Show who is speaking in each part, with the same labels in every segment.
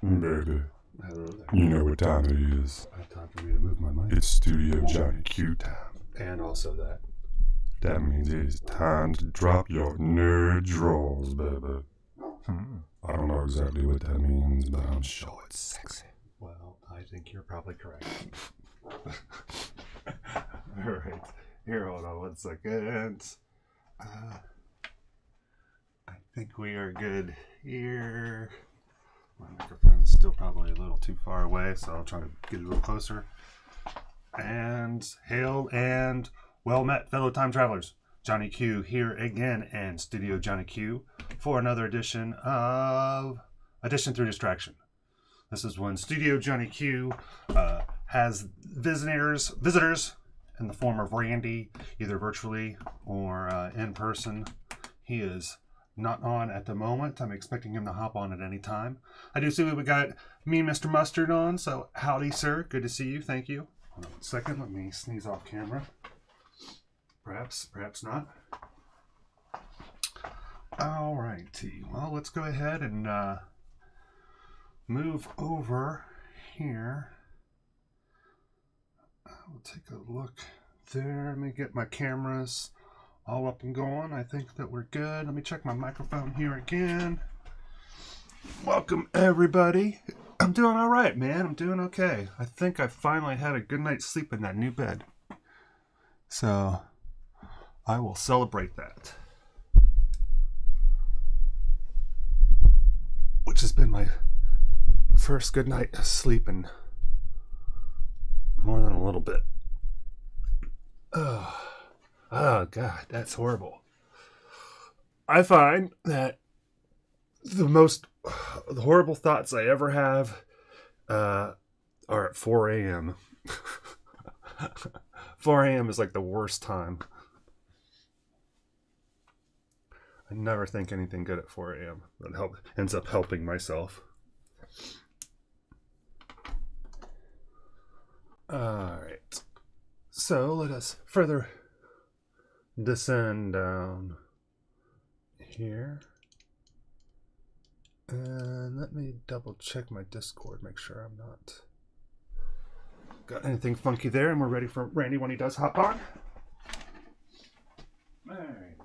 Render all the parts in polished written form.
Speaker 1: Baby,
Speaker 2: hello there.
Speaker 1: you know what time it is.
Speaker 2: Time for me to move my mic.
Speaker 1: It's Studio Johnny Q time.
Speaker 2: And also that.
Speaker 1: That means it's time to drop your nerd drawers, baby. I don't know exactly what that means, but I'm sure it's sexy.
Speaker 2: Well, I think you're probably correct. Alright. Here, hold on 1 second. I think we are good here. My microphone's still probably a little too far away, so I'll try to get it a little closer. And hail and well met, fellow time travelers. Johnny Q here again in Studio Johnny Q for another edition of Addition Through Distraction. This is when Studio Johnny Q has visitors in the form of Randy, either virtually or in person. He is not on at the moment. I'm expecting him to hop on at any time. I do see we got me, Mr. Mustard, on, so howdy, sir. Good to see you. Thank you. Hold on 1 second. Let me sneeze off camera. Perhaps not. All righty. Well, let's go ahead and move over here. We'll take a look there. Let me get my cameras all up and going. I think that we're good. Let me check my microphone here again. Welcome, everybody. I'm doing all right, man. I'm doing okay. I think I finally had a good night's sleep in that new bed. So I will celebrate that. Which has been my first good night of sleep in more than a little bit. Oh, God, that's horrible. I find that the horrible thoughts I ever have are at 4 a.m. 4 a.m. is like the worst time. I never think anything good at 4 a.m. That ends up helping myself. All right. So let us further descend down here. And let me double check my Discord, make sure I'm not got anything funky there, and we're ready for Randy when he does hop on. All right.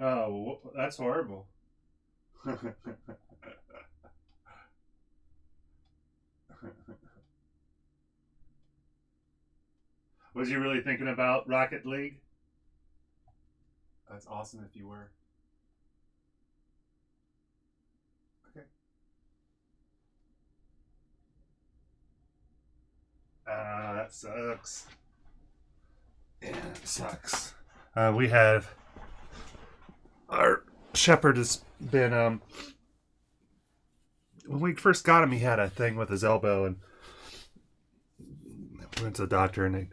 Speaker 2: Oh, that's horrible. Was you really thinking about Rocket League? That's awesome if you were. Okay. That sucks. Yeah, it sucks. We have our shepherd has been when we first got him, he had a thing with his elbow, and we went to the doctor, and they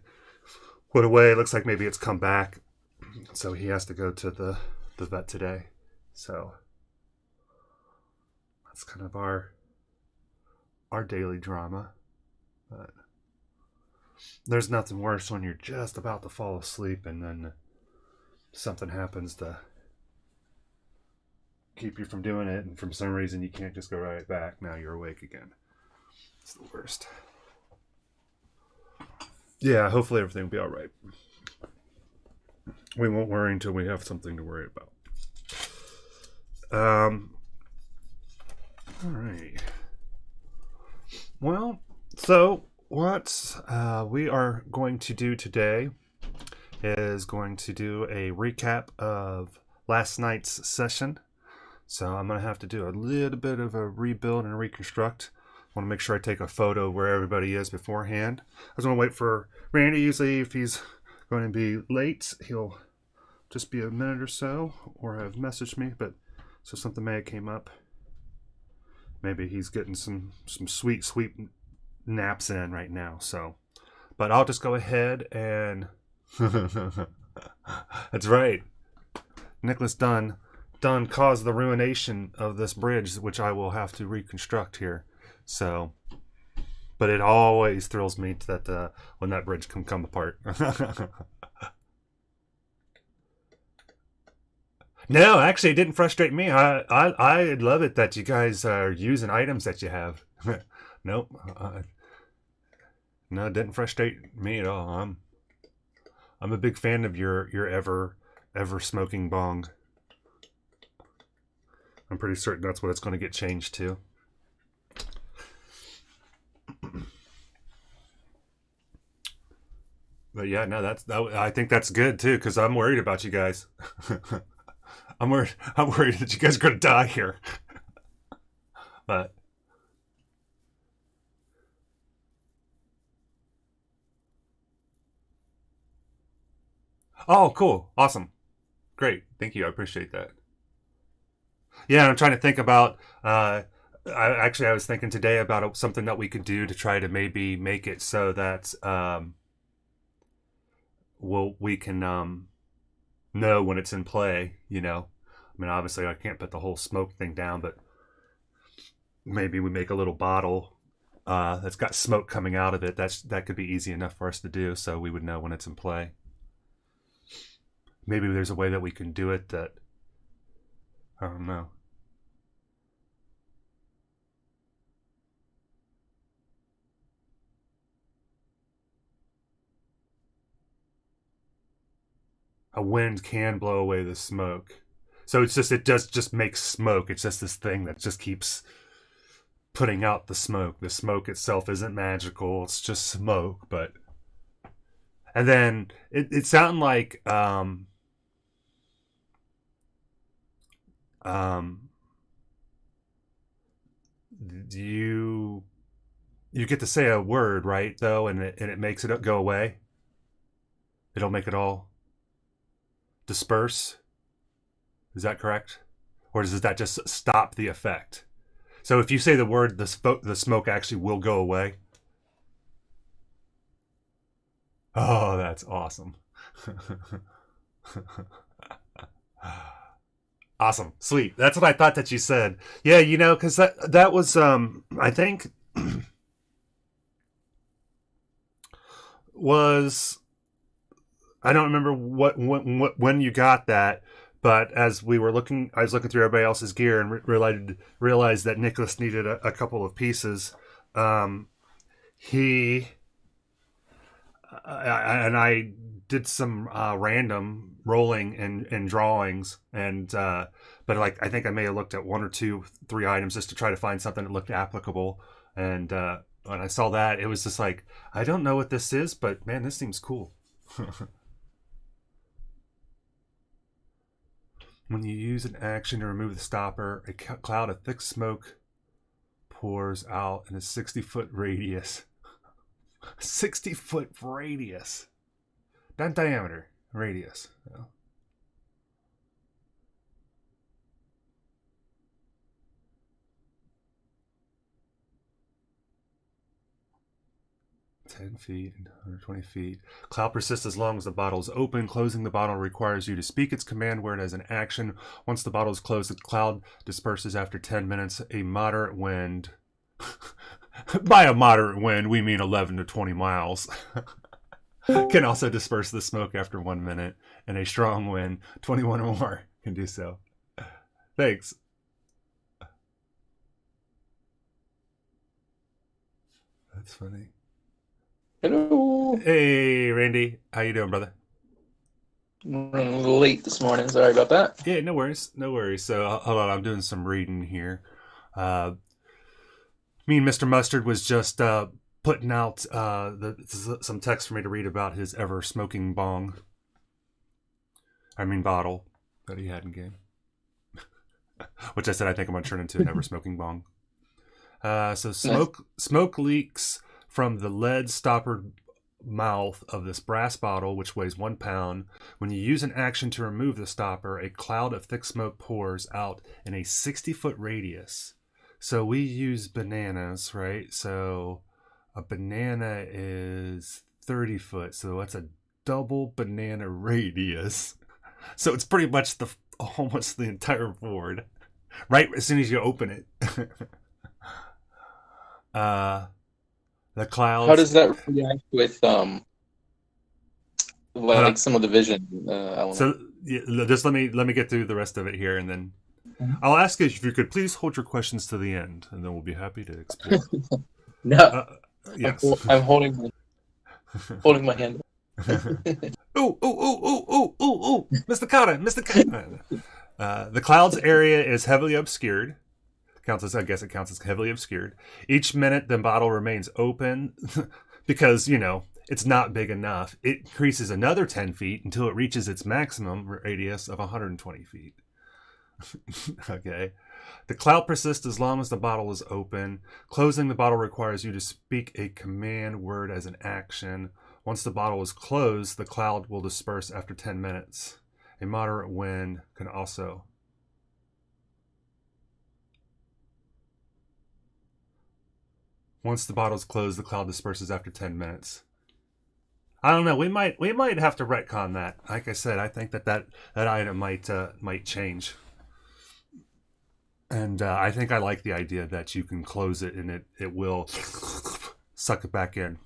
Speaker 2: put away. It looks like maybe it's come back, so he has to go to the vet today. So that's kind of our daily drama. But there's nothing worse when you're just about to fall asleep and then something happens to keep you from doing it, and for some reason you can't just go right back. Now you're awake again. It's the worst. Yeah, hopefully everything will be all right. We won't worry until we have something to worry about. All right. Well, so what we are going to do today is going to do a recap of last night's session. So I'm going to have to do a little bit of a rebuild and reconstruct. I want to make sure I take a photo of where everybody is beforehand. I was going to wait for Randy. Usually if he's going to be late, he'll just be a minute or so or have messaged me. But so something may have came up. Maybe he's getting some sweet naps in right now. So, but I'll just go ahead and that's right. Nicholas Dunn caused the ruination of this bridge, which I will have to reconstruct here. So, but it always thrills me that when that bridge can come apart. No, actually, it didn't frustrate me. I love it that you guys are using items that you have. Nope. No, it didn't frustrate me at all. I'm a big fan of your ever smoking bong. I'm pretty certain that's what it's going to get changed to. But yeah, no, I think that's good too, because I'm worried about you guys. I'm worried that you guys are going to die here. But oh, cool, awesome, great, thank you, I appreciate that. Yeah, I'm trying to think about. I was thinking today about something that we could do to try to maybe make it so that we can know when it's in play. You know, I mean, obviously I can't put the whole smoke thing down, but maybe we make a little bottle that's got smoke coming out of it. That could be easy enough for us to do, so we would know when it's in play. Maybe there's a way that we can do it that I don't know. A wind can blow away the smoke. So it does just make smoke. It's just this thing that just keeps putting out the smoke. The smoke itself isn't magical. It's just smoke, but and then it sounded like you get to say a word, right, though, and it makes it go away. It'll make it all disperse. Is that correct? Or does that just stop the effect? So if you say the word, the smoke actually will go away. Oh, that's awesome. Awesome. Sweet. That's what I thought that you said. Yeah, you know, because that was, I think, was, I don't remember when you got that, but as we were looking, I was looking through everybody else's gear and realized that Nicholas needed a couple of pieces. He and I did some random rolling and drawings, and but like I think I may have looked at 1 or 2, 3 items just to try to find something that looked applicable. And when I saw that, it was just like, I don't know what this is, but man, this seems cool. When you use an action to remove the stopper, a cloud of thick smoke pours out in a 60-foot radius. 60-foot radius. Not diameter, radius. Yeah. $10 feet and 120 feet. Cloud persists as long as the bottle is open. Closing the bottle requires you to speak its command word as an action. Once the bottle is closed, the cloud disperses after 10 minutes. A moderate wind. By a moderate wind, we mean 11 to 20 miles. Can also disperse the smoke after 1 minute. And a strong wind, 21 or more, can do so. Thanks. That's funny.
Speaker 3: Hello.
Speaker 2: Hey, Randy. How you doing, brother?
Speaker 3: Running a little late this morning. Sorry about that.
Speaker 2: Yeah, no worries. No worries. So, hold on. I'm doing some reading here. Me and Mr. Mustard was just putting out some text for me to read about his ever-smoking bottle that he had in game. Which I said I think I'm going to turn into an ever-smoking bong. So, smoke leaks from the lead stoppered mouth of this brass bottle, which weighs 1 pound. When you use an action to remove the stopper, a cloud of thick smoke pours out in a 60-foot radius. So we use bananas, right? So a banana is 30 foot. So that's a double banana radius. So it's pretty much almost the entire board, right as soon as you open it. The clouds.
Speaker 3: How does that react with some of the vision elements?
Speaker 2: So just let me get through the rest of it here, and then I'll ask you if you could please hold your questions to the end, and then we'll be happy to explore.
Speaker 3: No,
Speaker 2: yes,
Speaker 3: I'm holding my hand.
Speaker 2: Ooh, Mr. Carter. The clouds area is heavily obscured. I guess it counts as heavily obscured. Each minute the bottle remains open because, it's not big enough. It increases another 10 feet until it reaches its maximum radius of 120 feet. Okay. The cloud persists as long as the bottle is open. Closing the bottle requires you to speak a command word as an action. Once the bottle is closed, the cloud will disperse after 10 minutes. A moderate wind can also... Once the bottle's closed, the cloud disperses after 10 minutes. I don't know. We might have to retcon that. Like I said, I think that item might change. And I think I like the idea that you can close it and it will suck it back in.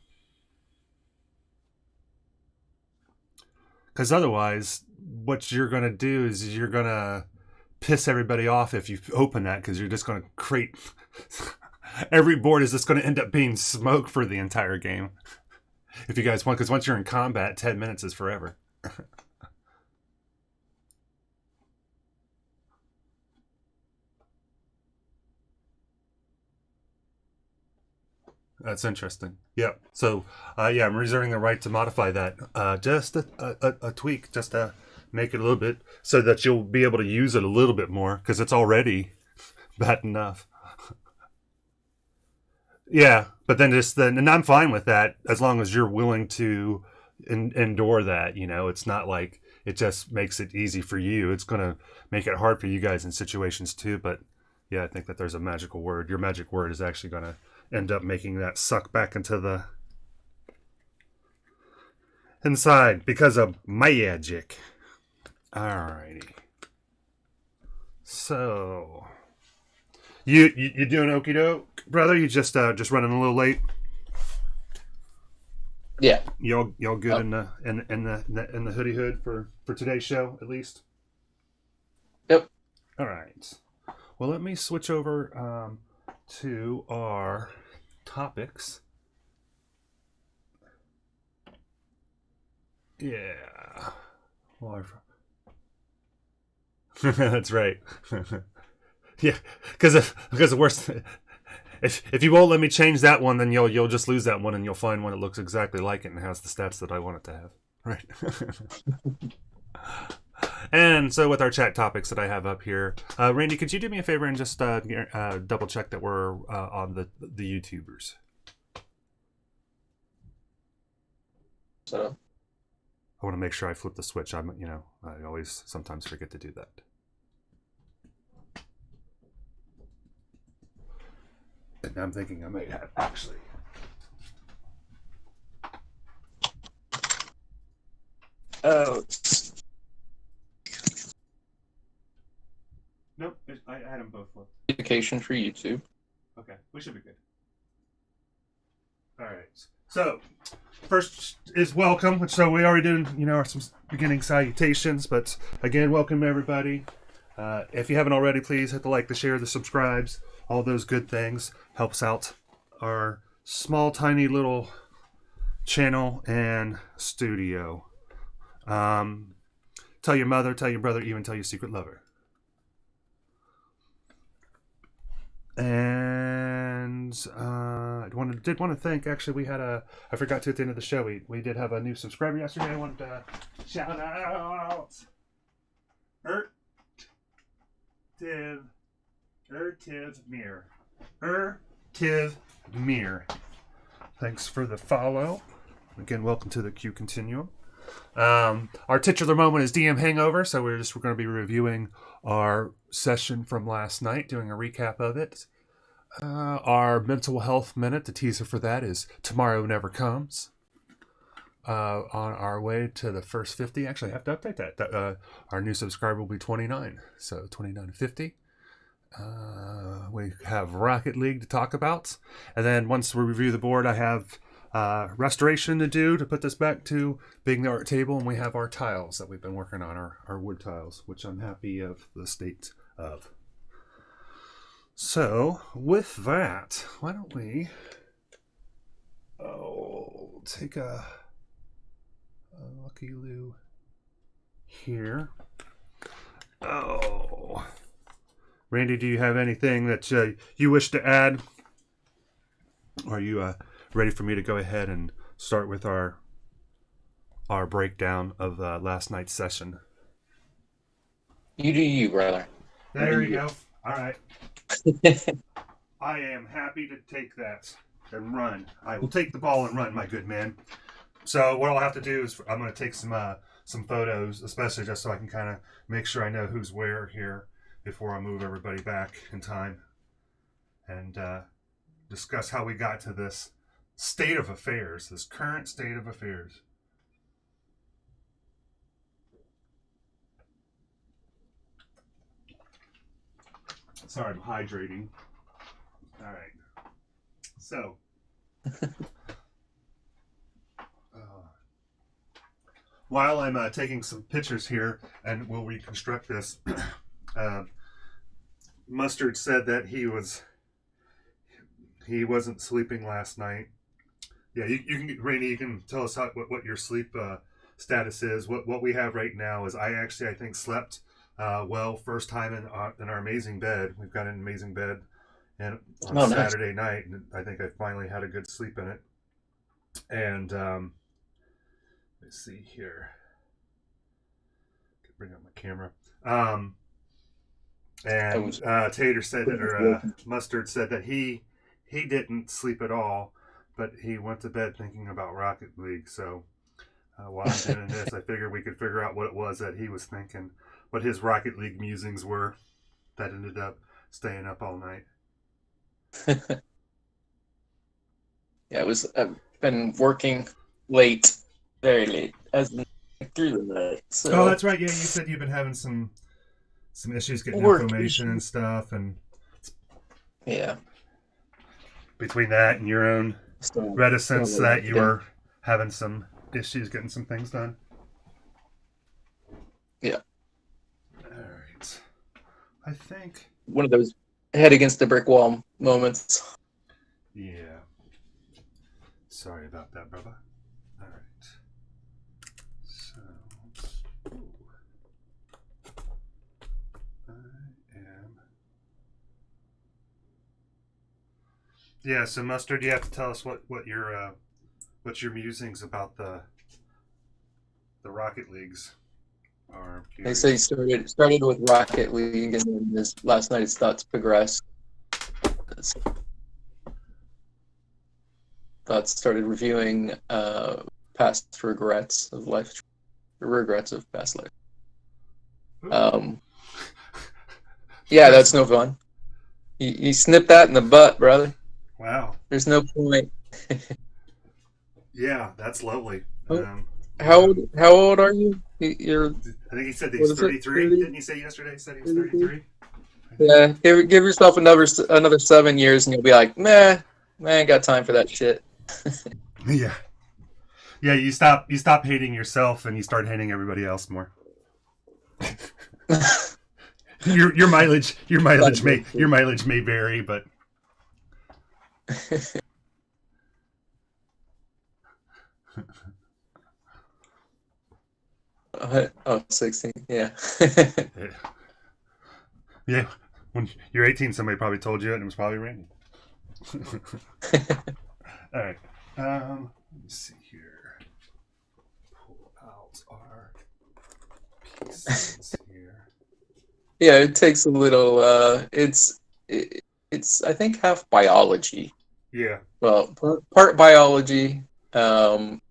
Speaker 2: Because otherwise, what you're going to do is you're going to piss everybody off if you open that, because you're just going to create... Every board is just going to end up being smoke for the entire game. If you guys want, because once you're in combat, 10 minutes is forever. That's interesting. Yep. So, I'm reserving the right to modify that. Just a tweak, just to make it a little bit, so that you'll be able to use it a little bit more, because it's already bad enough. Yeah, but and I'm fine with that as long as you're willing to endure that. It's not like it just makes it easy for you. It's going to make it hard for you guys in situations too. But yeah, I think that there's a magical word. Your magic word is actually going to end up making that suck back into the inside because of magic. Alrighty. So, you doing okie doke, brother? You just running a little late.
Speaker 3: Yeah.
Speaker 2: Y'all good in the hoodie hood for today's show at least.
Speaker 3: Yep.
Speaker 2: All right. Well, let me switch over to our topics. Yeah. Well, that's right. Yeah, because the worst. If you won't let me change that one, then you'll just lose that one, and you'll find one that looks exactly like it and has the stats that I want it to have. Right. And so with our chat topics that I have up here, Randy, could you do me a favor and just double check that we're on the YouTubers?
Speaker 3: So.
Speaker 2: I want to make sure I flip the switch. I always sometimes forget to do that. And I'm thinking I might have actually.
Speaker 3: Oh.
Speaker 2: Nope, I had them both flipped.
Speaker 3: Education for YouTube.
Speaker 2: Okay, we should be good. All right. So, first is welcome. So we already did, some beginning salutations, but again, welcome everybody. If you haven't already, please hit the like, the share, the subscribes, all those good things. Helps out our small, tiny little channel and studio. Tell your mother, tell your brother, even tell your secret lover. And I did want to thank, actually, we had I forgot to at the end of the show, we did have a new subscriber yesterday. I wanted to shout out Mir. Thanks for the follow. Again, welcome to the Q Continuum. Our titular moment is DM Hangover, so we're going to be reviewing our session from last night, doing a recap of it. Our mental health minute, the teaser for that is Tomorrow Never Comes. On our way to the first 50, actually I have to update that. Our new subscriber will be 29, so 29 to 50. We have Rocket League to talk about, and then once we review the board, I have restoration to do to put this back to being the art table, and we have our tiles that we've been working on, our wood tiles, which I'm happy of the state of. So with that, why don't we take a Lucky Lou here. Randy, do you have anything that you wish to add? Or are you ready for me to go ahead and start with our breakdown of last night's session?
Speaker 3: You do you, brother.
Speaker 2: There you go. All right. I am happy to take that and run. I will take the ball and run, my good man. So what I'll have to do is I'm going to take some photos, especially just so I can kind of make sure I know who's where here before I move everybody back in time, and discuss how we got to this state of affairs, this current state of affairs. Sorry, I'm hydrating. All right. So, while I'm taking some pictures here and we'll reconstruct this, Mustard said that he wasn't sleeping last night. Yeah, you can, Rainey, you can tell us what your sleep status is. What we have right now is I think slept well, first time in our amazing bed. We've got an amazing bed, and on Saturday night, and I think I finally had a good sleep in it. And let's see here. Bring up my camera. And Tater said that, or Mustard said that he didn't sleep at all, but he went to bed thinking about Rocket League. So while I'm doing this, I figured we could figure out what it was that he was thinking, what his Rocket League musings were that ended up staying up all night.
Speaker 3: Yeah, I've been working late, very late, as in through the night. So.
Speaker 2: Oh, that's right. Yeah, you said you've been having some some issues getting
Speaker 3: Work
Speaker 2: information
Speaker 3: issue.
Speaker 2: and stuff, and
Speaker 3: Yeah.
Speaker 2: between that and your own
Speaker 3: Still,
Speaker 2: reticence
Speaker 3: still
Speaker 2: that you
Speaker 3: yeah.
Speaker 2: were having some issues getting some things done.
Speaker 3: Yeah.
Speaker 2: All right. I think.
Speaker 3: One of those head against the brick wall moments.
Speaker 2: Yeah. Sorry about that, brother. All right. So. I am. Yeah. So, Mustard, you have to tell us what your musings about the Rocket Leagues are.
Speaker 3: They say he started with Rocket League, and then last night his thoughts progressed. Thoughts started reviewing past regrets of life, regrets of past life. Yeah, that's no fun. You snip that in the butt, brother.
Speaker 2: Wow.
Speaker 3: There's no point.
Speaker 2: Yeah, that's lovely.
Speaker 3: How old are you? You're.
Speaker 2: I think he said he's 33. Didn't he say yesterday? He said he was 33.
Speaker 3: Yeah, give yourself another 7 years, and you'll be like, man, I ain't got time for that shit.
Speaker 2: Yeah. Yeah, you stop hating yourself and you start hating everybody else more. your mileage may vary, but
Speaker 3: 16, yeah.
Speaker 2: Yeah, when you're 18, somebody probably told you it, and it was probably raining. All right. Let me see here. Pull out our pieces here.
Speaker 3: Yeah, it takes a little. It's I think half biology.
Speaker 2: Yeah.
Speaker 3: Well, part biology, and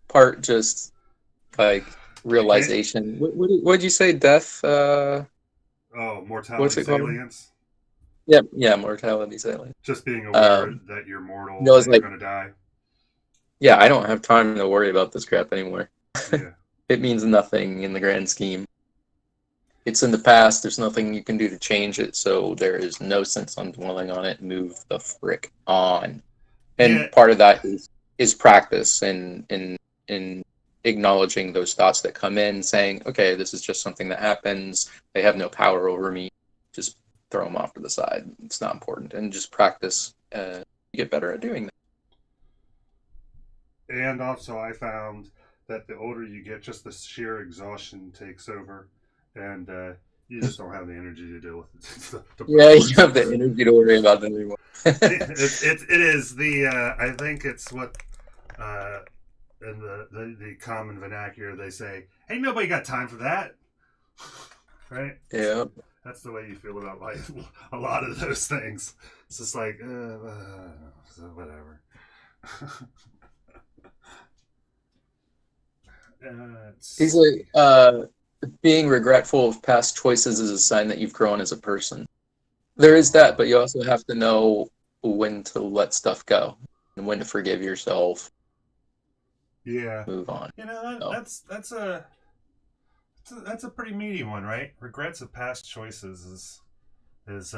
Speaker 3: part just like realization. What'd you say? Death.
Speaker 2: Mortality
Speaker 3: What's it called?
Speaker 2: salience.
Speaker 3: Yeah, mortality salience.
Speaker 2: Just being aware that you're mortal,
Speaker 3: no, it's
Speaker 2: that
Speaker 3: like-
Speaker 2: you're gonna die.
Speaker 3: Yeah, I don't have time to worry about this crap anymore.
Speaker 2: Yeah.
Speaker 3: It means nothing in the grand scheme. It's in the past. There's nothing you can do to change it, so there is no sense on dwelling on it. Move the frick on. And
Speaker 2: Yeah.
Speaker 3: part of that is practice and in acknowledging those thoughts that come in, saying, okay, this is just something that happens. They have no power over me. Just throw them off to the side. It's not important. And just practice. You get better at doing that.
Speaker 2: And also, I found that the older you get, just the sheer exhaustion takes over, and you just don't have the energy to deal with it.
Speaker 3: Yeah, you don't have the energy to worry about that anymore.
Speaker 2: It is the I think it's what in the common vernacular they say, "Ain't nobody got time for that," right?
Speaker 3: Yeah.
Speaker 2: That's the way you feel about life. A lot of those things. It's just like, so whatever.
Speaker 3: He's like, being regretful of past choices is a sign that you've grown as a person. There is that, but you also have to know when to let stuff go and when to forgive yourself.
Speaker 2: Yeah.
Speaker 3: Move on.
Speaker 2: You know, that's a pretty meaty one, right? Regrets of past choices is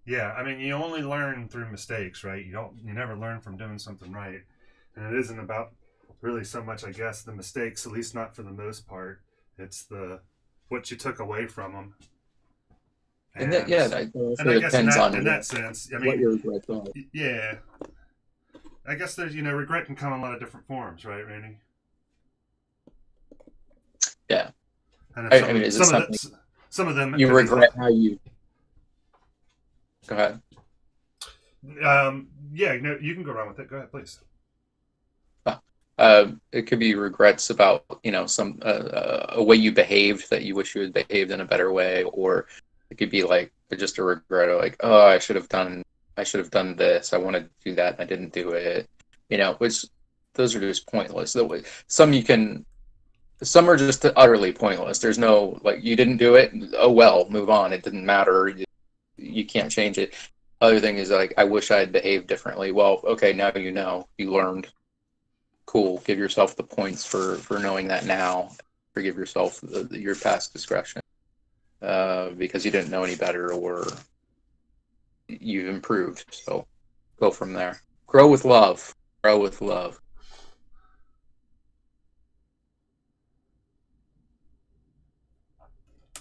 Speaker 2: yeah. I mean, you only learn through mistakes, right? You never learn from doing something right, and it isn't about really so much, I guess, the mistakes, at least not for the most part. It's what you took away from them.
Speaker 3: And that, yeah, that also depends
Speaker 2: in that sense, I mean,
Speaker 3: what your regrets are.
Speaker 2: Yeah. I guess there's, regret can come in a lot of different forms, right, Randy?
Speaker 3: Yeah.
Speaker 2: And
Speaker 3: I mean, is it something
Speaker 2: some of them
Speaker 3: you regret how you... Go ahead.
Speaker 2: Yeah, no, you can go around with it. Go ahead, please.
Speaker 3: It could be regrets about, some a way you behaved that you wish you had behaved in a better way, or it could be like just a regret of like, oh, I should have done this. I wanted to do that and I didn't do it. Which those are just pointless. Some are just utterly pointless. There's no like, you didn't do it. Oh well, move on. It didn't matter. You can't change it. Other thing is like, I wish I had behaved differently. Well, okay, now you learned. Cool. Give yourself the points for knowing that now. Forgive yourself your past discretion. because you didn't know any better or you've improved. So go from there. Grow with love. Grow with love.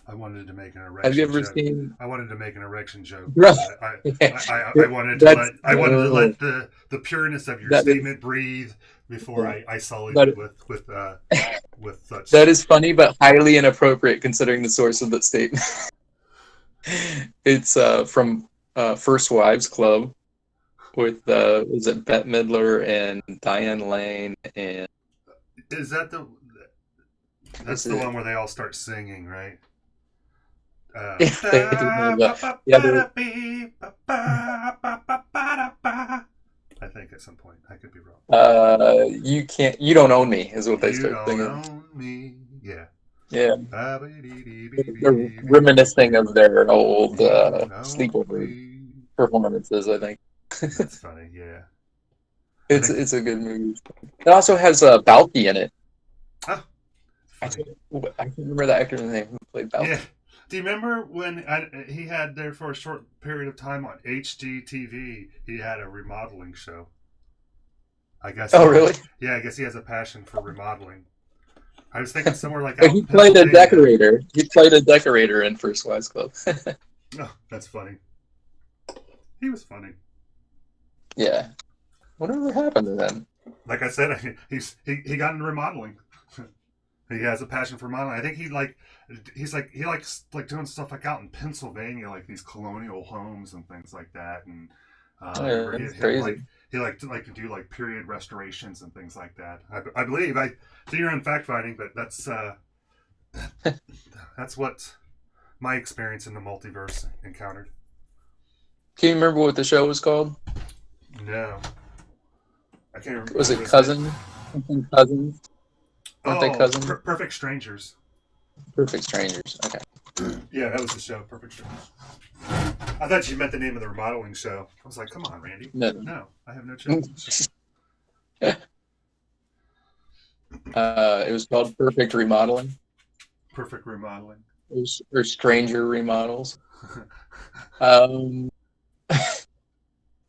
Speaker 2: I wanted to make an
Speaker 3: Have you
Speaker 2: erection
Speaker 3: ever
Speaker 2: joke.
Speaker 3: seen?
Speaker 2: I wanted to make an erection joke.
Speaker 3: Bro,
Speaker 2: I wanted to let the pureness of your
Speaker 3: that is
Speaker 2: statement breathe before I sullied
Speaker 3: that,
Speaker 2: it with such.
Speaker 3: that is funny, but highly inappropriate considering the source of that statement. It's from First Wives Club with is it Bette Midler and Diane Lane and
Speaker 2: Is that the? That's the one where they all start singing, right? I think at some point. I could be wrong.
Speaker 3: You don't own me is what they
Speaker 2: You
Speaker 3: start
Speaker 2: don't
Speaker 3: singing.
Speaker 2: own me. Yeah.
Speaker 3: Yeah. They're reminiscing of their old sleepover performances, I think.
Speaker 2: That's funny, yeah.
Speaker 3: It's a good movie. It also has Balky in it.
Speaker 2: Oh,
Speaker 3: I can't remember the actor's name who played Balky.
Speaker 2: Yeah. Do you remember when he had there for a short period of time on HGTV? He had a remodeling show. I guess.
Speaker 3: Oh, really?
Speaker 2: Yeah, I guess he has a passion for remodeling. I was thinking somewhere like
Speaker 3: he played a decorator. He played a decorator in First Wives Club.
Speaker 2: Oh, that's funny. He was funny.
Speaker 3: Yeah. Whatever happened to them?
Speaker 2: Like I said, he got into remodeling. He has a passion for modeling. I think he likes doing stuff like out in Pennsylvania, like these colonial homes and things like that. And
Speaker 3: that's crazy.
Speaker 2: He liked to do like period restorations and things like that. I believe I do your own fact finding, but that's what my experience in the multiverse encountered.
Speaker 3: Can you remember what the show was called?
Speaker 2: No, I can't remember.
Speaker 3: Was it Cousins? Cousins? Weren't they cousins?
Speaker 2: Perfect Strangers.
Speaker 3: Perfect Strangers. Okay.
Speaker 2: Yeah, that was the show. Perfect Strangers. I thought you meant the name of the remodeling show. I was like, come on, Randy. No, I have no chance.
Speaker 3: It was called Perfect Remodeling.
Speaker 2: Perfect Remodeling.
Speaker 3: Or Stranger Remodels.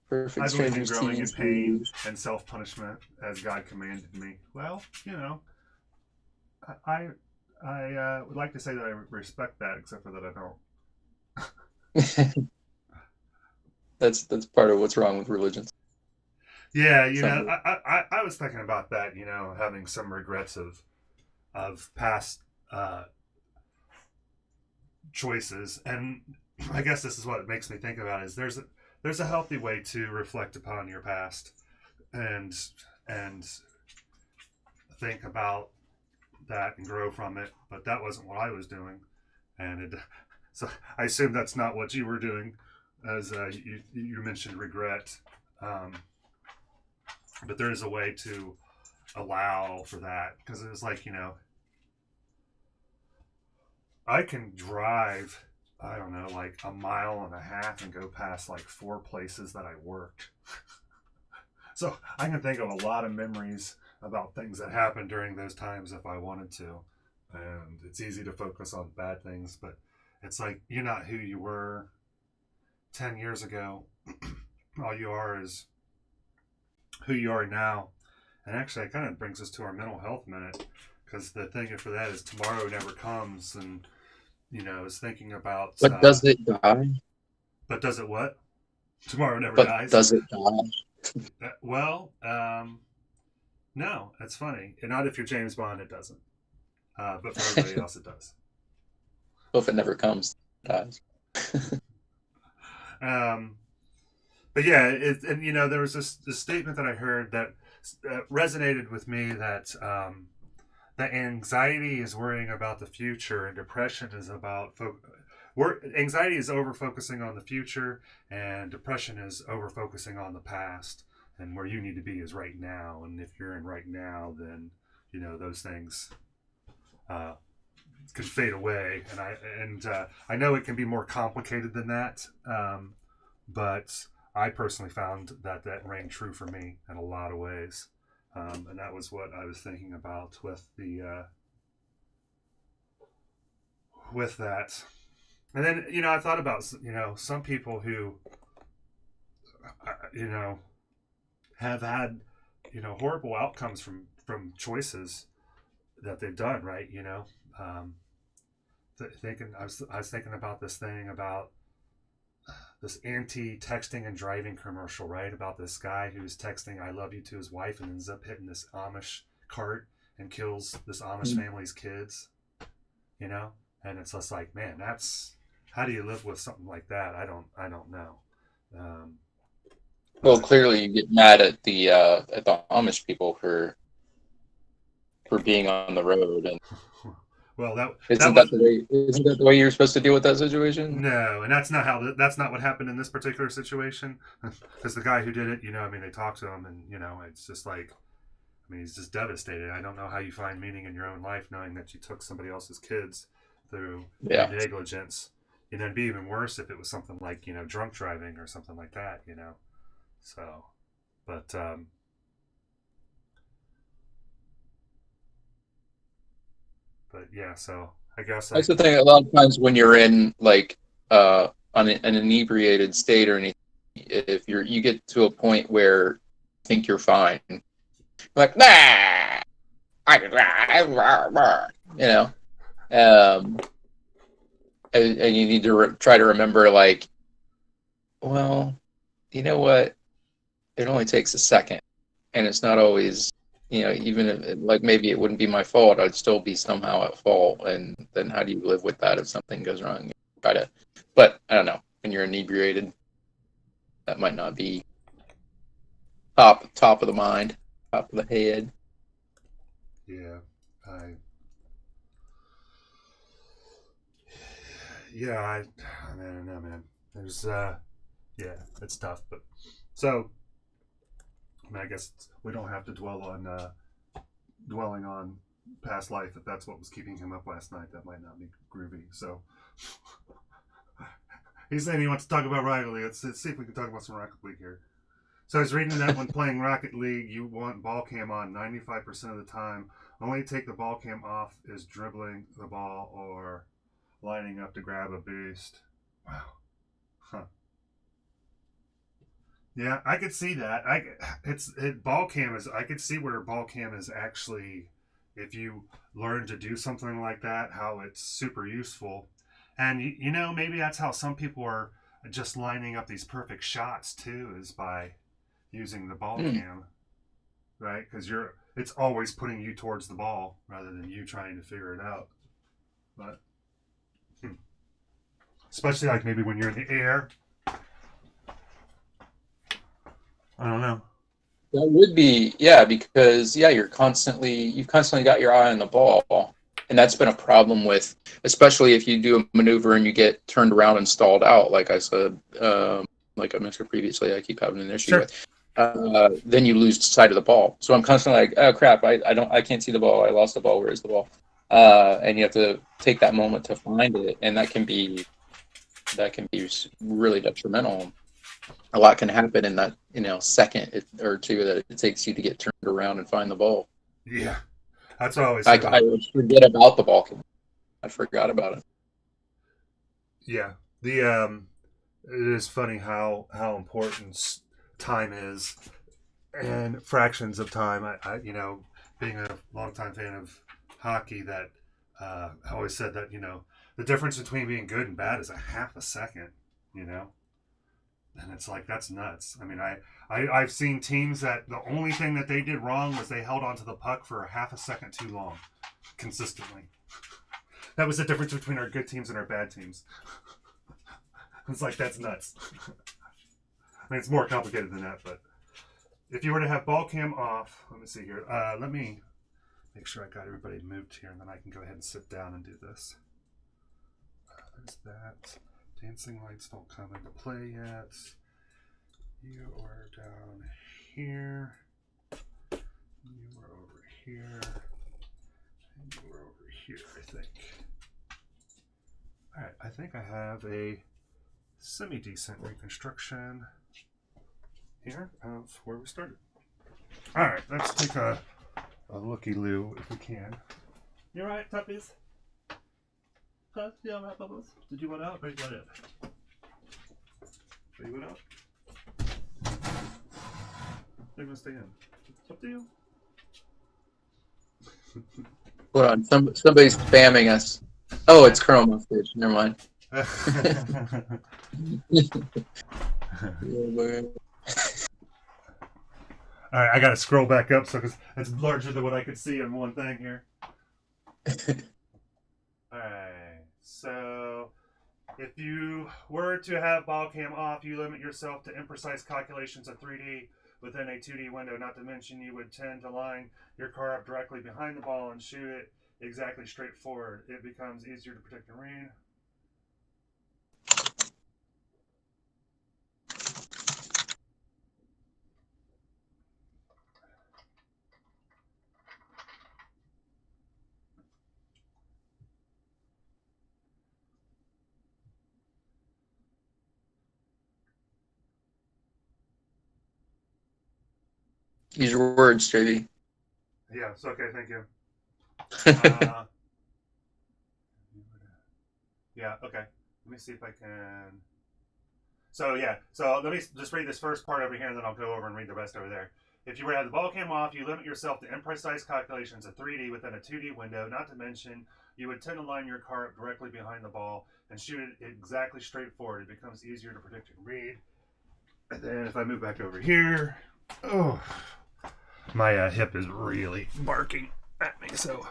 Speaker 3: Perfect
Speaker 2: I believe in
Speaker 3: Strangers.
Speaker 2: growing in pain and self-punishment as God commanded me. Well, I would like to say that I respect that, except for that I don't.
Speaker 3: That's part of what's wrong with religions.
Speaker 2: Yeah, I was thinking about that. Having some regrets of past choices, and I guess this is what it makes me think about is there's a healthy way to reflect upon your past and think about that and grow from it, but that wasn't what I was doing, and so I assume that's not what you were doing, as you mentioned regret, but there is a way to allow for that, because it was like, I can drive, I don't know, like a mile and a half and go past like 4 places that I worked. So I can think of a lot of memories about things that happened during those times if I wanted to. And it's easy to focus on bad things, but it's like you're not who you were 10 years ago. All you are is who you are now. And actually, it kind of brings us to our mental health minute, because the thing for that is tomorrow never comes. And, is thinking about...
Speaker 3: But does it die?
Speaker 2: But does it what? Tomorrow never
Speaker 3: but
Speaker 2: dies?
Speaker 3: Does it die?
Speaker 2: Well, no, that's funny. And not if you're James Bond, it doesn't. But for everybody else, it does.
Speaker 3: Well, if it never comes, it dies.
Speaker 2: But yeah, and there was this statement that I heard that resonated with me, that that anxiety is worrying about the future, and depression is about anxiety is over focusing on the future, and depression is over focusing on the past. And where you need to be is right now. And if you're in right now, then those things could fade away. And I know it can be more complicated than that, but I personally found that rang true for me in a lot of ways, and that was what I was thinking about with the with that. And then, I thought about, some people who, you know, have had, horrible outcomes from choices that they've done, right? Um, I was thinking about this thing about this anti-texting and driving commercial, right? About this guy who's texting "I love you" to his wife and ends up hitting this Amish cart and kills this Amish family's kids. And it's just like, man, that's how do you live with something like that? I don't know. Um,
Speaker 3: Well,
Speaker 2: but
Speaker 3: clearly you get mad at the Amish people for being on the road, and
Speaker 2: well, that
Speaker 3: isn't
Speaker 2: was
Speaker 3: that the way you're supposed to deal with that situation?
Speaker 2: no, and that's not what happened in this particular situation. Because the guy who did it, I mean, they talked to him, and it's just like, I mean, he's just devastated. I don't know how you find meaning in your own life knowing that you took somebody else's kids through your
Speaker 3: Yeah.
Speaker 2: negligence. And it'd be even worse if it was something like, drunk driving or something like that. So, but, yeah, so I guess
Speaker 3: That's
Speaker 2: like,
Speaker 3: the thing. A lot of times when you're in like on an inebriated state or anything, if you get to a point where you think you're fine, like nah, you know, um, and you need to try to remember like, well, you know what? It only takes a second, and it's not always, even if, like maybe it wouldn't be my fault, I'd still be somehow at fault. And then how do you live with that if something goes wrong? You try to, but I don't know. When you're inebriated, that might not be top of the mind, top of the head.
Speaker 2: yeah, I, yeah, I don't know, man. There's, yeah, it's tough, but so, I mean, I guess we don't have to dwelling on past life if that's what was keeping him up last night. That might not be groovy. So he's saying he wants to talk about Rocket League. Let's see if we can talk about some Rocket League here. So I was reading that when playing Rocket League, you want ball cam on 95% of the time. Only take the ball cam off is dribbling the ball or lining up to grab a boost. Wow. Huh. Yeah, I could see that. Ball cam is. I could see where ball cam is actually, if you learn to do something like that, how it's super useful. And maybe that's how some people are just lining up these perfect shots too, is by using the ball
Speaker 3: Hmm.
Speaker 2: cam, right? Because it's always putting you towards the ball rather than you trying to figure it out. But especially like maybe when you're in the air, I don't know.
Speaker 3: That would be, yeah, because yeah, you've constantly got your eye on the ball, and that's been a problem with, especially if you do a maneuver and you get turned around and stalled out, like I said, like I mentioned previously, I keep having an issue
Speaker 2: Sure.
Speaker 3: with. Then you lose sight of the ball. So I'm constantly like, oh crap, I can't see the ball. I lost the ball. Where is the ball? And you have to take that moment to find it, and that can be really detrimental. A lot can happen in that second or two that it takes you to get turned around and find the ball.
Speaker 2: Yeah, that's what I always
Speaker 3: I,
Speaker 2: say
Speaker 3: I
Speaker 2: about.
Speaker 3: forget about the ball. I forgot about it.
Speaker 2: Yeah, the it is funny how important time is and fractions of time. Being a longtime fan of hockey, that I always said that the difference between being good and bad is a half a second. You know, and it's like that's nuts. I mean, I've seen teams that the only thing that they did wrong was they held onto the puck for a half a second too long, consistently. That was the difference between our good teams and our bad teams. It's like that's nuts. I mean, it's more complicated than that, but if you were to have ball cam off, let me see here. Let me make sure I got everybody moved here, and then I can go ahead and sit down and do this. There's that. Dancing lights don't come into play yet. You are down here. You are over here. And you are over here, I think. Alright, I think I have a semi-decent reconstruction here of where we started. Alright, let's take a looky-loo if we can. You alright, Tuppies? Huh? Yeah, my bubbles. Did you want out or you want in? Are you want out? They're gonna stay in. It's up to you.
Speaker 3: Hold on, somebody's spamming us. Oh, it's Chrome stage. Never mind.
Speaker 2: All right, I gotta scroll back up because it's larger than what I could see in one thing here. All right, so if you were to have ball cam off, you limit yourself to imprecise calculations of 3D within a 2D window. Not to mention, you would tend to line your car up directly behind the ball and shoot it exactly straight forward. It becomes easier to protect and read.
Speaker 3: Use your words, JV.
Speaker 2: Yeah, it's okay, thank you. Yeah, okay. Let me see if I can. So let me just read this first part over here, and then I'll go over and read the rest over there. If you were to have the ball cam off, you limit yourself to imprecise calculations of 3D within a 2D window. Not to mention, you would tend to line your car up directly behind the ball and shoot it exactly straight forward. It becomes easier to predict and read. And then if I move back over here, oh, my hip is really barking at me. So,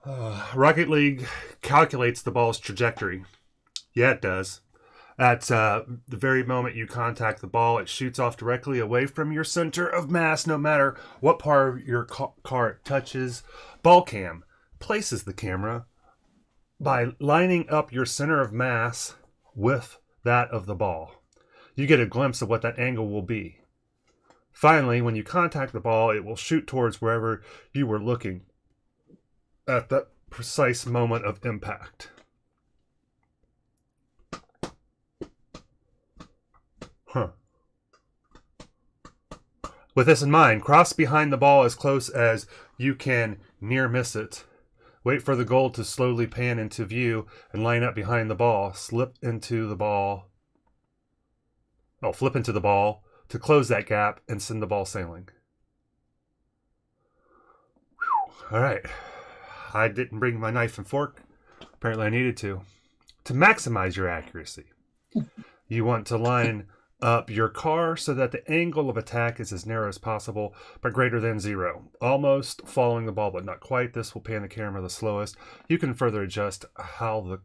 Speaker 2: Rocket League calculates the ball's trajectory. Yeah, it does. At the very moment you contact the ball, it shoots off directly away from your center of mass, no matter what part of your car it touches. Ball cam places the camera by lining up your center of mass with that of the ball. You get a glimpse of what that angle will be. Finally, when you contact the ball, it will shoot towards wherever you were looking at that precise moment of impact. With this in mind, cross behind the ball as close as you can near miss it. Wait for the goal to slowly pan into view and line up behind the ball. Flip into the ball to close that gap and send the ball sailing. Whew. All right. I didn't bring my knife and fork. Apparently I needed to. To maximize your accuracy, you want to line up your car so that the angle of attack is as narrow as possible, but greater than 0. Almost following the ball, but not quite. This will pan the camera the slowest. You can further adjust how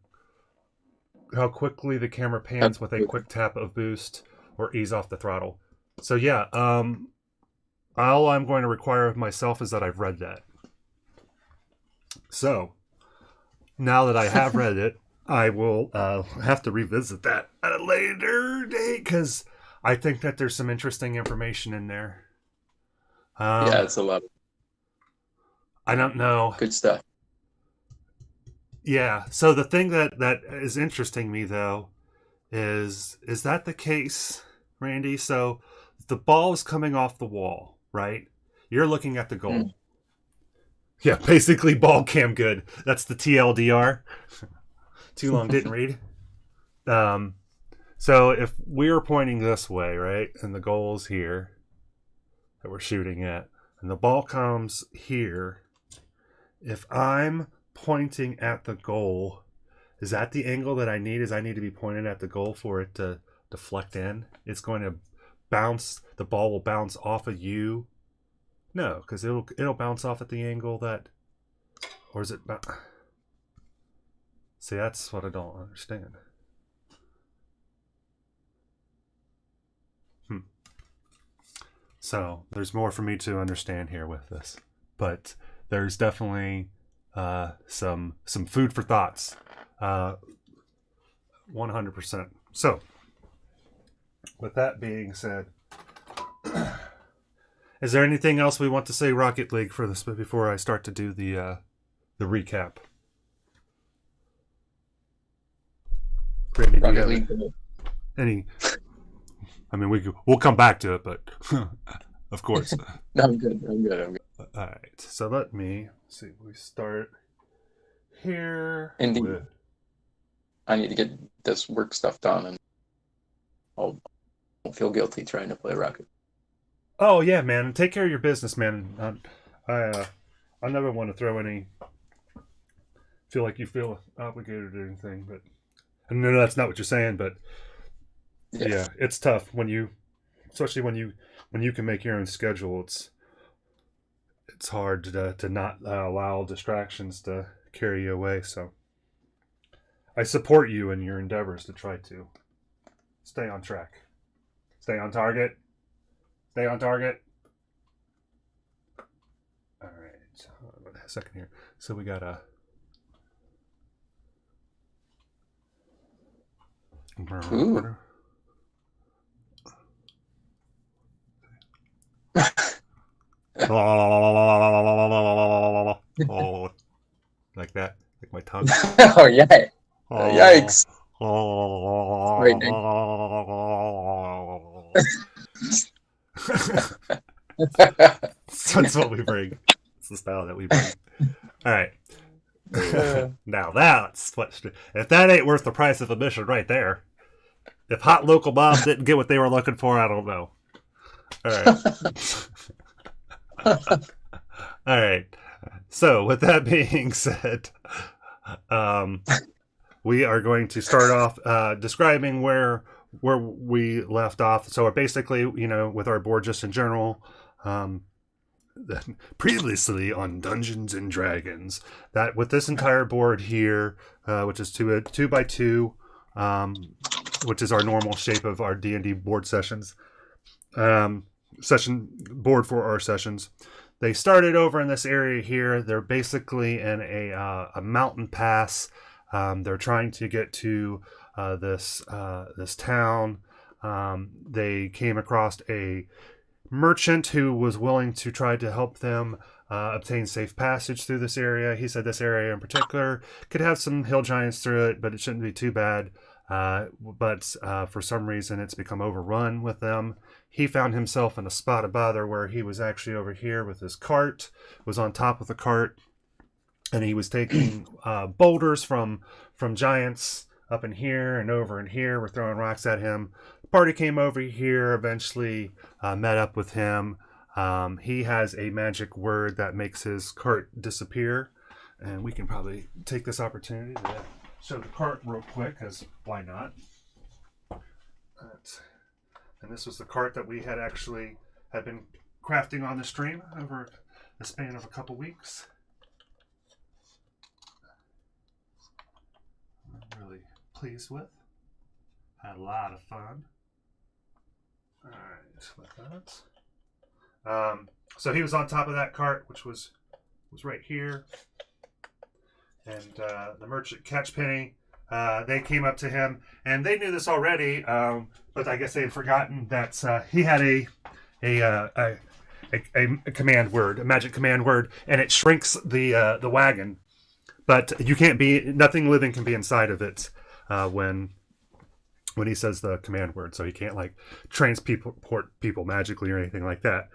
Speaker 2: quickly the camera pans with a quick tap of boost or ease off the throttle. So yeah, all I'm going to require of myself is that I've read that. So now that I have read it, I will have to revisit that at a later date because I think that there's some interesting information in there.
Speaker 3: Yeah, it's a lot.
Speaker 2: I don't know.
Speaker 3: Good stuff.
Speaker 2: Yeah. So the thing that is interesting me though is that the case, Randy? So the ball is coming off the wall, right? You're looking at the goal. Mm. Yeah, basically ball cam good. That's the TLDR. Too long, didn't read. So if we're pointing this way, right, and the goal's here that we're shooting at, and the ball comes here, if I'm pointing at the goal, is that the angle that I need? Is I need to be pointed at the goal for it to deflect in? It's going to bounce. The ball will bounce off of you. No, because it'll bounce off at the angle that, or is it? See, that's what I don't understand. So there's more for me to understand here with this, but there's definitely some food for thoughts. 100%. So with that being said, is there anything else we want to say Rocket League for this before I start to do the recap? Randy,
Speaker 3: Rocket League.
Speaker 2: Any? I mean, we'll come back to it, but of course.
Speaker 3: No, I'm good.
Speaker 2: All right. So let me see. We start here.
Speaker 3: Indeed. I need to get this work stuff done, and I'll feel guilty trying to play Rocket.
Speaker 2: Oh yeah, man. Take care of your business, man. I never want to throw any. Feel like you feel obligated or anything, but I know that's not what you're saying. But yeah, it's tough when you, especially when you can make your own schedule. It's hard to not allow distractions to carry you away. So I support you in your endeavors to try to stay on track, stay on target, stay on target. All right, a second here. So we got a.
Speaker 3: Ooh.
Speaker 2: Oh, like that, like my tongue.
Speaker 3: Oh yeah! Yikes! Frightening.
Speaker 2: That's what we bring. It's the style that we bring. All right. Now that's what. If that ain't worth the price of admission, right there. If Hot Local Bob didn't get what they were looking for, I don't know. All right. All right. So, with that being said, we are going to start off describing where we left off. So, we're basically, with our board just in general, previously on Dungeons and Dragons, that with this entire board here, which is 2x2, which is our normal shape of our D&D board sessions, session board for our sessions. They started over in this area here. They're basically in a mountain pass. They're trying to get to this town. They came across a merchant who was willing to try to help them obtain safe passage through this area. He said this area in particular could have some hill giants through it, but it shouldn't be too bad. But for some reason, it's become overrun with them. He found himself in a spot of bother where he was actually over here with his cart, was on top of the cart, and he was taking boulders from giants up in here and over in here. We're throwing rocks at him. The party came over here, eventually met up with him. He has a magic word that makes his cart disappear, and we can probably take this opportunity to show the cart real quick, because why not? And this was the cart that we had been crafting on the stream over the span of a couple weeks. I'm really pleased with. Had a lot of fun. All right, with that. So he was on top of that cart, which was right here. And the merchant Catchpenny, they came up to him, and they knew this already, but I guess they had forgotten that he had a command word, a magic command word, and it shrinks the wagon. But nothing living can be inside of it when he says the command word, so he can't transport people magically or anything like that.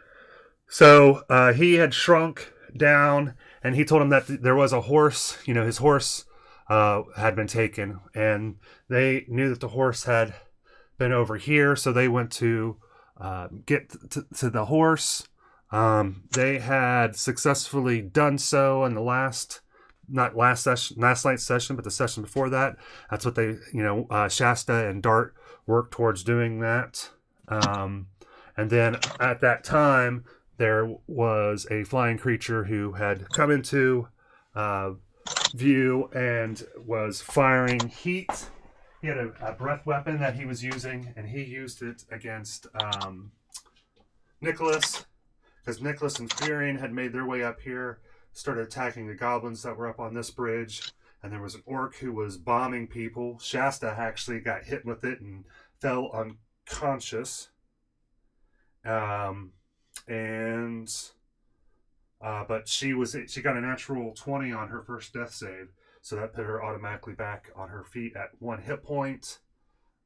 Speaker 2: So he had shrunk down, and he told him that there was a horse. His horse had been taken, and they knew that the horse had been over here, so they went to get to the horse. They had successfully done so in the last night's session, but the session before that. That's what they, Shasta and Dart worked towards doing that. And then at that time, there was a flying creature who had come into view and was firing heat. He had a breath weapon that he was using, and he used it against Nicholas, because Nicholas and Furion had made their way up here, started attacking the goblins that were up on this bridge, and there was an orc who was bombing people. Shasta actually got hit with it and fell unconscious. But she got a natural 20 on her first death save, so that put her automatically back on her feet at 1 hit point.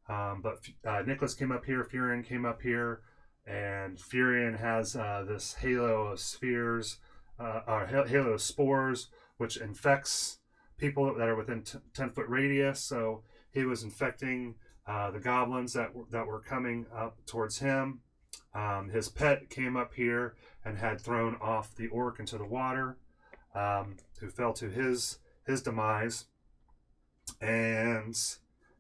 Speaker 2: But Nicholas came up here, Furion came up here, and Furion has this halo of spores, which infects people that are within 10-foot radius. So he was infecting the goblins that were coming up towards him. His pet came up here and had thrown off the orc into the water, who fell to his demise. And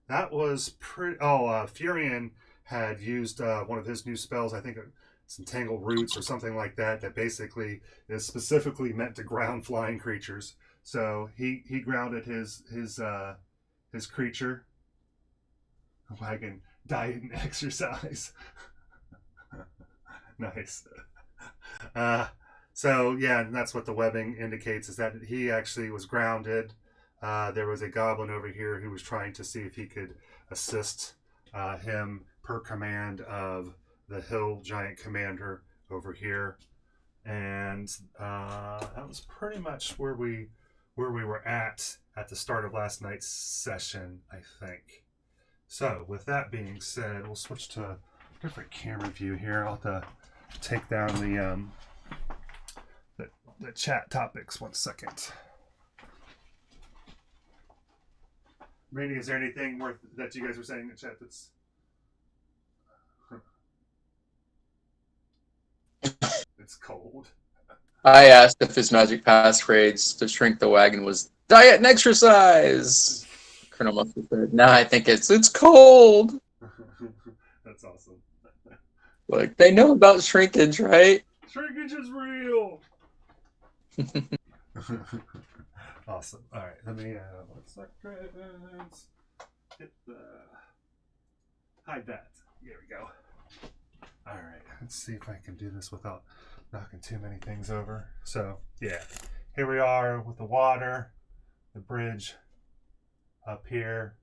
Speaker 2: that was pretty. Furion had used one of his new spells. I think it's Entangled Roots or something like that. That basically is specifically meant to ground flying creatures. So he grounded his creature. Wagon diet and exercise. Nice. So yeah, and that's what the webbing indicates, is that he actually was grounded. There was a goblin over here who was trying to see if he could assist him per command of the hill giant commander over here. And that was pretty much where we were at the start of last night's session, I think. So with that being said, we'll switch to a different camera view here. I'll have to take down the chat topics 1 second. Randy, is there anything worth that you guys were saying in the chat that's it's cold?
Speaker 3: I asked if his magic passphrase to shrink the wagon was diet and exercise. Colonel Mustard said, "No, I think it's cold."
Speaker 2: That's awesome.
Speaker 3: Like, they know about shrinkage, right?
Speaker 2: Shrinkage is real. Awesome. All right, let me 1 second. Hit the hide that. There we go. All right, let's see if I can do this without knocking too many things over. So yeah, here we are with the water, the bridge up here.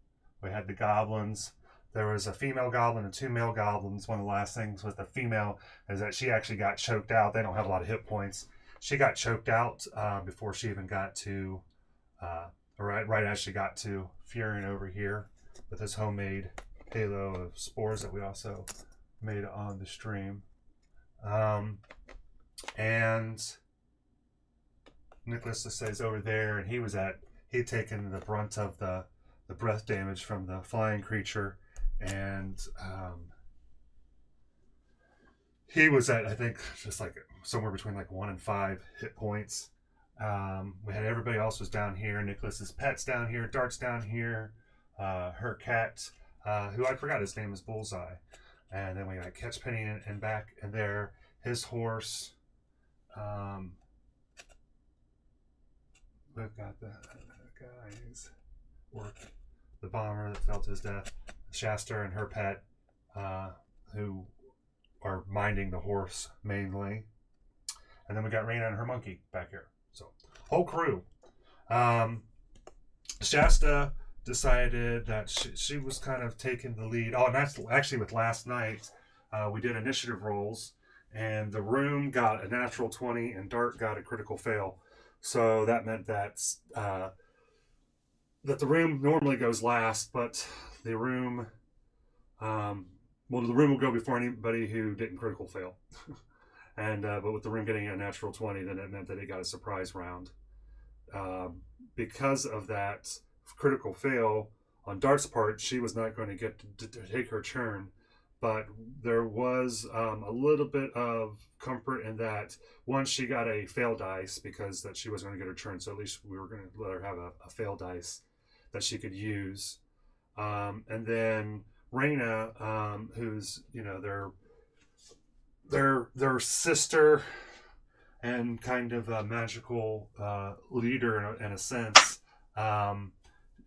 Speaker 2: We had the goblins. There was a female goblin and 2 male goblins. One of the last things with the female is that she actually got choked out. They don't have a lot of hit points. She got choked out before she even got to, right as she got to Furion over here with his homemade halo of spores that we also made on the stream. And Nicholas says over there, and he'd taken the brunt of the breath damage from the flying creature, and he was at, I think, just like somewhere between like 1 and 5 hit points. We had everybody else was down here. Nicholas's pet's down here. Dart's down here. Her cat, who I forgot his name, is Bullseye. And then we got Catchpenny and back and there. His horse. We've got the guy's work. The bomber that fell to his death. Shasta and her pet, who are minding the horse mainly. And then we got Raina and her monkey back here. So, whole crew. Shasta decided that she was kind of taking the lead. Oh, and that's actually with last night. We did initiative rolls, and the room got a natural 20, and Dart got a critical fail. So that meant that the room normally goes last, but the room, the room will go before anybody who didn't critical fail. And but with the room getting a natural 20, then it meant that it got a surprise round. Because of that critical fail on Dart's part, she was not going to get to take her turn. But there was a little bit of comfort in that once she got a fail dice, because that she wasn't going to get her turn, so at least we were going to let her have a fail dice that she could use. And then Raina, who's their sister and kind of a magical leader in a sense,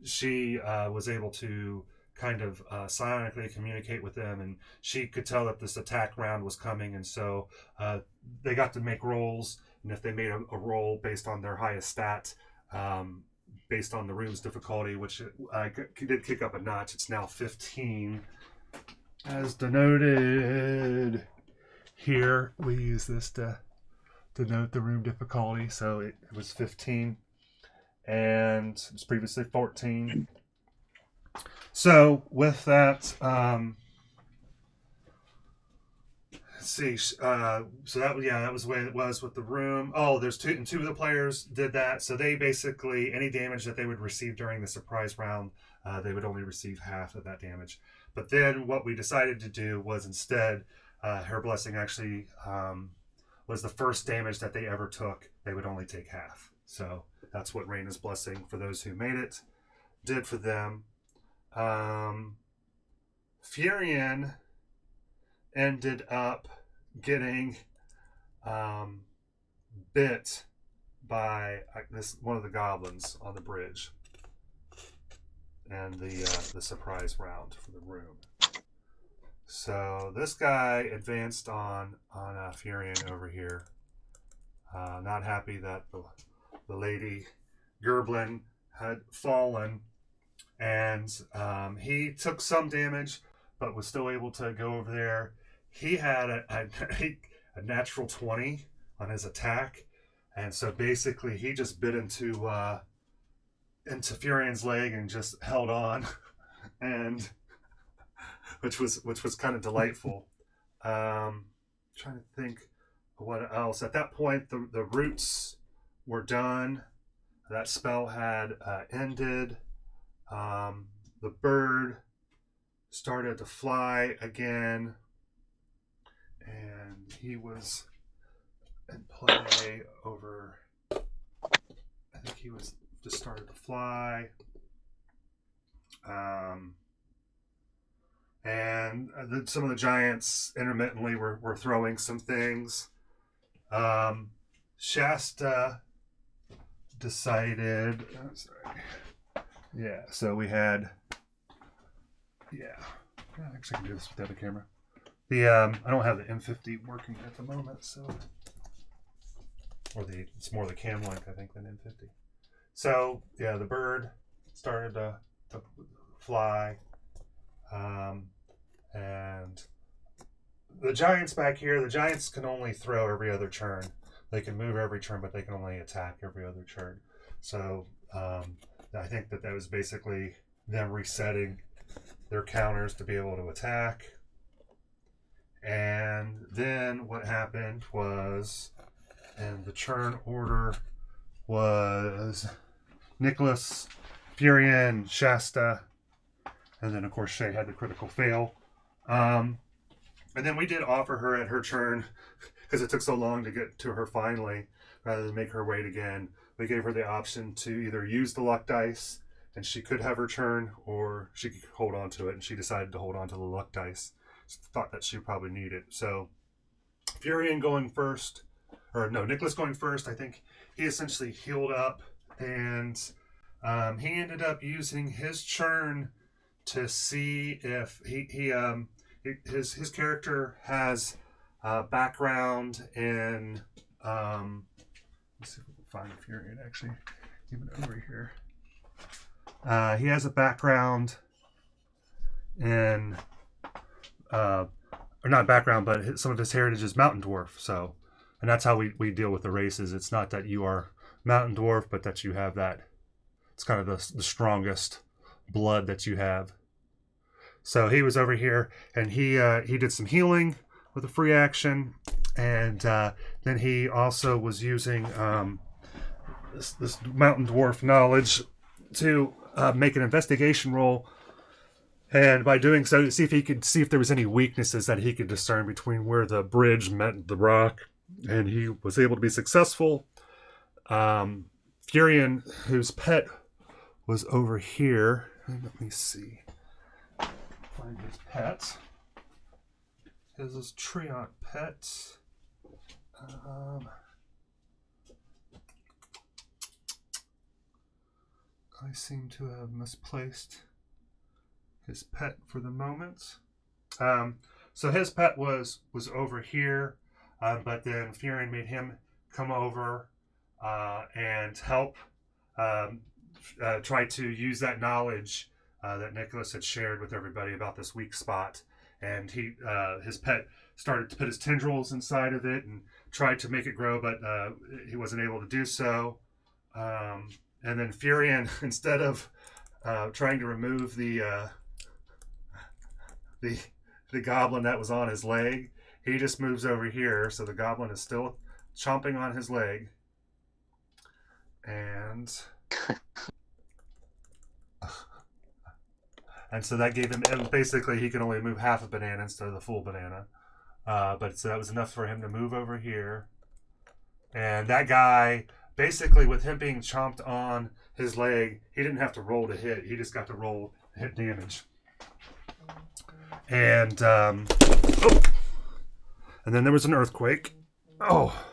Speaker 2: she was able to kind of psionically communicate with them, and she could tell that this attack round was coming, and so they got to make rolls, and if they made a roll based on their highest stat, based on the room's difficulty, which I did kick up a notch, it's now 15 as denoted here. We use this to denote the room difficulty, so it was 15 and it was previously 14. So with that, let's see. So that was the way it was with the room. Oh, there's two of the players did that. So they basically, any damage that they would receive during the surprise round, they would only receive half of that damage. But then what we decided to do was instead, her blessing actually was the first damage that they ever took. They would only take half. So that's what Raina's blessing for those who made it did for them. Furion ended up getting bit by one of the goblins on the bridge, and the surprise round for the room. So this guy advanced on Furion over here. Not happy that the lady Gerblin had fallen, and he took some damage, but was still able to go over there. He had a natural 20 on his attack, and so basically he just bit into Furion's leg and just held on, and which was kind of delightful. Trying to think what else. At that point, the roots were done. That spell had ended. The bird started to fly again, and he was in play over. I think he was just started to fly. And some of the giants intermittently were throwing some things. Shasta decided. Oh, sorry. Yeah, so we had. Yeah, actually, I can do this without a camera. I don't have the M50 working at the moment, so it's more the cam link I think than M50. So yeah, the bird started to fly, and the giants back here. The giants can only throw every other turn. They can move every turn, but they can only attack every other turn. So I think that was basically them resetting their counters to be able to attack. And then what happened was, and the turn order was Nicholas, Furion, Shasta, and then of course Shay had the critical fail. And then we did offer her at her turn, because it took so long to get to her finally, rather than make her wait again. We gave her the option to either use the luck dice, and she could have her turn, or she could hold on to it, and she decided to hold on to the luck dice. She thought that she probably needed it. So Furion going first, or no, Nicholas going first, I think he essentially healed up, and he ended up using his turn to see if his character has background in let's see if we can find Furion actually even over here. He has a background in or not background, but some of his heritage is mountain dwarf. So, and that's how we deal with the races. It's not that you are mountain dwarf, but that you have that. It's kind of the strongest blood that you have. So he was over here, and he did some healing with a free action, and then he also was using this mountain dwarf knowledge to make an investigation roll, and by doing so, see if there was any weaknesses that he could discern between where the bridge met the rock, and he was able to be successful. Furion, whose pet was over here. Let me see. Find his pet. His is Treant pet. I seem to have misplaced his pet for the moment. So his pet was over here, but then Furion made him come over and help try to use that knowledge that Nicholas had shared with everybody about this weak spot. And his pet started to put his tendrils inside of it and tried to make it grow, but he wasn't able to do so. And then Furion, instead of trying to remove the goblin that was on his leg, he just moves over here. So the goblin is still chomping on his leg. And so that gave him, basically he can only move half a banana instead of the full banana. But so that was enough for him to move over here. And that guy, basically with him being chomped on his leg, he didn't have to roll to hit. He just got to roll hit damage. And and then there was an earthquake. Oh,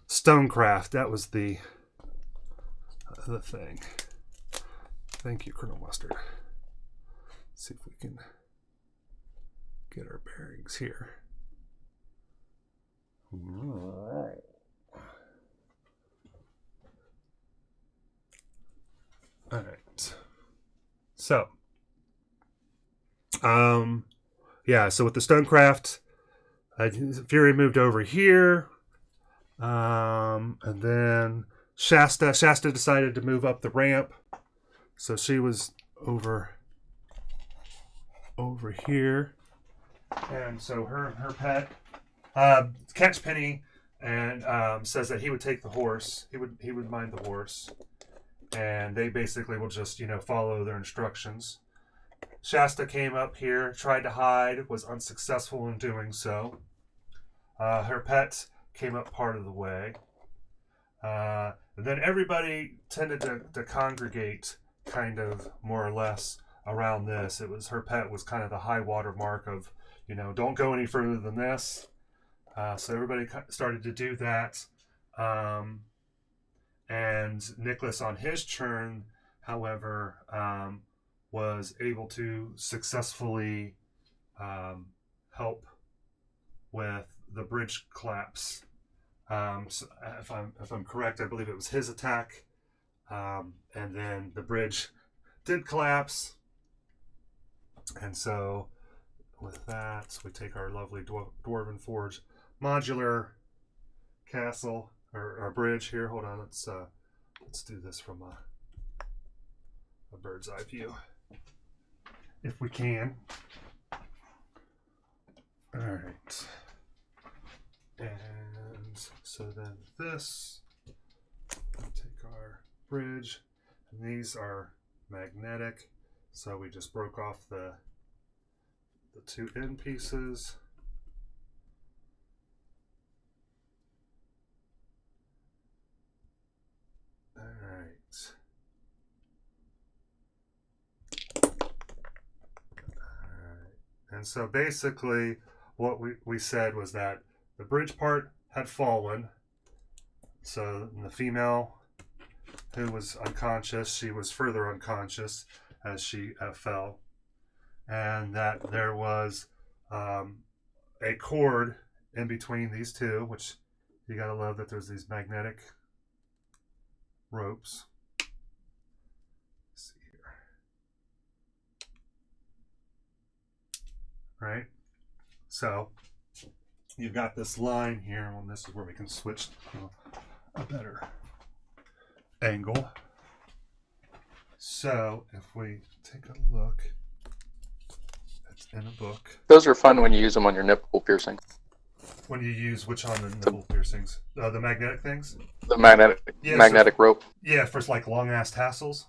Speaker 2: stonecraft. That was the thing. Thank you, Colonel Mustard. Let's see if we can get our bearings here. All right. So, yeah. So with the stonecraft, Fury moved over here, and then Shasta decided to move up the ramp, so she was over here, and so her pet catch Penny and says that he would take the horse. He would mind the horse. And they basically will just, follow their instructions. Shasta came up here, tried to hide, was unsuccessful in doing so. Her pet came up part of the way. And then everybody tended to congregate kind of more or less around this. Her pet was kind of the high water mark of, don't go any further than this. So everybody started to do that. And Nicholas, on his turn, however, was able to successfully help with the bridge collapse. So if I'm correct, I believe it was his attack, and then the bridge did collapse. And so, with that, we take our lovely Dwarven Forge modular castle. Or bridge here. Hold on. Let's do this from a bird's eye view, if we can. All right. And so then this, we'll take our bridge, and these are magnetic. So we just broke off the two end pieces. Alright. And so basically what we said was that the bridge part had fallen. So the female who was unconscious, she was further unconscious as she fell. And that there was a cord in between these two, which you gotta love that there's these magnetic ropes. Let's see here. Right? So you've got this line here, and this is where we can switch to a better angle. So if we take a look, it's in a book.
Speaker 3: Those are fun when you use them on your nipple piercing.
Speaker 2: When you use which on the nipple piercings? The magnetic things?
Speaker 3: The magnetic rope.
Speaker 2: Yeah, for like long ass tassels.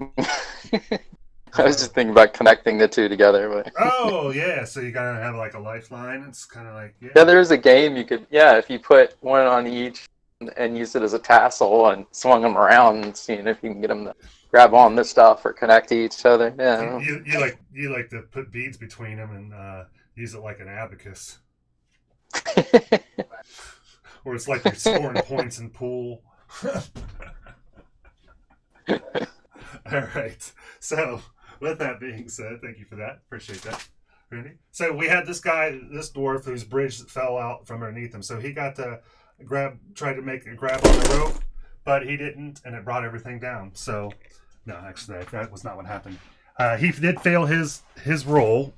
Speaker 3: I was just thinking about connecting the two together. But
Speaker 2: oh yeah, so you gotta have like a lifeline. It's kind of like
Speaker 3: yeah. There's a game you could if you put one on each and use it as a tassel and swung them around and seeing if you can get them to grab on this stuff or connect to each other. Yeah.
Speaker 2: You like to put beads between them and use it like an abacus. Or it's like you're scoring points in pool. All right. So, with that being said, thank you for that. Appreciate that, Randy. So we had this dwarf whose bridge fell out from underneath him. So he got to try to make a grab on the rope, but he didn't, and it brought everything down. So, no, actually, that was not what happened. He did fail his roll.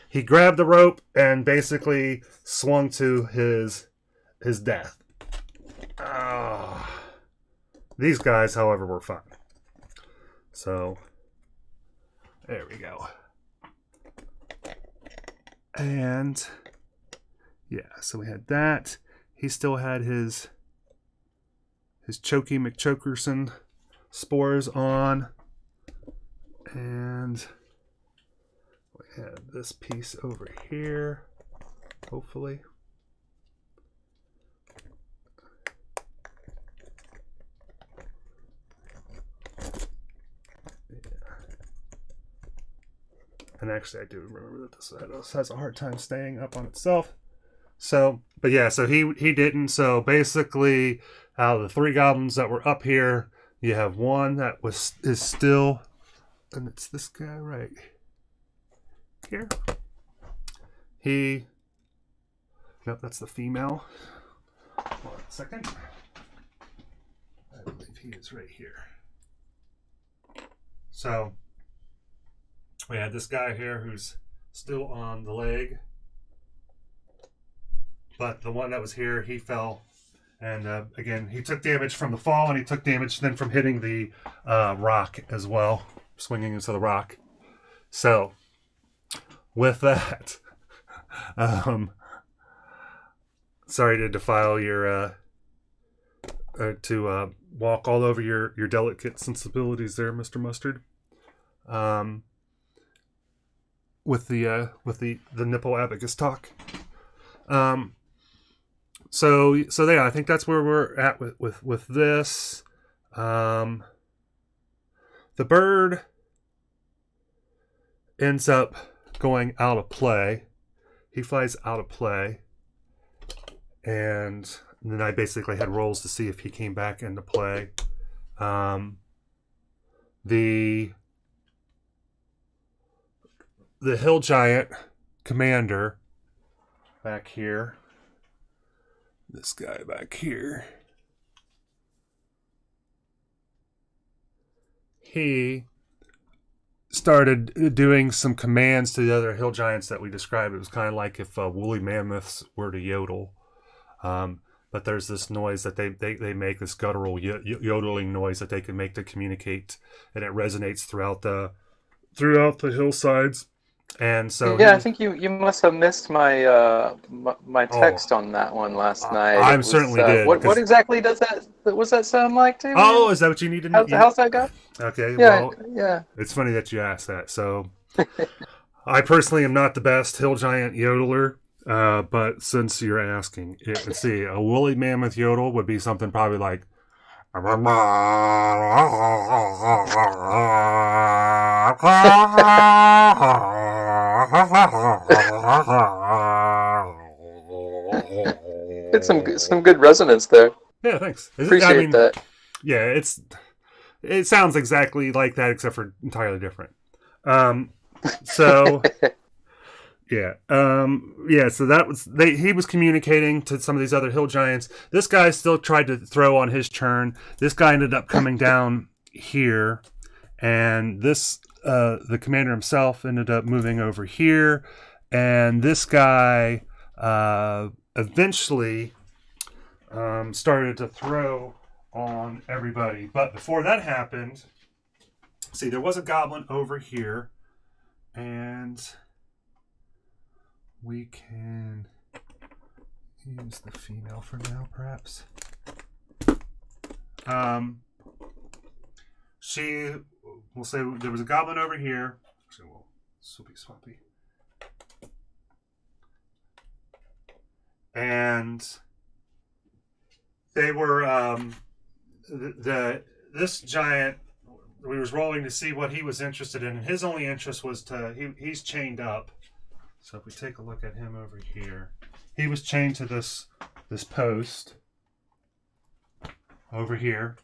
Speaker 2: He grabbed the rope and basically swung to his death. These guys, however, were fine. So, there we go. And yeah, so we had that. He still had his Chokey McChokerson spores on. And we have this piece over here, hopefully. And actually, I do remember that this has a hard time staying up on itself. So, but yeah, so he didn't. So basically, out of the 3 goblins that were up here, you have one that is still, and it's this guy right here. Nope, that's the female. 1 second. I believe he is right here. So we had this guy here who's still on the leg. But the one that was here, he fell. And again, he took damage from the fall, and he took damage then from hitting the rock as well, swinging into the rock. So, with that, sorry to defile your, to walk all over your delicate sensibilities there, Mr. Mustard. With the nipple abacus talk. So yeah, I think that's where we're at with this. The bird ends up going out of play. He flies out of play, and then I basically had rolls to see if he came back into play. The hill giant commander back here. This guy back here. He started doing some commands to the other hill giants that we described. It was kind of like if woolly mammoths were to yodel. But there's this noise that they make, this guttural yodeling noise that they can make to communicate, and it resonates throughout the hillsides. And so
Speaker 3: I think you must have missed my my text on that one last night.
Speaker 2: I certainly did.
Speaker 3: What exactly does that sound like to you?
Speaker 2: Oh, is that what you need to know?
Speaker 3: How's that go?
Speaker 2: Okay,
Speaker 3: yeah.
Speaker 2: It's funny that you asked that. So, I personally am not the best hill giant yodeler, but since you're asking, let's see, a woolly mammoth yodel would be something probably like.
Speaker 3: It's some good resonance there.
Speaker 2: Yeah, thanks.
Speaker 3: Appreciate that.
Speaker 2: Yeah, it sounds exactly like that, except for entirely different. So yeah, So that was he was communicating to some of these other hill giants. This guy still tried to throw on his turn. This guy ended up coming down here, and this the commander himself ended up moving over here, and this guy eventually started to throw on everybody. But before that happened, see, there was a goblin over here, and we can use the female for now, perhaps. We'll say there was a goblin over here. Actually, we'll swappy. And they were this giant. We was rolling to see what he was interested in, and his only interest was he's chained up. So if we take a look at him over here, he was chained to this post over here,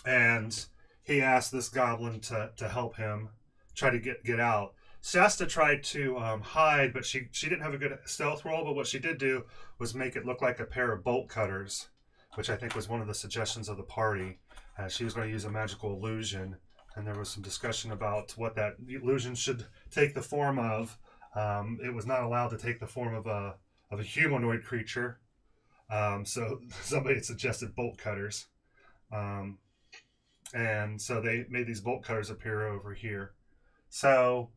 Speaker 2: and he asked this goblin to help him try to get out. Shasta tried to hide, but she didn't have a good stealth roll. But what she did do was make it look like a pair of bolt cutters, which I think was one of the suggestions of the party. She was going to use a magical illusion, and there was some discussion about what that illusion should take the form of. It was not allowed to take the form of a humanoid creature. So somebody had suggested bolt cutters. And so they made these bolt cutters appear over here. So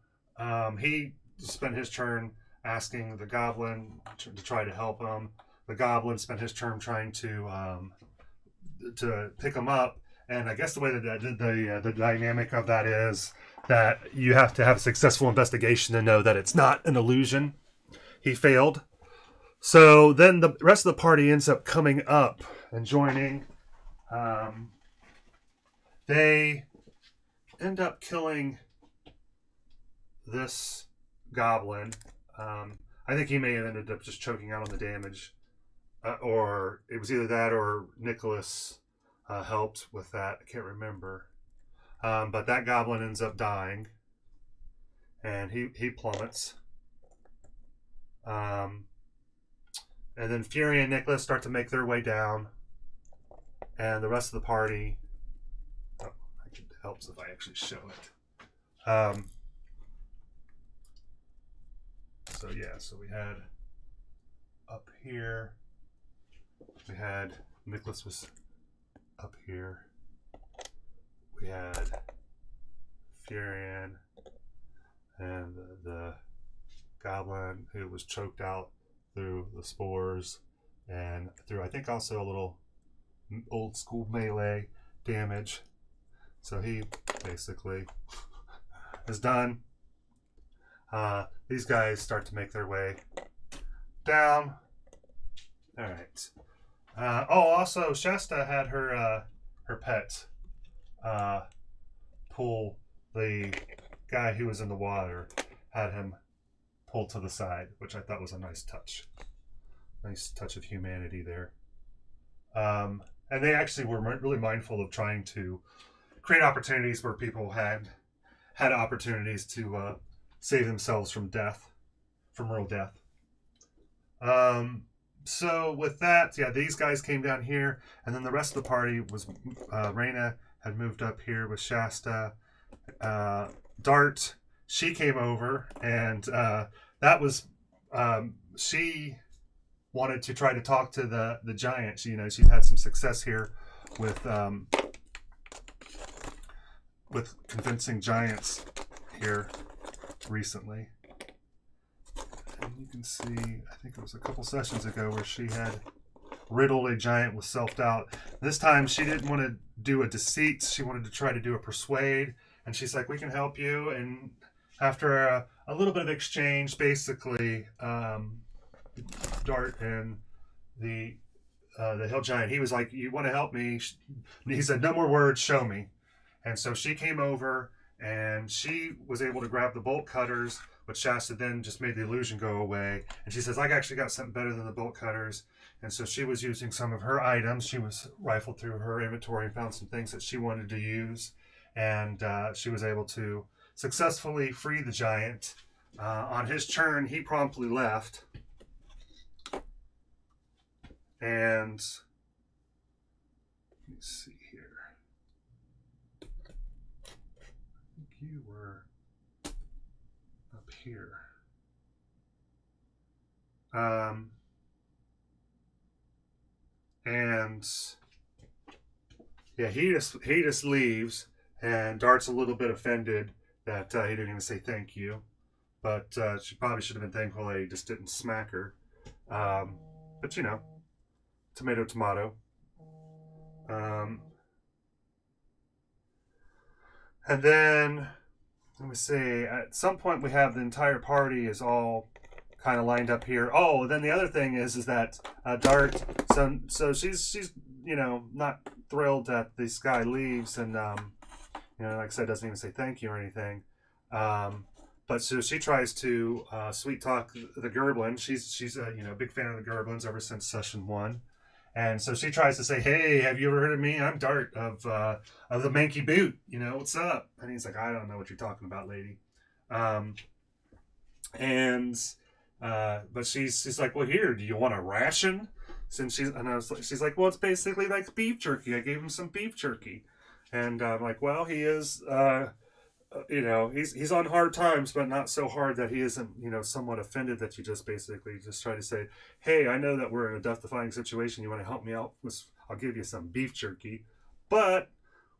Speaker 2: he spent his turn asking the goblin to try to help him. The goblin spent his turn trying to pick him up. And I guess the way that the dynamic of that is that you have to have a successful investigation to know that it's not an illusion. He failed. So then the rest of the party ends up coming up and joining. They end up killing this goblin. I think he may have ended up just choking out on the damage. Or it was either that or Nicholas helped with that. I can't remember. But that goblin ends up dying. And he plummets. And then Fury and Nicholas start to make their way down. And the rest of the party... Oh, it helps if I actually show it. So yeah, so we had up here... We had Nicholas was up here. We had Furion and the goblin who was choked out through the spores and through, I think, also a little old school melee damage. So he basically is done. These guys start to make their way down. All right. Also, Shasta had her pet pull the guy who was in the water, had him pulled to the side, which I thought was a nice touch. Nice touch of humanity there. And they actually were really mindful of trying to create opportunities where people had opportunities to save themselves from death, from real death. So with that, yeah, these guys came down here, and then the rest of the party was Raina had moved up here with Shasta. Dart, she came over, and that was she wanted to try to talk to the giant. She, she's had some success here with convincing giants here recently. And you can see, I think it was a couple sessions ago where she had riddled a giant with self-doubt. This time she didn't want to do a deceit. She wanted to try to do a persuade. And she's like, we can help you. And after a little bit of exchange, basically, Dart and the hill giant, he was like, you want to help me? He said, no more words, show me. And so she came over and she was able to grab the bolt cutters, but Shasta then just made the illusion go away. And she says, I actually got something better than the bolt cutters. And so she was using some of her items. She was rifled through her inventory and found some things that she wanted to use. And she was able to successfully free the giant. On his turn, he promptly left. And let me see here. I think you were up here. And yeah, he just leaves, and Dart's a little bit offended that he didn't even say thank you, but she probably should have been thankful that he just didn't smack her. But tomato, tomato. And then let me see. At some point, we have the entire party is all kind of lined up here. Oh, then the other thing is that Dart. So she's not thrilled that this guy leaves, and like I said, doesn't even say thank you or anything. But so she tries to sweet talk the Gerblin. She's a big fan of the Gerblins ever since session 1. And so she tries to say, hey, have you ever heard of me? I'm Dart of the Manky Boot. What's up? And he's like, I don't know what you're talking about, lady. But she's like, well, here, do you want a ration? She's like, well, it's basically like beef jerky. I gave him some beef jerky. And I'm like, well, he is, he's on hard times, but not so hard that he isn't, somewhat offended that you just basically just try to say, hey, I know that we're in a death-defying situation. You want to help me out? I'll give you some beef jerky. But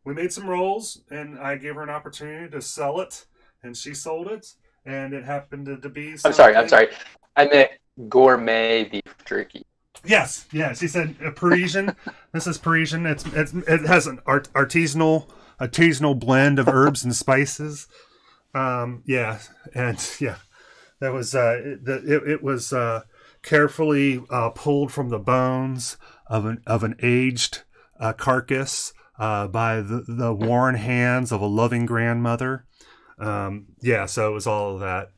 Speaker 2: we made some rolls, and I gave her an opportunity to sell it, and she sold it. and it happened to be
Speaker 3: I'm
Speaker 2: something.
Speaker 3: sorry. I meant gourmet beef jerky.
Speaker 2: Yes. He said Parisian. This is Parisian. It has an artisanal blend of herbs and spices. Yeah, and yeah, that was it was carefully pulled from the bones of an aged carcass by the worn hands of a loving grandmother. Yeah, so it was all of that.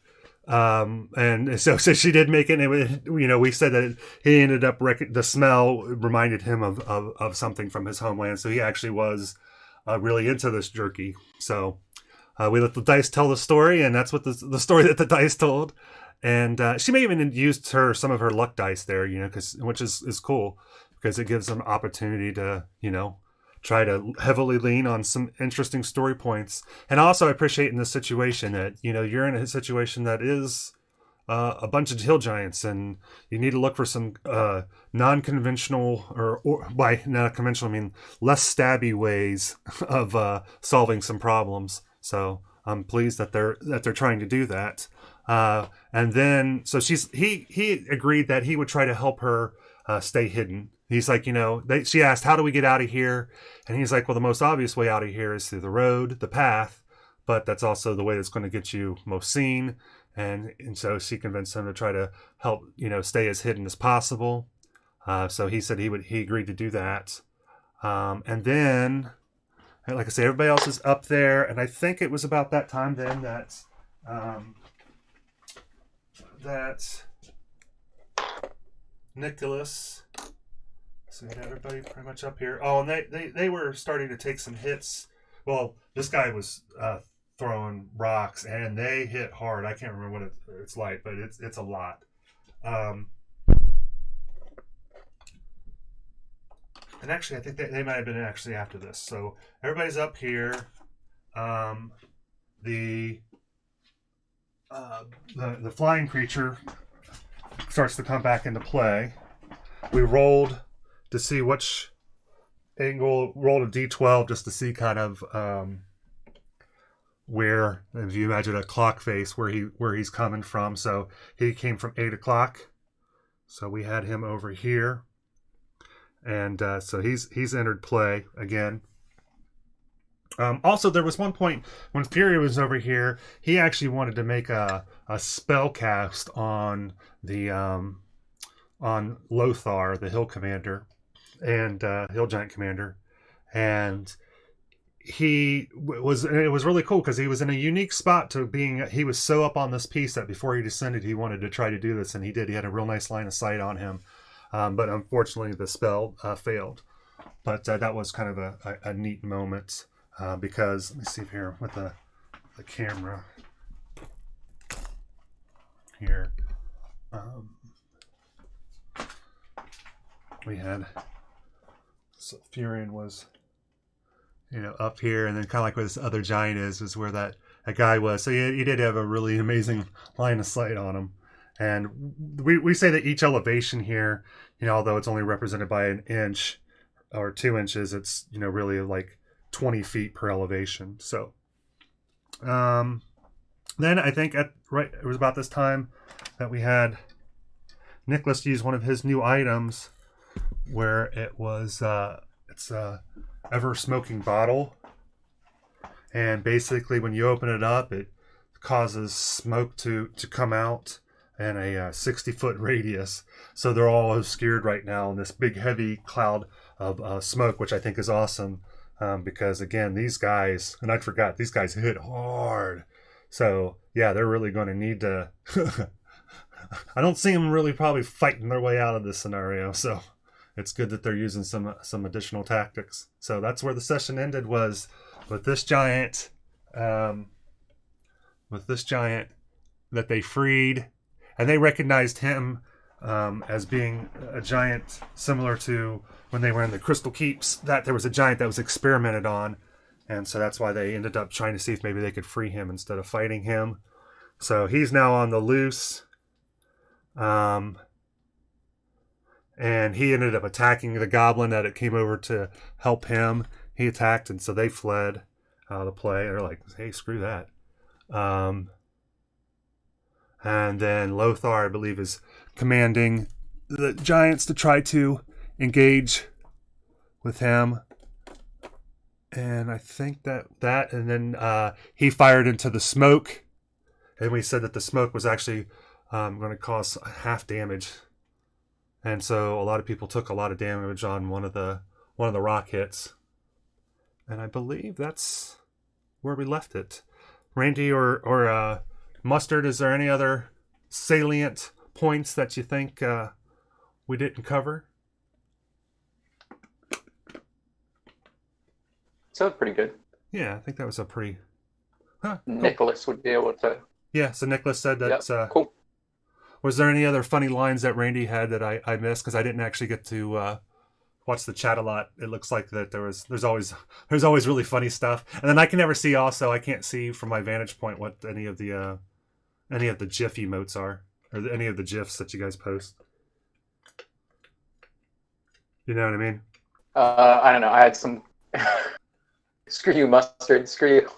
Speaker 2: And so she did make it. And it, we said that he ended up the smell reminded him of something from his homeland. So he actually was really into this jerky. So we let the dice tell the story, and that's what the story that the dice told. And she may even used some of her luck dice there, which is cool because it gives them opportunity to, try to heavily lean on some interesting story points. And also I appreciate in this situation that, you're in a situation that is a bunch of hill giants, and you need to look for some non-conventional or by not conventional, I mean less stabby ways of solving some problems. So I'm pleased that they're trying to do that. And then so he agreed that he would try to help her stay hidden. He's like, she asked, how do we get out of here? And he's like, well, the most obvious way out of here is through the road, the path, but that's also the way that's going to get you most seen. And so she convinced him to try to help, stay as hidden as possible. So he said he agreed to do that. And then, like I say, everybody else is up there. And I think it was about that time then that Nicholas... So we had everybody pretty much up here. Oh, and they were starting to take some hits. Well, this guy was throwing rocks, and they hit hard. I can't remember what it's like, but it's a lot. And actually, I think they might have been actually after this. So everybody's up here. The flying creature starts to come back into play. We rolled to see which angle, rolled a d12 just to see kind of where, if you imagine a clock face, where he's coming from. So he came from 8 o'clock. So we had him over here. And so he's entered play again. Also, there was one point when Fury was over here, he actually wanted to make a spell cast on the on Lothar, the hill commander, and hill giant commander, and it was really cool because he was in a unique spot to being. He was so up on this piece that before he descended, he wanted to try to do this, and he did. He had a real nice line of sight on him, but unfortunately, the spell failed. But that was kind of a neat moment because let me see here with the camera here. We had so Furion was, up here, and then kind of like where this other giant is where that guy was. So he did have a really amazing line of sight on him. And we say that each elevation here, although it's only represented by an inch or 2 inches, it's, really like 20 feet per elevation. So then I think it was about this time that we had Nicholas use one of his new items where it was it's a ever smoking bottle, and basically when you open it up it causes smoke to come out in a 60-foot radius, so they're all obscured right now in this big heavy cloud of smoke, which I think is awesome because again these guys, and I forgot, these guys hit hard, so yeah, they're really going to need to I don't see them really probably fighting their way out of this scenario, so it's good that they're using some additional tactics. So that's where the session ended, was with this giant that they freed, and they recognized him as being a giant similar to when they were in the Crystal Keeps, that there was a giant that was experimented on, and so that's why they ended up trying to see if maybe they could free him instead of fighting him. So he's now on the loose. And he ended up attacking the goblin that it came over to help him. He attacked, and so they fled out of the play. They're like, hey, screw that. And then Lothar, I believe, is commanding the giants to try to engage with him. And I think and then he fired into the smoke. And we said that the smoke was actually going to cause half damage. And so a lot of people took a lot of damage on one of the rock hits. And I believe that's where we left it. Randy or Mustard, is there any other salient points that you think we didn't cover?
Speaker 3: So pretty good.
Speaker 2: Yeah, I think that was a pretty...
Speaker 3: Cool. Nicholas would be able to...
Speaker 2: Yeah, so Nicholas said that...
Speaker 3: Yep. Cool.
Speaker 2: Was there any other funny lines that Randy had that I missed? Because I didn't actually get to watch the chat a lot. It looks like that there's always really funny stuff. And then I can never see also, I can't see from my vantage point what any of the GIF emotes are. Or any of the GIFs that you guys post. You know what I mean?
Speaker 3: I don't know. I had some... Screw you, Mustard. Screw you.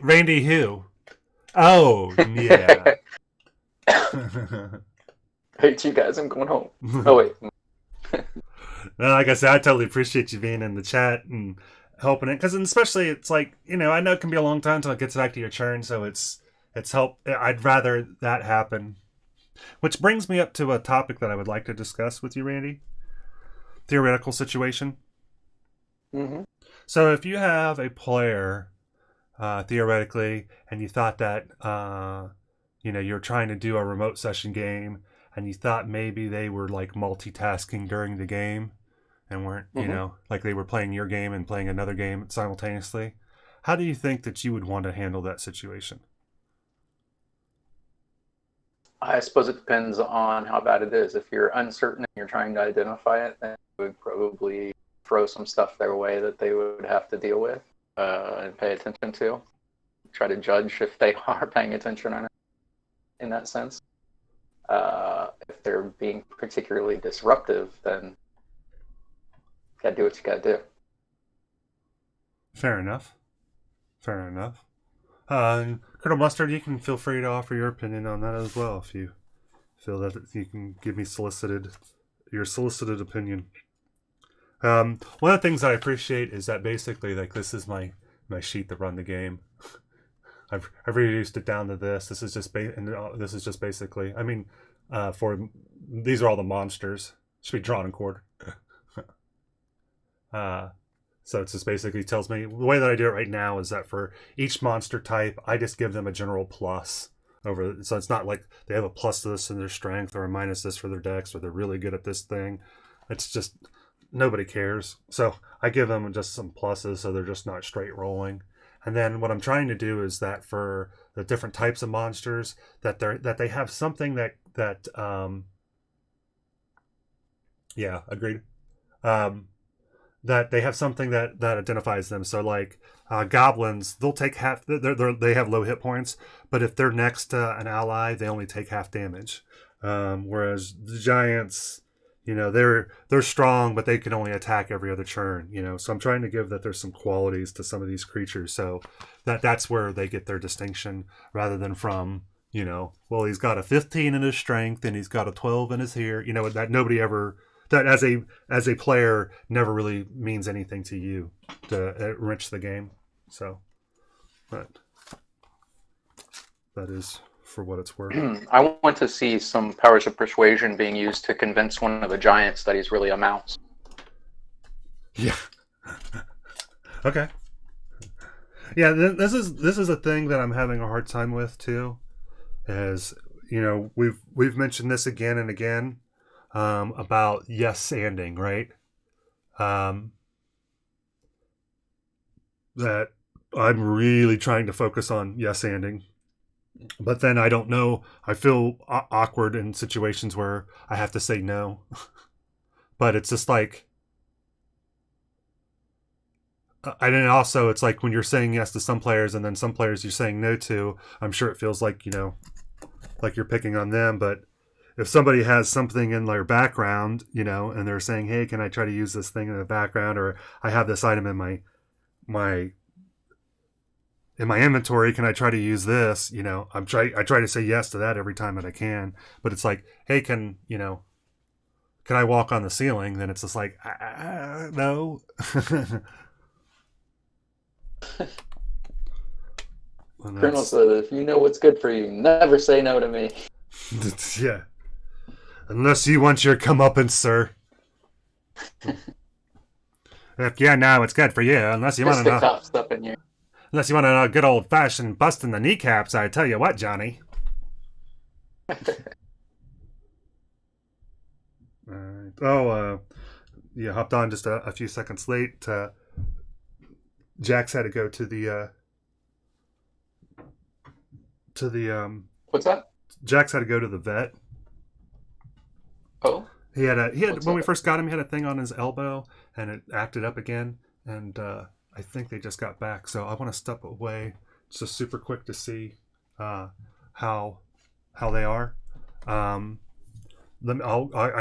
Speaker 2: Randy who? Oh, yeah.
Speaker 3: Hate you guys. I'm going home. Oh, wait.
Speaker 2: No, like I said, I totally appreciate you being in the chat and helping it. Because especially, it's like, I know it can be a long time until it gets back to your turn. So it's help. I'd rather that happen. Which brings me up to a topic that I would like to discuss with you, Randy. Theoretical situation.
Speaker 3: Mm-hmm.
Speaker 2: So if you have a player, theoretically, and you thought that, you're trying to do a remote session game, and you thought maybe they were like multitasking during the game and weren't, like they were playing your game and playing another game simultaneously, how do you think that you would want to handle that situation?
Speaker 3: I suppose it depends on how bad it is. If you're uncertain and you're trying to identify it, then you would probably throw some stuff their way that they would have to deal with and pay attention to. Try to judge if they are paying attention or not in that sense. If they're being particularly disruptive, then you gotta do what you gotta do.
Speaker 2: Fair enough. Colonel Mustard, you can feel free to offer your opinion on that as well if you feel that you can give me your solicited opinion. One of the things I appreciate is that basically, like, this is my sheet to run the game. I've reduced it down to this. This is just basically. I mean, these are all the monsters. Should be drawn in quarter. So it just basically tells me, the way that I do it right now is that for each monster type, I just give them a general plus over. So it's not like they have a plus to this in their strength or a minus this for their dex, or they're really good at this thing. It's just nobody cares. So I give them just some pluses, so they're just not straight rolling. And then what I'm trying to do is that for the different types of monsters, that they have something that agreed. That they have something that identifies them. So like goblins, they'll take half. They have low hit points, but if they're next to an ally, they only take half damage. Whereas the giants, they're strong, but they can only attack every other turn. So I'm trying to give that there's some qualities to some of these creatures, so that's where they get their distinction, rather than from well, he's got a 15 in his strength and he's got a 12 in his here. That nobody ever. That as a player never really means anything to you to enrich the game. So, but that is for what it's worth.
Speaker 3: I want to see some powers of persuasion being used to convince one of the giants that he's really a mouse.
Speaker 2: Yeah. Okay. Yeah, this is a thing that I'm having a hard time with too. As we've mentioned this again and again. About yes-anding, right? That I'm really trying to focus on yes-anding. But then I don't know. I feel awkward in situations where I have to say no. But it's just like... And then also, it's like when you're saying yes to some players and then some players you're saying no to, I'm sure it feels like, like you're picking on them, but if somebody has something in their background, and they're saying, hey, can I try to use this thing in the background? Or I have this item in my in my inventory, can I try to use this? You know, I try to say yes to that every time that I can, but it's like, hey, can I walk on the ceiling? Then it's just like, no.
Speaker 3: Colonel said, if you know what's good for you, never say no to me.
Speaker 2: Yeah. Unless you want your comeuppance, sir. If you know it's good for you, unless you want to know.
Speaker 3: Cops up in here.
Speaker 2: Unless you want to know a good old fashioned busting the kneecaps, I tell you what, Johnny. You hopped on just a few seconds late. Jax had to go to the
Speaker 3: What's that?
Speaker 2: Jax had to go to the vet.
Speaker 3: Oh.
Speaker 2: He had when we first got him, he had a thing on his elbow and it acted up again, and I think they just got back. So I want to step away just super quick to see how they are. I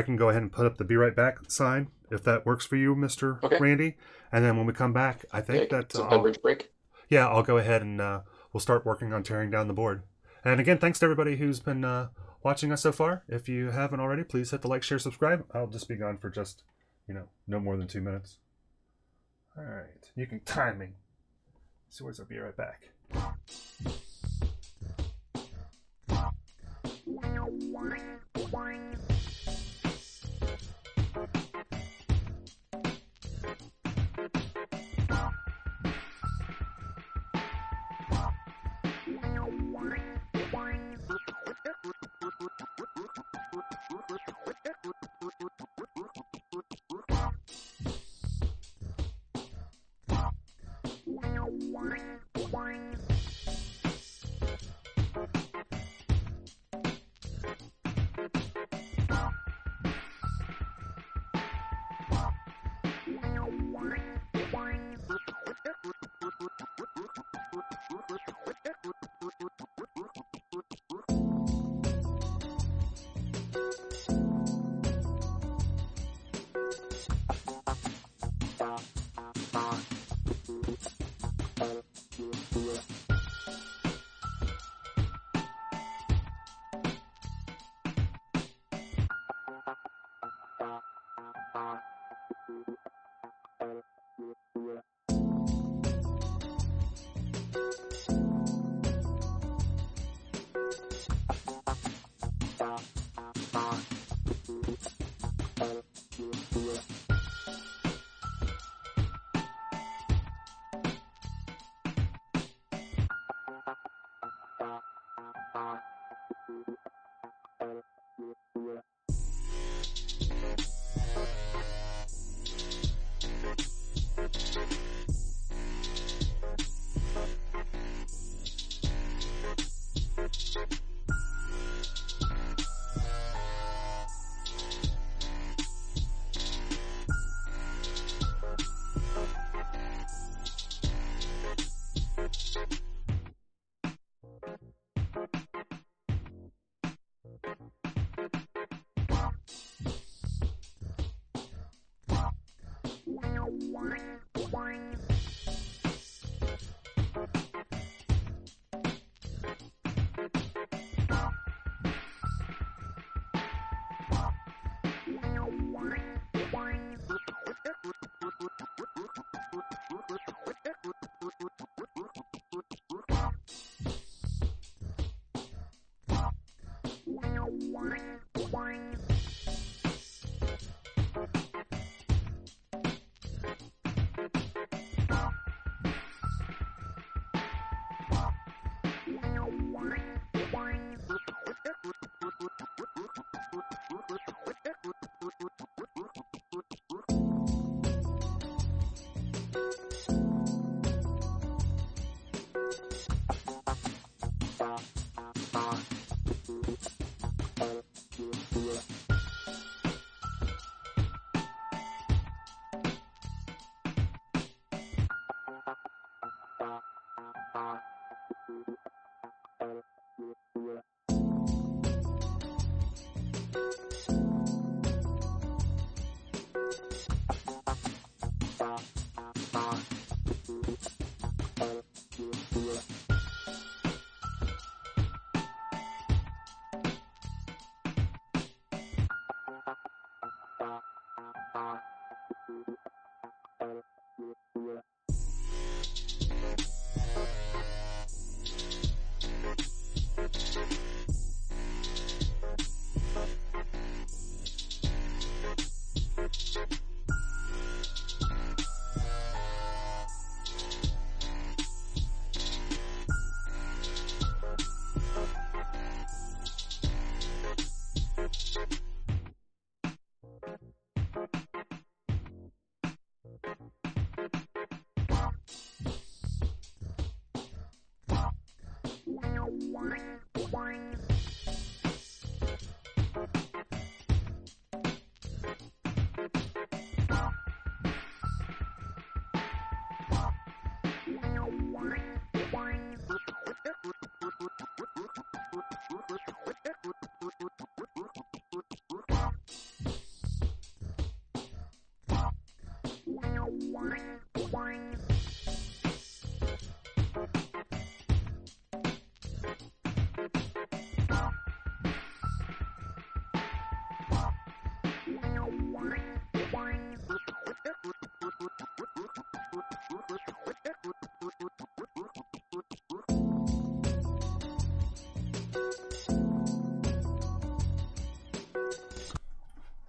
Speaker 2: can go ahead and put up the "Be Right Back" sign if that works for you, Mr. Randy. And then when we come back, I think that
Speaker 3: beverage break.
Speaker 2: Yeah, I'll go ahead and we'll start working on tearing down the board. And again, thanks to everybody who's been watching us so far. If you haven't already, please hit the like, share, subscribe. I'll just be gone for just, no more than 2 minutes. All right. You can time me. So where's our "Be Right Back"?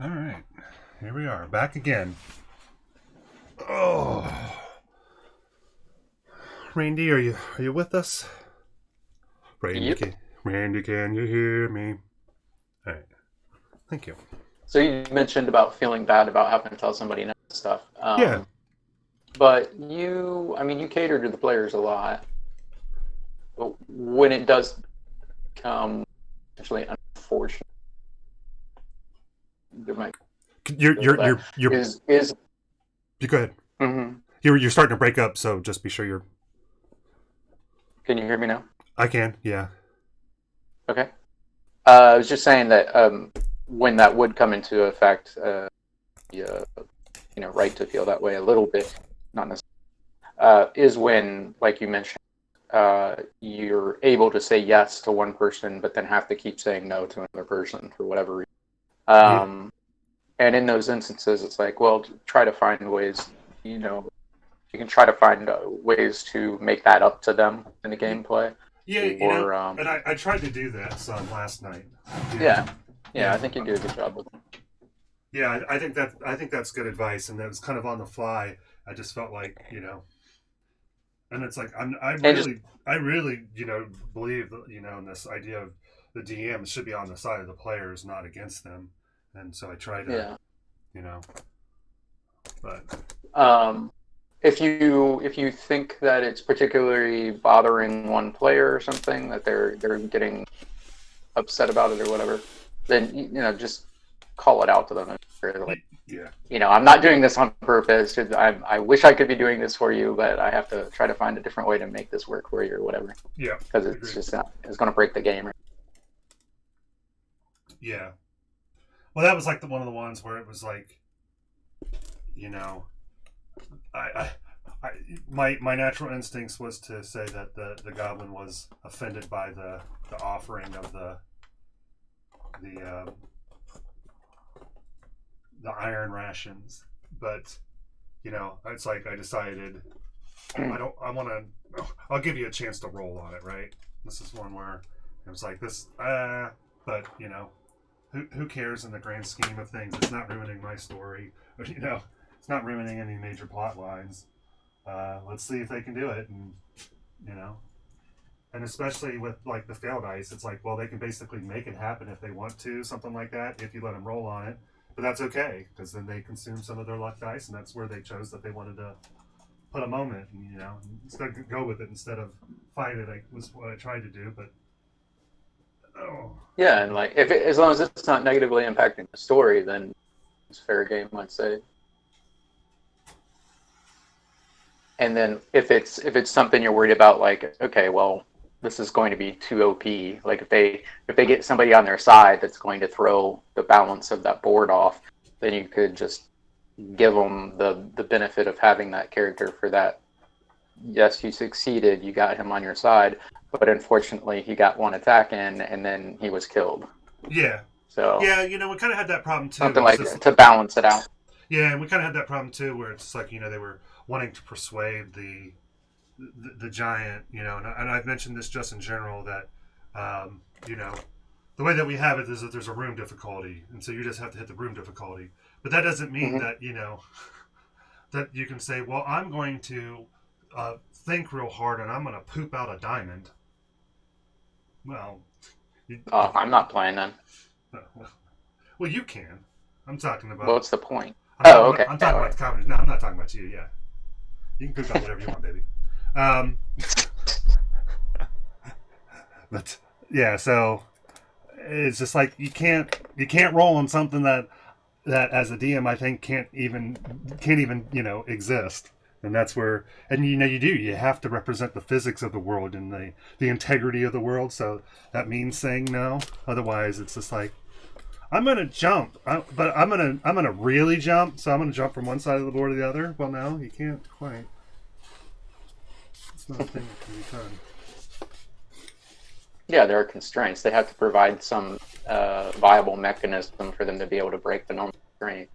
Speaker 2: All right, here we are, back again. Oh, Randy, are you with us? Randy,
Speaker 3: Yep.
Speaker 2: Randy, can you hear me? All right, thank you.
Speaker 3: So you mentioned about feeling bad about having to tell somebody no stuff.
Speaker 2: Yeah.
Speaker 3: But you cater to the players a lot. But when it does become actually unfortunate, there might
Speaker 2: You're
Speaker 3: is
Speaker 2: you go ahead.
Speaker 3: mm-hmm.
Speaker 2: You're starting to break up, so just be sure you're.
Speaker 3: Can you hear me now?
Speaker 2: I can, yeah.
Speaker 3: Okay. I was just saying that when that would come into effect, right to feel that way a little bit, not necessarily, is when, like you mentioned, you're able to say yes to one person, but then have to keep saying no to another person for whatever reason.
Speaker 2: Yeah.
Speaker 3: And in those instances, it's like, well, try to find ways, you can try to find ways to make that up to them in the gameplay.
Speaker 2: Yeah, and I tried to do that some last night.
Speaker 3: Yeah, I think you do a good job with it.
Speaker 2: Yeah, I think that's good advice, and that was kind of on the fly. I just felt like, and it's like I really believe that, in this idea of the DM should be on the side of the players, not against them, and so I try to, but
Speaker 3: if you think that it's particularly bothering one player or something, that they're getting upset about it or whatever, then just call it out to them. Like, I'm not doing this on purpose. I wish I could be doing this for you, but I have to try to find a different way to make this work for you or whatever.
Speaker 2: Yeah,
Speaker 3: because it's just it's going to break the game.
Speaker 2: Yeah. Well, that was like one of the ones where it was like, my natural instincts was to say that the goblin was offended by the offering of the iron rations, but it's like I decided I'll give you a chance to roll on it, right? This is one where it was like this, but who cares in the grand scheme of things? It's not ruining my story, it's not ruining any major plot lines. Let's see if they can do it, and and especially with like the failed dice, it's like, well, they can basically make it happen if they want to, something like that, if you let them roll on it. But that's okay, because then they consume some of their luck dice, and that's where they chose that they wanted to put a moment, and instead of go with it instead of fight it. Was what I tried to do, but
Speaker 3: yeah, and like as long as it's not negatively impacting the story, then it's fair game, I'd say. And then if it's something you're worried about, like, okay, well, this is going to be too OP. Like if they get somebody on their side that's going to throw the balance of that board off, then you could just give them the benefit of having that character for that. Yes, you succeeded. You got him on your side, but unfortunately, he got one attack in, and then he was killed.
Speaker 2: Yeah.
Speaker 3: So
Speaker 2: yeah, we kind of had that problem too.
Speaker 3: Something like that to balance it out.
Speaker 2: Yeah, and we kind of had that problem too, where it's like, they were wanting to persuade the giant, and I've mentioned this just in general that, the way that we have it is that there's a room difficulty, and so you just have to hit the room difficulty. But that doesn't mean that that you can say, well, I'm going to think real hard and I'm going to poop out a diamond. Well,
Speaker 3: I'm not playing then.
Speaker 2: Well, you can. I'm talking about.
Speaker 3: What's the point?
Speaker 2: Okay. I'm talking about the comedy. No, I'm not talking about you. Yeah, you can poop out whatever you want, baby. But yeah, so it's just like you can't roll on something that as a DM I think can't even exist. And that's where, and you have to represent the physics of the world and the integrity of the world. So that means saying no. Otherwise, it's just like, I'm gonna jump, but I'm gonna really jump. So I'm gonna jump from one side of the board to the other. Well, no, you can't quite. It's not a thing that can be done.
Speaker 3: Yeah, there are constraints. They have to provide some viable mechanism for them to be able to break the normal constraint.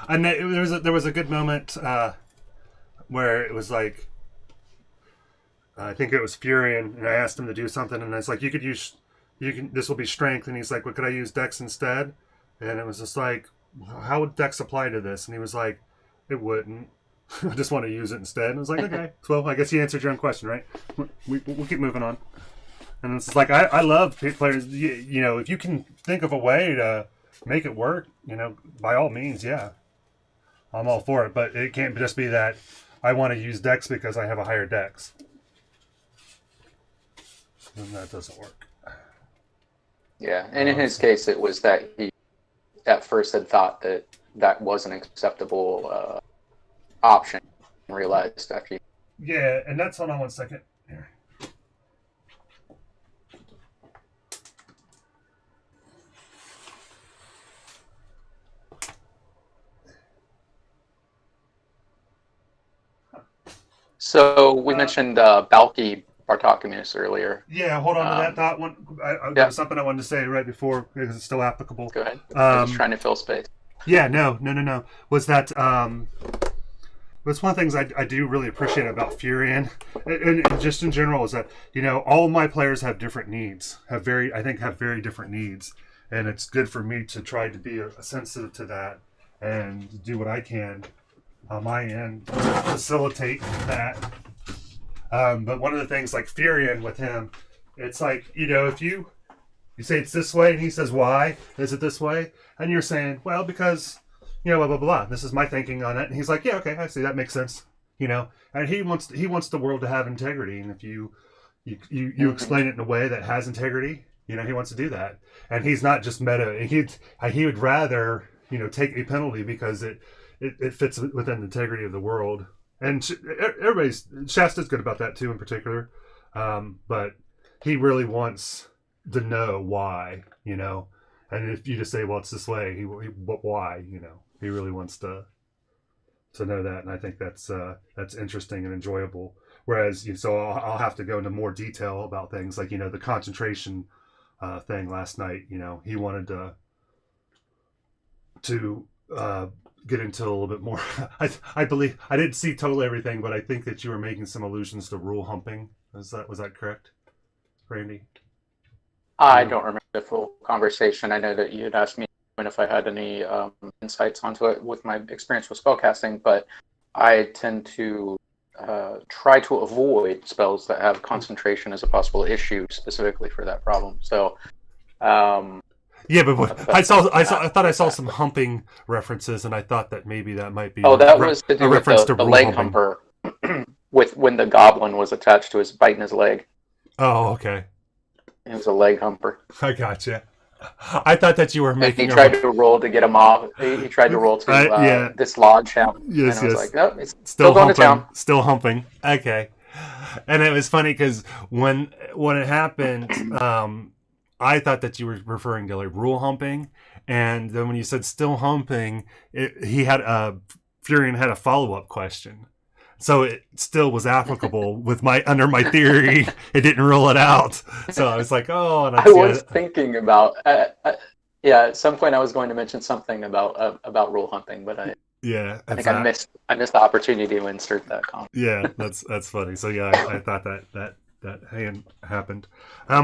Speaker 2: And there was a good moment where it was like, I think it was Furion, and I asked him to do something, and it's like, this will be strength, and he's like, well, could I use Dex instead? And it was just like, how would Dex apply to this? And he was like, it wouldn't. I just want to use it instead. And I was like, okay, well, I guess you answered your own question, right? We'll keep moving on. And it's like, I love players, if you can think of a way to make it work, by all means, yeah. I'm all for it, but it can't just be that I want to use Dex because I have a higher Dex. And that doesn't work.
Speaker 3: Yeah, and in his case, it was that he at first had thought that was an acceptable option and realized after.
Speaker 2: Yeah, and that's, hold on one second. Here.
Speaker 3: So we mentioned Balky Bartokomous earlier.
Speaker 2: Yeah, hold on to that thought. There was something I wanted to say right before because it's still applicable.
Speaker 3: Go ahead. I'm just trying to fill space.
Speaker 2: Yeah, no. Was that that's one of the things I do really appreciate about Furion, and just in general, is that all my players have different needs, have very different needs, and it's good for me to try to be sensitive to that and do what I can on my end to facilitate that. But one of the things like Furion with him, it's like, if you say it's this way and he says, why is it this way? And you're saying, well, because, blah, blah, blah. This is my thinking on it. And he's like, yeah, okay, I see. That makes sense. And he wants the world to have integrity. And if you explain it in a way that has integrity, he wants to do that. And he's not just meta. He would rather, take a penalty because it fits within the integrity of the world. And Shasta's good about that too, in particular. But he really wants to know why, And if you just say, well, it's this way, but why, He really wants to know that, and I think that's interesting and enjoyable. Whereas, so I'll have to go into more detail about things like the concentration thing last night. He wanted to get into a little bit more. I believe I didn't see totally everything, but I think that you were making some allusions to rule humping. Was that correct, Randy?
Speaker 3: I don't remember the full conversation. I know that you had asked me if I had any insights onto it with my experience with spellcasting, but I tend to try to avoid spells that have concentration as a possible issue specifically for that problem. So,
Speaker 2: yeah, but I thought I saw some humping references, and I thought that maybe that might be
Speaker 3: that was to do with the leg
Speaker 2: humping.
Speaker 3: Humper with when the goblin was attached to his biting his leg.
Speaker 2: Oh, okay.
Speaker 3: It was a leg humper.
Speaker 2: I gotcha. I thought that you were making.
Speaker 3: And he tried to roll to get him off. He tried to roll to dislodge him.
Speaker 2: Yes,
Speaker 3: and I was like, no, it's
Speaker 2: still
Speaker 3: going
Speaker 2: humping,
Speaker 3: to town.
Speaker 2: Still humping. Okay. And it was funny because when it happened, I thought that you were referring to like rule humping, and then when you said still humping, Furion had a follow-up question. So it still was applicable under my theory. It didn't rule it out. So I was like, oh. And
Speaker 3: I was thinking about Yeah, at some point I was going to mention something about rule humping, but I think I missed the opportunity to insert that comment.
Speaker 2: Yeah, that's funny. So yeah, I thought that hand happened.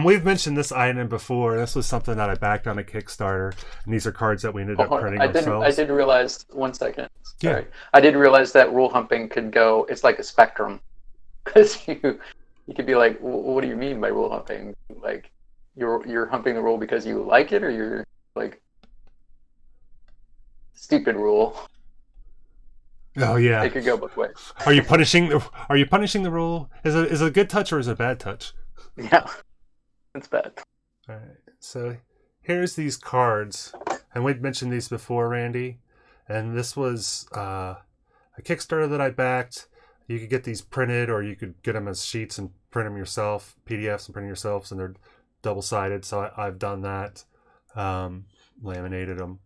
Speaker 2: We've mentioned this item before. This was something that I backed on a Kickstarter, and these are cards that we ended up printing ourselves.
Speaker 3: I did realize. 1 second. Sorry.
Speaker 2: Yeah.
Speaker 3: I did realize that rule humping could go. It's like a spectrum, because you could be like, what do you mean by rule humping? Like, you're humping the rule because you like it, or you're like, stupid rule.
Speaker 2: Oh yeah,
Speaker 3: it could go both ways.
Speaker 2: Are you punishing the rule? Is it a good touch or is it a bad touch?
Speaker 3: Yeah, it's bad.
Speaker 2: All right, so here's these cards, and we'd mentioned these before, Randy. And this was a Kickstarter that I backed. You could get these printed, or you could get them as sheets and print them yourself, PDFs and print them yourselves, and they're double-sided. So I've done that, laminated them,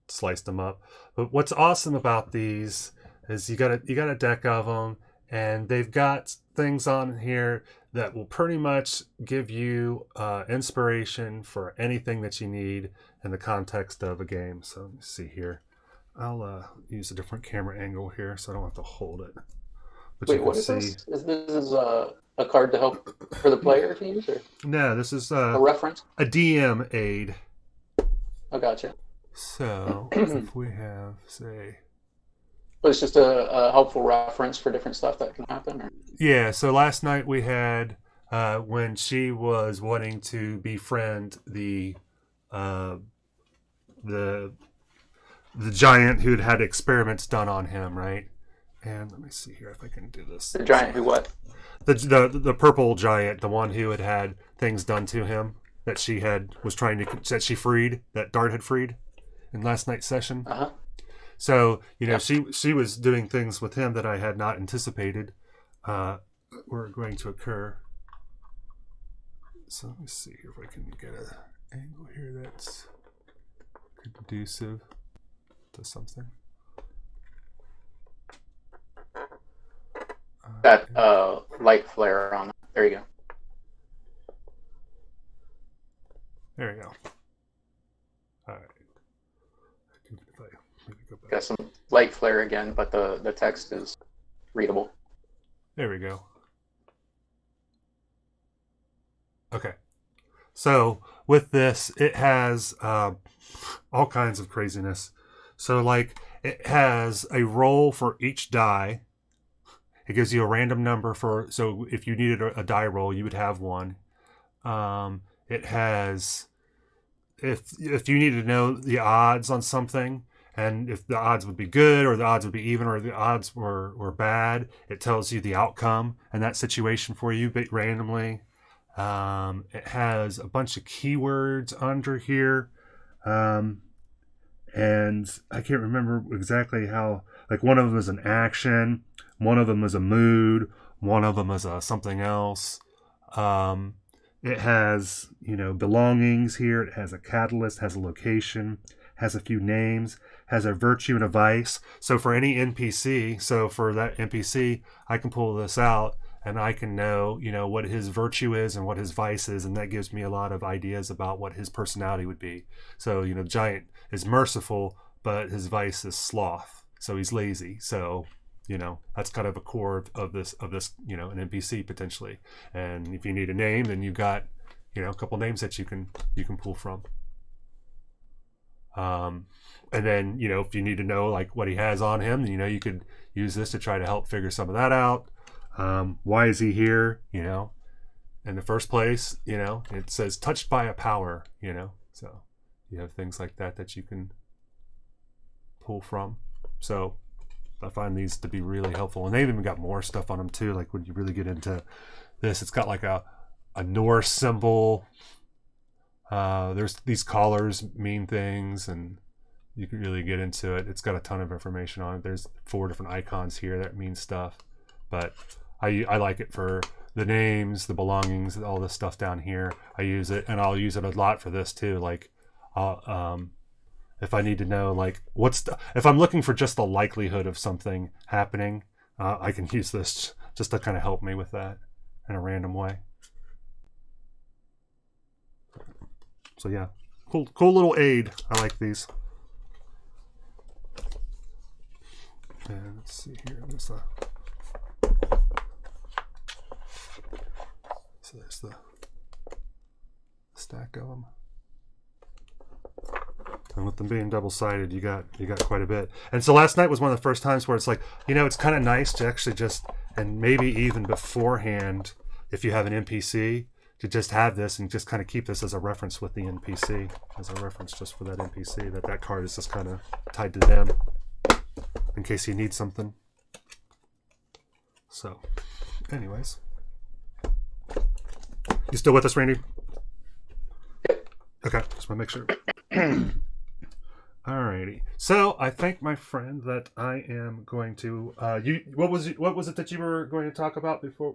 Speaker 2: sliced them up. But what's awesome about these is you got a deck of them, and they've got things on here that will pretty much give you inspiration for anything that you need in the context of a game. So let me see here. I'll use a different camera angle here so I don't have to hold it. But
Speaker 3: wait, what is this? Is this a card to help for the player to use? Or?
Speaker 2: No, this is
Speaker 3: a reference?
Speaker 2: A DM aid.
Speaker 3: Oh, gotcha.
Speaker 2: So if we have, say...
Speaker 3: But it's just a helpful reference for different stuff that can happen? Or?
Speaker 2: Yeah, so last night we had, when she was wanting to befriend the giant who'd had experiments done on him, right? And let me see here if I can do this.
Speaker 3: The giant who what?
Speaker 2: The purple giant, the one who had things done to him that she freed, that Dart had freed in last night's session.
Speaker 3: Uh-huh.
Speaker 2: So, she was doing things with him that I had not anticipated were going to occur. So let me see if I can get an angle here that's conducive to something.
Speaker 3: That light flare on it. There you go.
Speaker 2: There you go. All right.
Speaker 3: Got some light flare again, but the text is readable.
Speaker 2: There we go. Okay. So with this, it has all kinds of craziness. So like it has a roll for each die. It gives you a random number so if you needed a die roll, you would have one. It has, if you needed to know the odds on something, and if the odds would be good or the odds would be even or the odds were bad, it tells you the outcome in that situation for you randomly. It has a bunch of keywords under here. And I can't remember exactly how, like one of them is an action, one of them is a mood, one of them is a something else. It has, belongings here. It has a catalyst, has a location, has a few names, has a virtue and a vice. So for any NPC, for that NPC, I can pull this out and I can know, what his virtue is and what his vice is. And that gives me a lot of ideas about what his personality would be. So, the giant is merciful, but his vice is sloth. So he's lazy. So, that's kind of a core of this, an NPC potentially. And if you need a name, then you've got, a couple names that you can pull from. And then, if you need to know like what he has on him, then, you could use this to try to help figure some of that out. Why is he here? In the first place, it says touched by a power, so you have things like that you can pull from. So I find these to be really helpful, and they've even got more stuff on them too. Like when you really get into this, it's got like a Norse symbol. There's these collars mean things, and you can really get into it. It's got a ton of information on it. There's 4 different icons here that mean stuff, but I like it for the names, the belongings, all this stuff down here. I use it, and I'll use it a lot for this too. Like, if I need to know, like, if I'm looking for just the likelihood of something happening, I can use this just to kind of help me with that in a random way. So yeah, Cool little aid. I like these. And let's see here. So there's the stack of them. And with them being double-sided, you got quite a bit. And so last night was one of the first times where it's like, it's kind of nice to actually just, and maybe even beforehand, if you have an NPC, to just have this and just kind of keep this as a reference with the NPC, as a reference just for that NPC, that card is just kind of tied to them in case you need something. So, anyways. You still with us, Randy? Okay, just want to make sure. Alrighty. So I think, my friend, that I am going to. What was it that you were going to talk about before?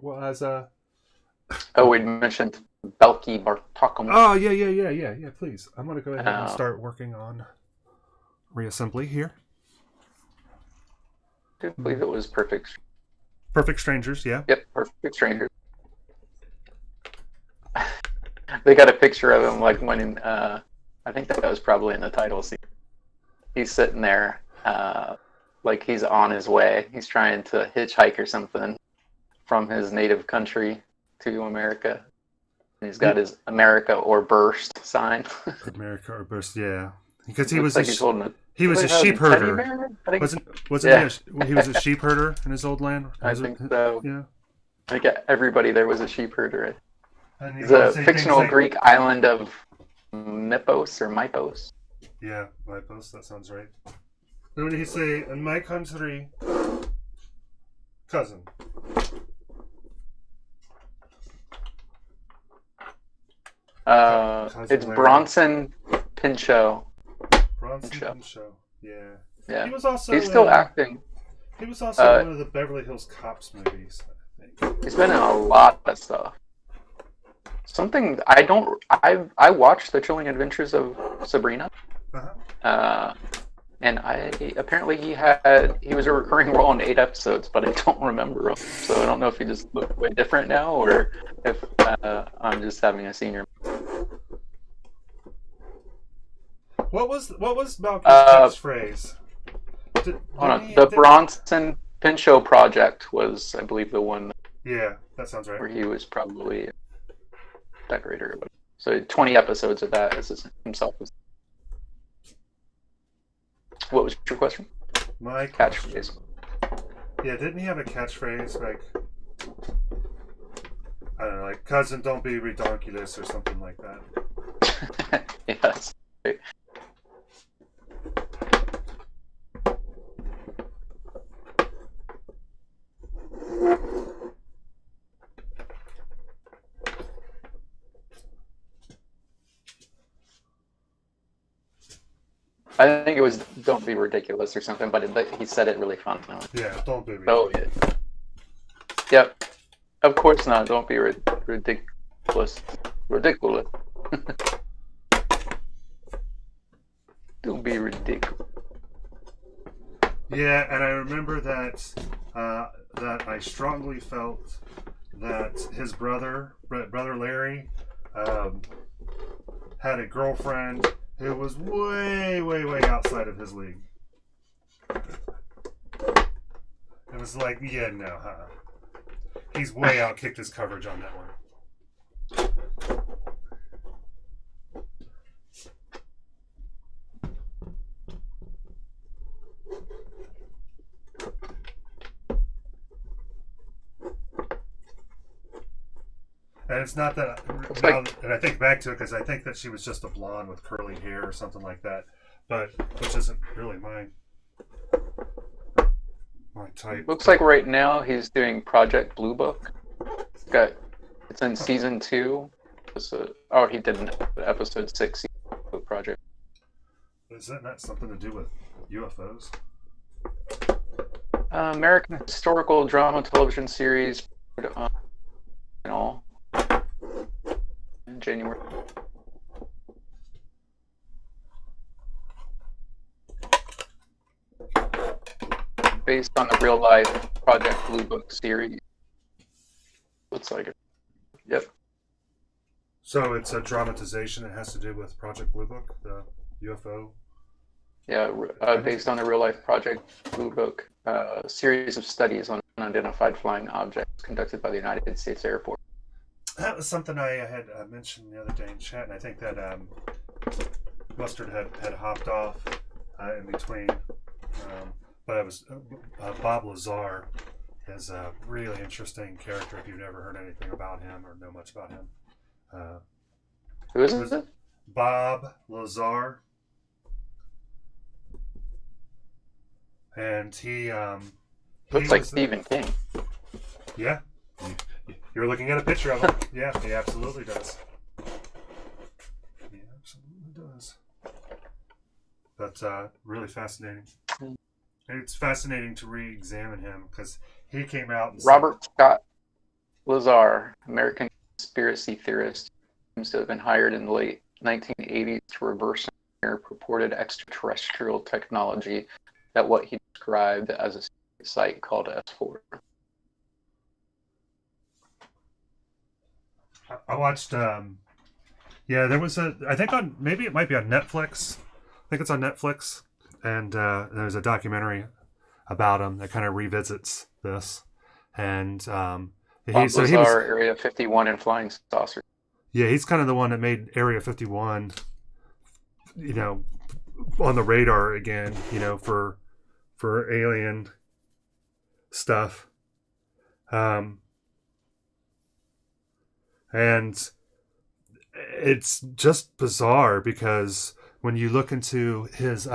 Speaker 3: Oh, we mentioned Belky Bartokom.
Speaker 2: Oh yeah. Please, I'm going to go ahead and start working on reassembly here.
Speaker 3: I believe it was Perfect.
Speaker 2: Perfect Strangers, yeah.
Speaker 3: Yep, Perfect Strangers. They got a picture of him like when I think that was probably in the title scene. He's sitting there like he's on his way. He's trying to hitchhike or something from his native country to America. And he's got his America or Burst sign. America or Burst,
Speaker 2: yeah. Because he was he was a sheep herder. Wasn't he was a sheep herder in his old land?
Speaker 3: I think so.
Speaker 2: Yeah.
Speaker 3: I think everybody there was a sheep herder. It's a fictional Greek island of Mypos or Mypos.
Speaker 2: Yeah, Mypos, that sounds right. What did he say? In my country, cousin.
Speaker 3: It's Bronson Pinchot.
Speaker 2: Bronson Pinchot.
Speaker 3: Yeah.
Speaker 2: He was also.
Speaker 3: He's still acting.
Speaker 2: He was also in one of the Beverly Hills Cops movies, I think.
Speaker 3: He's been in a lot of stuff. Something I watched The Chilling Adventures of Sabrina. And apparently he was a recurring role in 8 episodes, but I don't remember him. So I don't know if he just looked way different now, or if I'm just having a senior.
Speaker 2: What was Malcolm's catchphrase?
Speaker 3: The Bronson Pinchot Project was, I believe, the one.
Speaker 2: Yeah, that sounds right.
Speaker 3: Where he was probably a decorator. So 20 episodes of that as himself. What was your question?
Speaker 2: My
Speaker 3: catchphrase.
Speaker 2: Yeah, didn't he have a catchphrase like, I don't know, like "cousin, don't be redonkulous" or something like that?
Speaker 3: Yes. I think it was "Don't be ridiculous" or something, but he said it really fun.
Speaker 2: Yeah, don't be ridiculous.
Speaker 3: Oh, yeah. Yep. Of course not. Don't be ridiculous. Ridiculous. Don't be ridiculous.
Speaker 2: Yeah, and I remember that that I strongly felt that his brother Larry, had a girlfriend who was way outside of his league. It was like, yeah, no, he's way outkicked his coverage on that one. And it's not that, and I think back to it because I think that she was just a blonde with curly hair or something like that, but which isn't really my type.
Speaker 3: Looks like right now he's doing Project Blue Book. It's in season 2. He did an episode 6 of Project.
Speaker 2: Is that not something to do with UFOs?
Speaker 3: American historical drama television series. In January. Based on the real life Project Blue Book series. Looks like it. Yep.
Speaker 2: So it's a dramatization that has to do with Project Blue Book, the UFO.
Speaker 3: Yeah, based on a real life Project Blue Book, a series of studies on unidentified flying objects conducted by the United States Air Force.
Speaker 2: That was something I had mentioned the other day in chat, and I think that Mustard had hopped off in between. But it was Bob Lazar is a really interesting character if you've never heard anything about him or know much about him.
Speaker 3: Who is it?
Speaker 2: Bob Lazar. And he
Speaker 3: looks like Stephen King.
Speaker 2: Yeah. You're looking at a picture of him. Yeah, he absolutely does. He absolutely does. But really fascinating. It's fascinating to re-examine him because he came out and
Speaker 3: Robert Scott Lazar, American conspiracy theorist, seems to have been hired in the late 1980s to reverse engineer purported extraterrestrial technology at what he described as a site called S4.
Speaker 2: I watched, there was I think maybe it might be on Netflix. I think it's on Netflix. And there's a documentary about him that kind of revisits this. And he was
Speaker 3: Area 51 and Flying Saucer.
Speaker 2: Yeah, he's kind of the one that made Area 51, on the radar again, for alien stuff. And it's just bizarre because when you look into his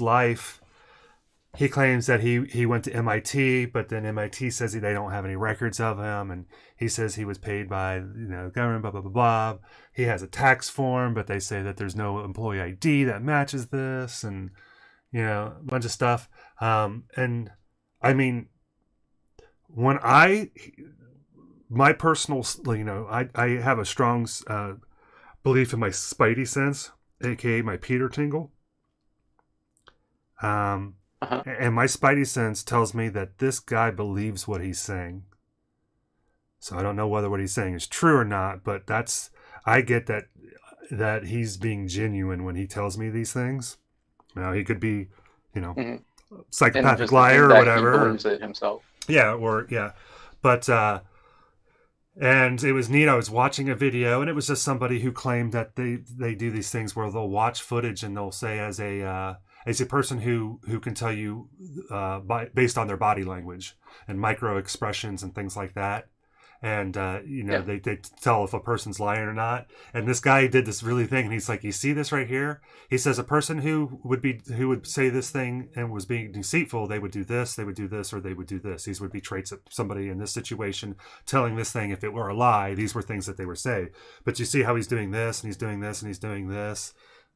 Speaker 2: life, he claims that he went to MIT, but then MIT says they don't have any records of him, and he says he was paid by government, blah blah blah blah. He has a tax form, but they say that there's no employee ID that matches this, and a bunch of stuff. And I mean, when my personal, I have a strong belief in my spidey sense, aka my Peter tingle. And my spidey sense tells me that this guy believes what he's saying. So I don't know whether what he's saying is true or not, but I get that he's being genuine when he tells me these things. Now he could be, psychopathic liar or whatever.
Speaker 3: He believes it himself.
Speaker 2: Yeah, but and it was neat. I was watching a video, and it was just somebody who claimed that they do these things where they'll watch footage and they'll say as a person who can tell you based on their body language and micro expressions and things like that. And, they tell if a person's lying or not. And this guy did this really thing. And he's like, you see this right here? He says a person who would say this thing and was being deceitful, they would do this, or they would do this. These would be traits of somebody in this situation telling this thing. If it were a lie, these were things that they would say. But you see how he's doing this and he's doing this and he's doing this.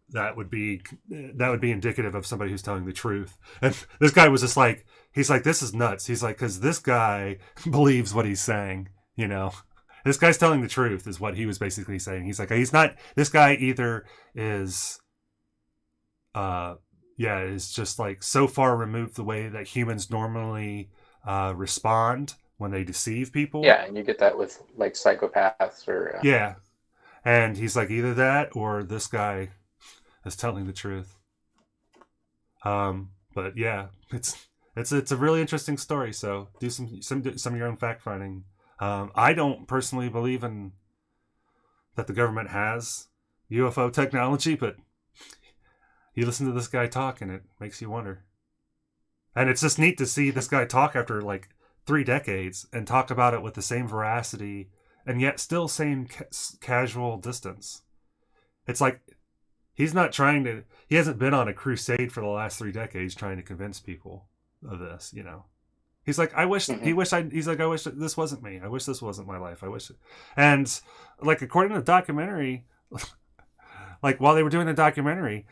Speaker 2: That would be indicative of somebody who's telling the truth. And this guy was just like, he's like, this is nuts. He's like, because this guy believes what he's saying. This guy's telling the truth is what he was basically saying. He's like, this guy either is just like so far removed the way that humans normally respond when they deceive people.
Speaker 3: Yeah, and you get that with like psychopaths or
Speaker 2: yeah. And he's like, either that or this guy is telling the truth. But yeah, it's a really interesting story. So do some of your own fact finding. I don't personally believe that the government has UFO technology, but you listen to this guy talk and it makes you wonder. And it's just neat to see this guy talk after like 3 decades and talk about it with the same veracity and yet still same casual distance. It's like he hasn't been on a crusade for the last 3 decades trying to convince people of this, He's like, I wish that this wasn't me. I wish this wasn't my life. I wish. And like, according to the documentary, like while they were doing the documentary,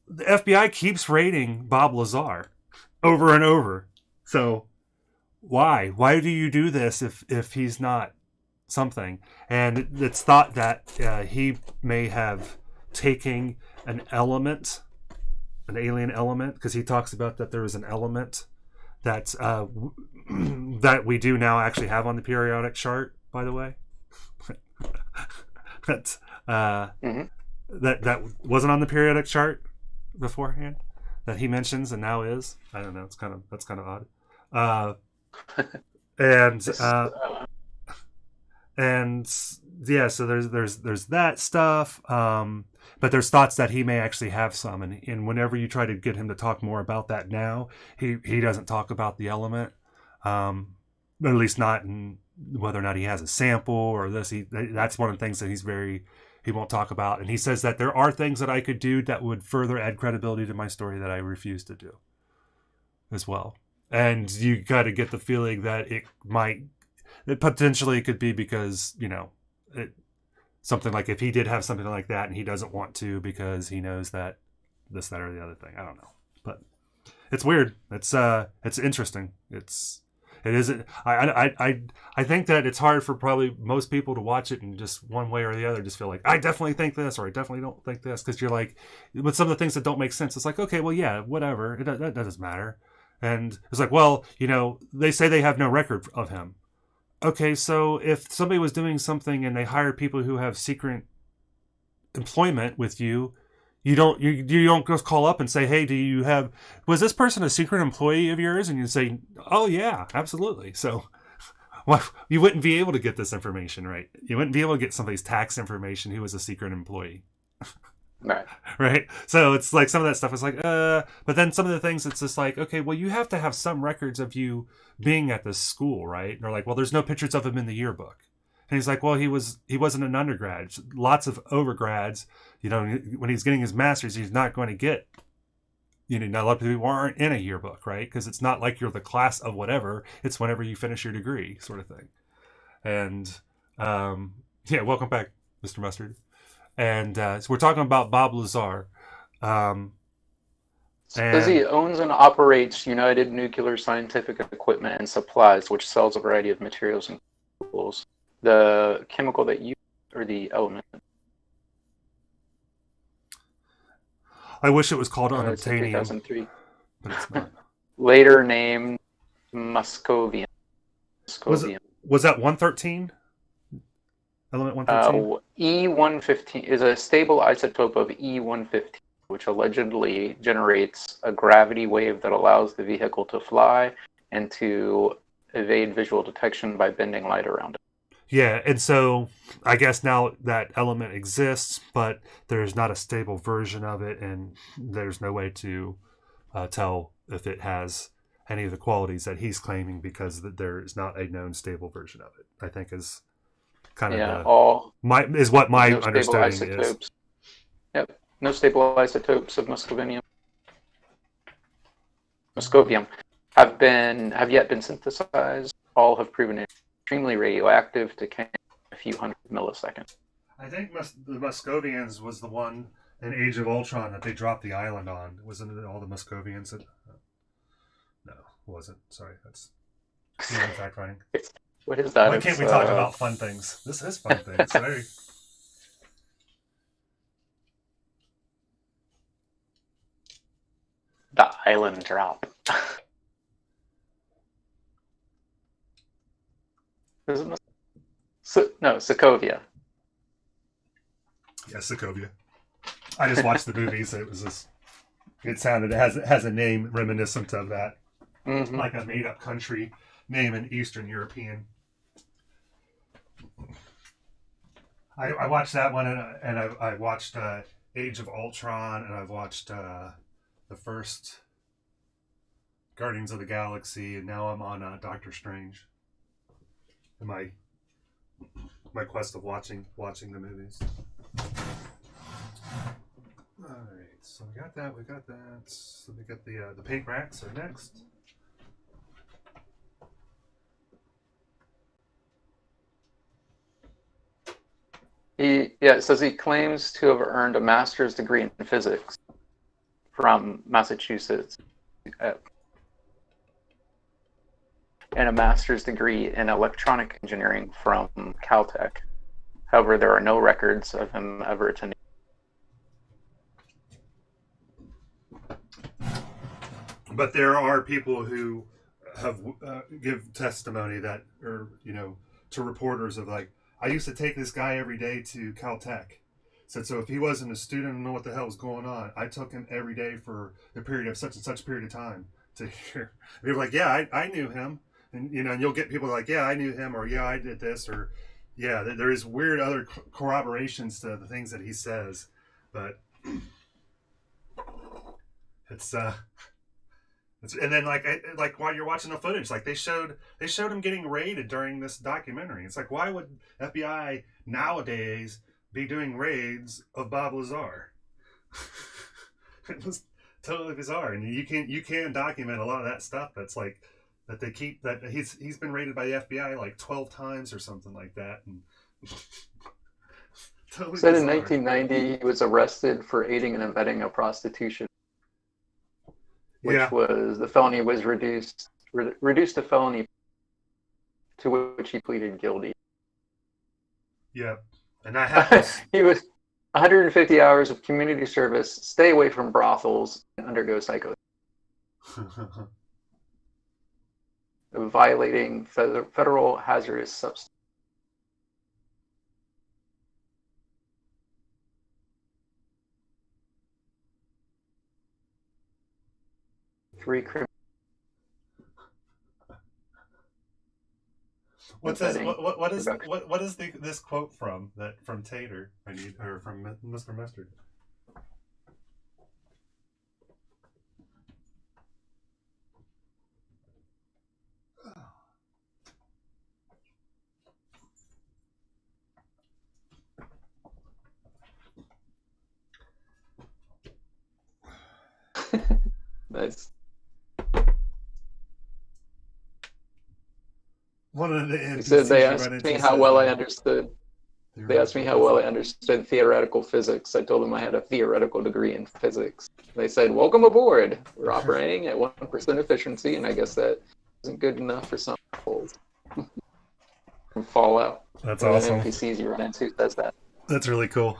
Speaker 2: the FBI keeps raiding Bob Lazar over and over. So why do you do this if he's not something? And it's thought that he may have taken an alien element, because he talks about that there is an element that that we do now actually have on the periodic chart, by the way. that wasn't on the periodic chart beforehand that he mentions and now is. I don't know. That's kind of odd. And yeah, so there's that stuff. But there's thoughts that he may actually have some, and whenever you try to get him to talk more about that now, he doesn't talk about the element, at least not in whether or not he has a sample or this. That's one of the things that he won't talk about, and he says that there are things that I could do that would further add credibility to my story that I refuse to do as well. And you got to get the feeling that it potentially could be because, something like if he did have something like that and he doesn't want to because he knows that this, that, or the other thing. I don't know, but it's weird. It's interesting. It isn't. I think that it's hard for probably most people to watch it and just one way or the other just feel like I definitely think this or I definitely don't think this, because you're like, with some of the things that don't make sense, it's like, okay, well, yeah, whatever, that doesn't matter. And it's like, well, they say they have no record of him. Okay, so if somebody was doing something and they hired people who have secret employment with you, you don't just call up and say, hey, was this person a secret employee of yours? And you say, oh yeah, absolutely. So well, you wouldn't be able to get this information, right? You wouldn't be able to get somebody's tax information who was a secret employee.
Speaker 3: Right.
Speaker 2: Right. So it's like some of that stuff is like, but then some of the things it's just like, okay, well, you have to have some records of you being at this school, right? And they're like, well, there's no pictures of him in the yearbook. And he's like, well, he wasn't an undergrad. Lots of overgrads, when he's getting his master's, he's not going to get, a lot of people aren't in a yearbook, right? Because it's not like you're the class of whatever. It's whenever you finish your degree sort of thing. And yeah, welcome back, Mr. Mustard. And so we're talking about Bob Lazar.
Speaker 3: Says he owns and operates United Nuclear Scientific Equipment and Supplies, which sells a variety of materials and chemicals. The chemical that you, or the element?
Speaker 2: I wish it was called unobtainium.
Speaker 3: 2003.
Speaker 2: But it's not.
Speaker 3: Later named Muscovium.
Speaker 2: Was that 113? Element 113?
Speaker 3: E115 is a stable isotope of E115, which allegedly generates a gravity wave that allows the vehicle to fly and to evade visual detection by bending light around it.
Speaker 2: Yeah, and so I guess now that element exists, but there's not a stable version of it, and there's no way to tell if it has any of the qualities that he's claiming because there is not a known stable version of it, I think is kind of what my understanding is.
Speaker 3: Yep, no stable isotopes of Muscovium have yet been synthesized. All have proven extremely radioactive, decaying in a few hundred milliseconds.
Speaker 2: I think the Muscovians was the one in Age of Ultron that they dropped the island on. Wasn't it all the Muscovians? No, it wasn't. Sorry, that's fact writing.
Speaker 3: What is that?
Speaker 2: Why can't we talk about fun things? This is fun things. Sorry.
Speaker 3: The island drop. Is it Sokovia.
Speaker 2: Yeah, Sokovia. I just watched the movies. It has a name reminiscent of that. Mm-hmm. Like a made up country name in Eastern European. I watched that one and I watched Age of Ultron, and I've watched the first Guardians of the Galaxy, and now I'm on Doctor Strange. In my quest of watching the movies. All right, so we got that. So we got the paint racks are next.
Speaker 3: It says he claims to have earned a master's degree in physics from Massachusetts and a master's degree in electronic engineering from Caltech. However, there are no records of him ever attending.
Speaker 2: But there are people who have give testimony that, or to reporters of like, I used to take this guy every day to Caltech, Said, so if he wasn't a student and know what the hell was going on, I took him every day for the period of such and such period of time to hear. They were like, yeah, I knew him. And, and you'll get people like, yeah, I knew him, or yeah, I did this, or yeah, there is weird other corroborations to the things that he says. But it's and then like while you're watching the footage, like they showed him getting raided during this documentary. It's like, why would FBI nowadays be doing raids of Bob Lazar? It was totally bizarre, and you can document a lot of that stuff. That's like that they keep that he's been raided by the FBI like 12 times or something like that. And totally
Speaker 4: said
Speaker 2: bizarre.
Speaker 4: in 1990 he was arrested for aiding and abetting a prostitution, which was the felony was reduced to felony, to which he pleaded guilty.
Speaker 2: Yeah, and I have
Speaker 4: he was 150 hours of community service, stay away from brothels, and undergo psychosis. Violating federal hazardous substance. Three criminal.
Speaker 2: What's this? What is this quote from Tater? Or from Mr. Mustard.
Speaker 4: Nice.
Speaker 2: One of the
Speaker 4: he said they asked me how well I understood. They asked me how well I understood theoretical physics. I told them I had a theoretical degree in physics. They said, "Welcome aboard. We're operating at 1% efficiency," and I guess that isn't good enough for some people. From Fallout.
Speaker 2: That's awesome.
Speaker 4: NPCs you run into says that.
Speaker 2: That's really cool.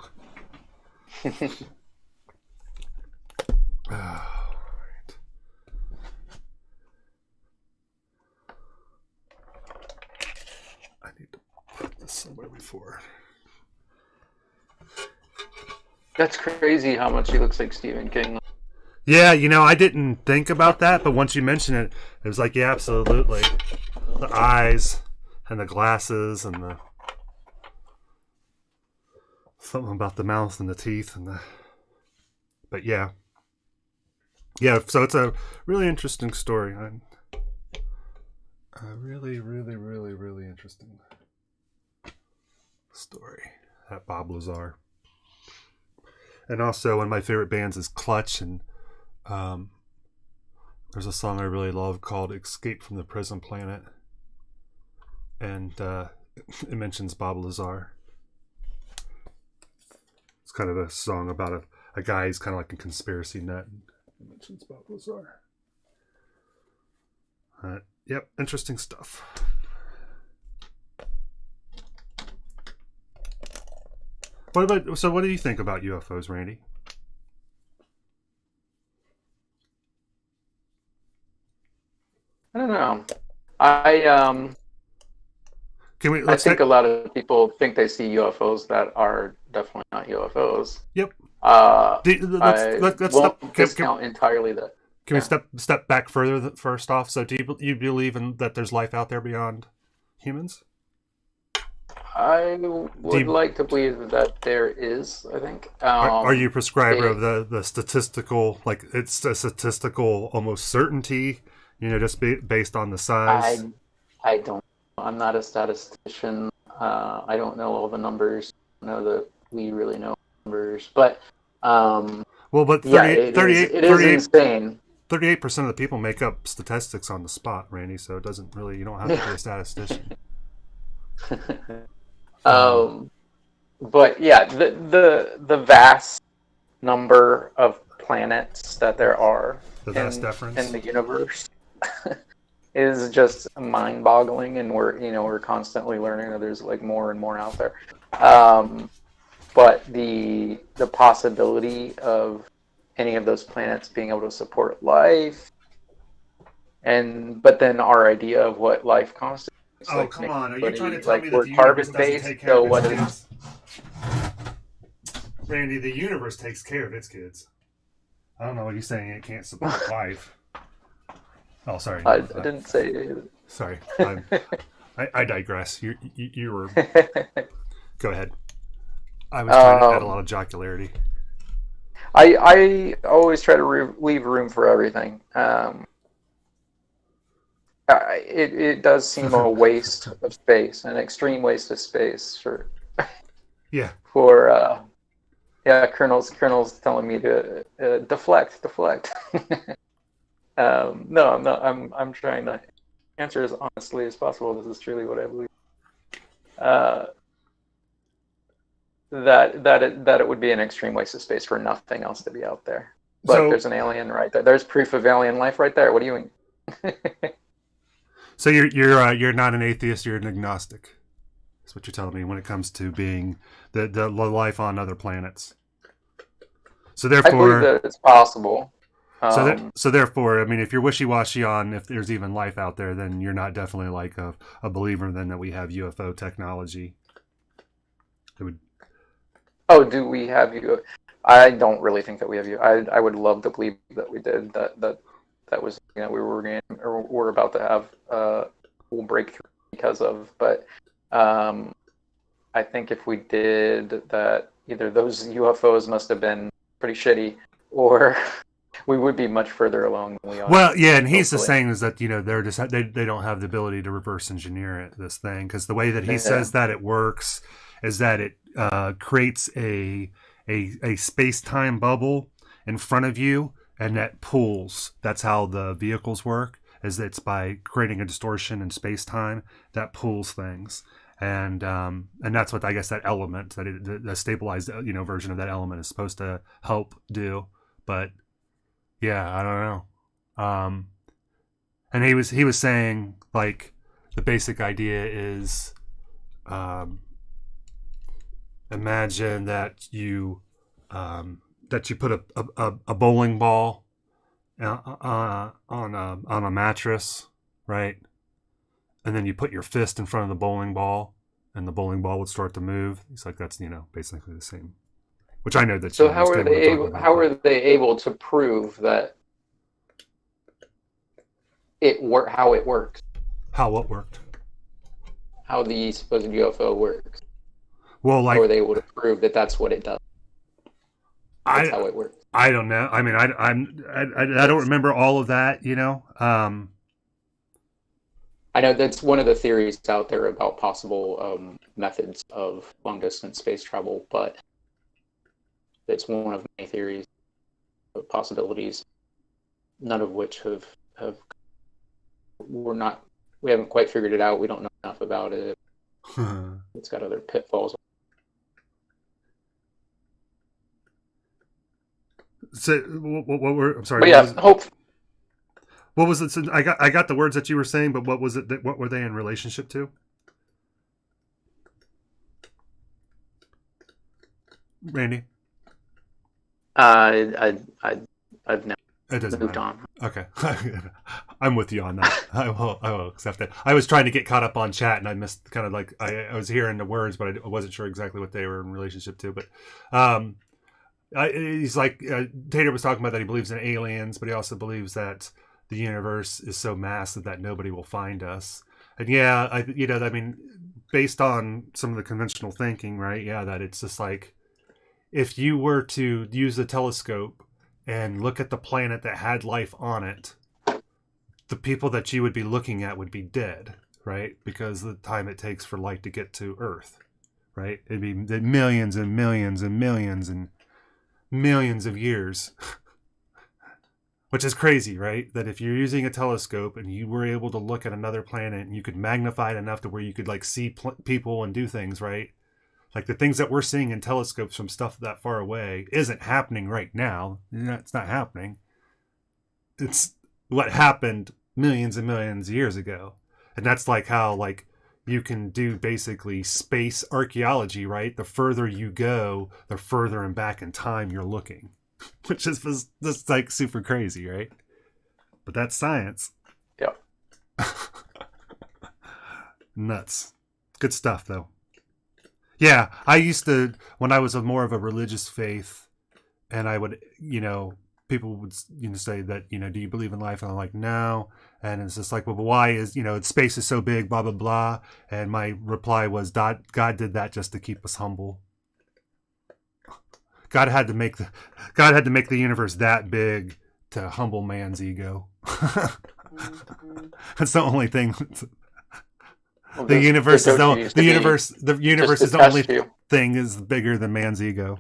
Speaker 2: I need to put this somewhere before.
Speaker 4: That's crazy how much he looks like Stephen King.
Speaker 2: Yeah, I didn't think about that, but once you mention it, it was like, yeah, absolutely. The eyes and the glasses and the something about the mouth and the teeth and the. But yeah. So it's a really interesting story. A really, really, really, really interesting story. That Bob Lazar. And also, one of my favorite bands is Clutch, and there's a song I really love called "Escape from the Prison Planet," and it mentions Bob Lazar. It's kind of a song about a guy who's kind of like a conspiracy nut. It mentions Bob Lazar. Yep, interesting stuff. What do you think about UFOs, Randy?
Speaker 4: I don't know. I think a lot of people think they see UFOs that are definitely not UFOs.
Speaker 2: Yep.
Speaker 4: Let's discount entirely that.
Speaker 2: Can we step back further first off? So do you believe that there's life out there beyond humans?
Speaker 4: I would like to believe that there is, I think.
Speaker 2: Are you a prescriber of the statistical, like it's a statistical almost certainty, just based on the size?
Speaker 4: I don't. I'm not a statistician. I don't know all the numbers. I know that we really know numbers. But,
Speaker 2: but
Speaker 4: it is insane.
Speaker 2: 38% of the people make up statistics on the spot, Randy, so it doesn't really, you don't have to be a statistician.
Speaker 4: But yeah, the vast number of planets that there are in the universe is just mind-boggling, and we're constantly learning that there's like more and more out there. But the possibility of any of those planets being able to support life, but then our idea of what life constitutes.
Speaker 2: Oh,
Speaker 4: like,
Speaker 2: come on. Are you trying to tell me that
Speaker 4: we're
Speaker 2: the
Speaker 4: carbon-based,
Speaker 2: take care
Speaker 4: so
Speaker 2: of
Speaker 4: what
Speaker 2: its Randy, the universe takes care of its kids. I don't know what he's saying. It can't support life. Oh, sorry.
Speaker 4: I didn't say it.
Speaker 2: Sorry. I digress. You were... Go ahead. I was trying to add a lot of jocularity.
Speaker 4: I always try to leave room for everything. It does seem a waste of space, an extreme waste of space for Colonel's telling me to deflect. No, I'm not. I'm trying to answer as honestly as possible. This is truly what I believe. That it would be an extreme waste of space for nothing else to be out there. But there's an alien right there. There's proof of alien life right there. What do you mean?
Speaker 2: So you're not an atheist. You're an agnostic. That's what you're telling me when it comes to being the life on other planets. So therefore, I
Speaker 4: believe that it's possible.
Speaker 2: So therefore, I mean, if you're wishy-washy on if there's even life out there, then you're not definitely like a believer then that we have UFO technology. It would.
Speaker 4: Oh, do we have you? I don't really think that we have you. I would love to believe that we did. That was, we we're about to have a full breakthrough because of. But I think if we did that, either those UFOs must have been pretty shitty, or we would be much further along than we are.
Speaker 2: Well, yeah, and he's just saying is that they're just they don't have the ability to reverse engineer this thing, because the way that he says that it works is that it creates a space-time bubble in front of you, and that pulls. That's how the vehicles work. Is it's by creating a distortion in space-time that pulls things, and that's what I guess that element the stabilized version of that element is supposed to help do. But yeah, I don't know. And he was saying like the basic idea is. Imagine that you put a bowling ball on a mattress, right? And then you put your fist in front of the bowling ball, and the bowling ball would start to move. It's like that's basically the same. Which I know that.
Speaker 4: So how are they able? How are they able to prove that how it works?
Speaker 2: How what worked?
Speaker 4: How the supposed UFO works.
Speaker 2: Well, like,
Speaker 4: how are they able to prove that that's what it does? That's how it works.
Speaker 2: I don't know. I mean, I don't remember all of that.
Speaker 4: I know that's one of the theories out there about possible methods of long distance space travel, but it's one of many theories of possibilities, none of which we haven't quite figured it out. We don't know enough about it. It's got other pitfalls.
Speaker 2: So what were I'm sorry.
Speaker 4: But yeah, hope.
Speaker 2: What was it? So I got the words that you were saying, but what was it? What were they in relationship to? Randy.
Speaker 4: I've now moved on.
Speaker 2: Okay, I'm with you on that. I will accept it. I was trying to get caught up on chat, and I missed kind of like I was hearing the words, but I wasn't sure exactly what they were in relationship to. But he's like Tater was talking about that he believes in aliens, but he also believes that the universe is so massive that nobody will find us. And yeah, I mean, based on some of the conventional thinking, right? Yeah, that it's just like if you were to use a telescope and look at the planet that had life on it, the people that you would be looking at would be dead, right? Because of the time it takes for light to get to Earth, right? It'd be millions and millions and millions and millions of years, which is crazy, right? That if you're using a telescope and you were able to look at another planet and you could magnify it enough to where you could like see people and do things, right? Like the things that we're seeing in telescopes from stuff that far away isn't happening right now. It's not happening. It's what happened millions and millions of years ago. And that's like how like you can do basically space archaeology, right? The further you go, the further and back in time you're looking, which is just like super crazy, right? But that's science.
Speaker 4: Yeah.
Speaker 2: Nuts. Good stuff though. Yeah, I used to, when I was more of a religious faith, and I would, people would, say that, do you believe in life? And I'm like, no. And it's just like, well, why is, space is so big, blah, blah, blah. And my reply was, God did that just to keep us humble. God had to make the universe that big to humble man's ego. That's the only thing.
Speaker 4: Well,
Speaker 2: The universe is the only
Speaker 4: you.
Speaker 2: thing is bigger than man's ego.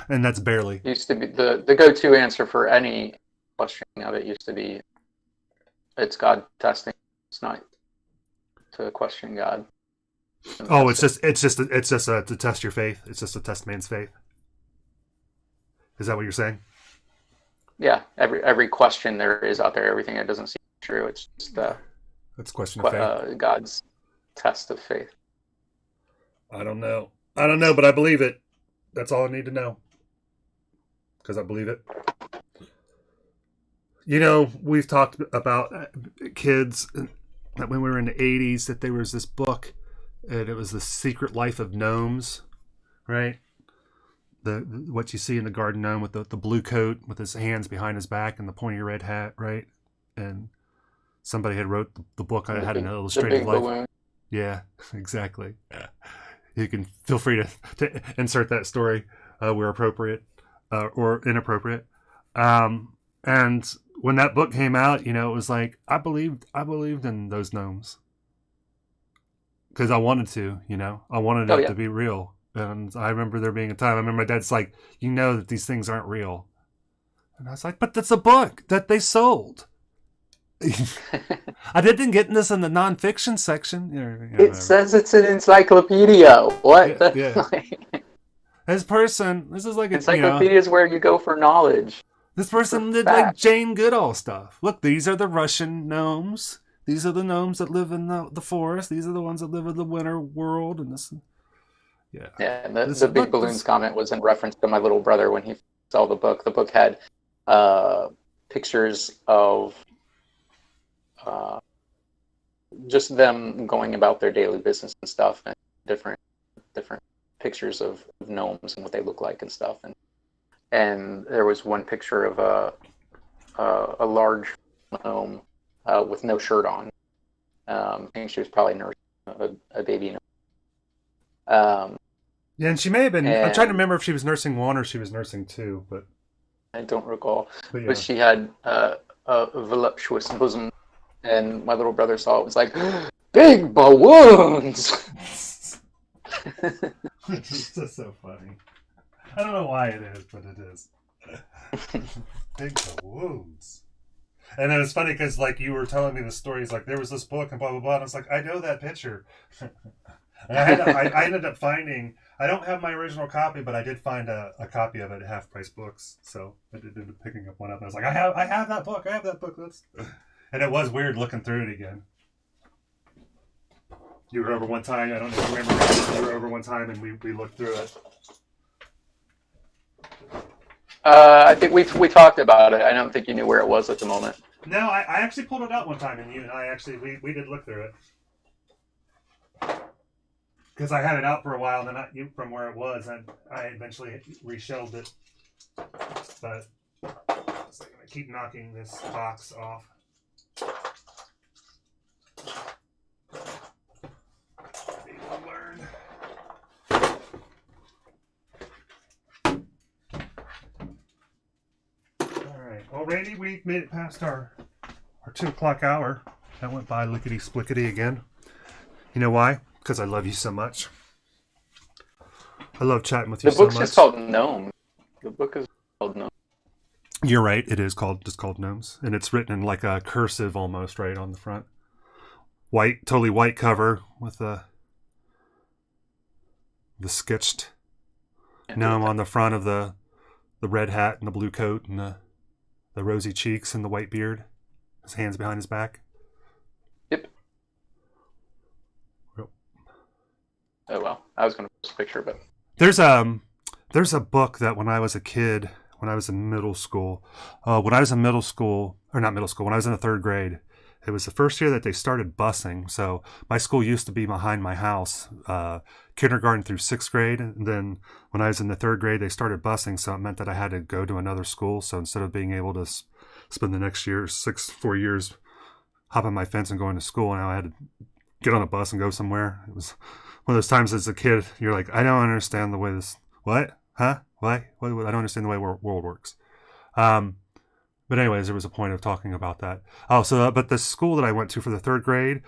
Speaker 2: And that's barely.
Speaker 4: Used to be the go-to answer for any question of it used to be, it's God testing. It's not to question God.
Speaker 2: Oh, it's just to test your faith. It's just to test man's faith. Is that what you're saying?
Speaker 4: Yeah, every question there is out there, everything that doesn't seem true, it's just
Speaker 2: That's question of faith.
Speaker 4: God's test of faith.
Speaker 2: I don't know, but I believe it. That's all I need to know, because I believe it. We've talked about kids that when we were in the 80s, that there was this book, and it was The Secret Life of Gnomes, right? What you see in the garden gnome with the blue coat with his hands behind his back and the pointy red hat, right? And somebody had wrote the book. I had an illustrated life.
Speaker 4: Balloon.
Speaker 2: Yeah, exactly. Yeah. You can feel free to insert that story where appropriate or inappropriate. And when that book came out, it was like I believed in those gnomes because I wanted to. I wanted it to be real. And I remember there being a time. I remember my dad's like, that these things aren't real, and I was like, but that's a book that they sold. I didn't get this in the nonfiction section.
Speaker 4: It says it's an encyclopedia. What?
Speaker 2: Yeah. This is like
Speaker 4: encyclopedia is where you go for knowledge.
Speaker 2: This person did like Jane Goodall stuff. Look, these are the Russian gnomes. These are the gnomes that live in the forest. These are the ones that live in the winter world. And this, yeah.
Speaker 4: Yeah. And the big balloons comment was in reference to my little brother when he saw the book. The book had pictures of just them going about their daily business and stuff, and different pictures of gnomes and what they look like and stuff. And there was one picture of a large gnome with no shirt on. I think she was probably nursing a baby gnome.
Speaker 2: Yeah, and she may have been. I'm trying to remember if she was nursing one or she was nursing two, but
Speaker 4: I don't recall.
Speaker 2: But, yeah.
Speaker 4: But she had a voluptuous bosom, and my little brother saw it. Was like, big balloons.
Speaker 2: It's just so funny. I don't know why it is, but it is. Big balloons. And it was funny because, like, you were telling me the stories, like, there was this book and blah, blah, blah. And I was like, I know that picture. And I ended up finding, I don't have my original copy, but I did find a copy of it at Half Price Books. So I did end up picking up one up. And I was like, I have that book. And it was weird looking through it again. You were over one time. I don't know if you remember. You were over one time and we looked through it.
Speaker 4: I think we talked about it. I don't think you knew where it was at the moment.
Speaker 2: No, I actually pulled it out one time, and you and I actually we did look through it because I had it out for a while. And then from where it was, and I eventually reshelved it. But so I'm gonna keep knocking this box off. People learn. Well, Randy, we made it past our 2 o'clock hour. That went by lickety-splickety again. You know why? Because I love you so much. I love chatting with you so much.
Speaker 4: The book's just called Gnome. The book is called Gnome.
Speaker 2: You're right. It is just called Gnomes. And it's written in like a cursive almost, right, on the front. Totally white cover with the sketched gnome on the front of the red hat and the blue coat and the rosy cheeks and the white beard. His hands behind his back.
Speaker 4: Yep.
Speaker 2: Yep.
Speaker 4: Oh, well. I was going to post a picture, but...
Speaker 2: There's a book that when I was a kid, when I was in middle school, when I was in the third grade, it was the first year that they started busing. So my school used to be behind my house, kindergarten through 6th grade. And then when I was in the 3rd grade, they started busing. So it meant that I had to go to another school. So instead of being able to spend the next 4 years hopping my fence and going to school, now I had to get on a bus and go somewhere. It was one of those times as a kid, you're like, I don't understand the way this, what? Huh? What? I don't understand the way world works. But anyways, there was a point of talking about that. Oh, so but the school that I went to for the 3rd grade,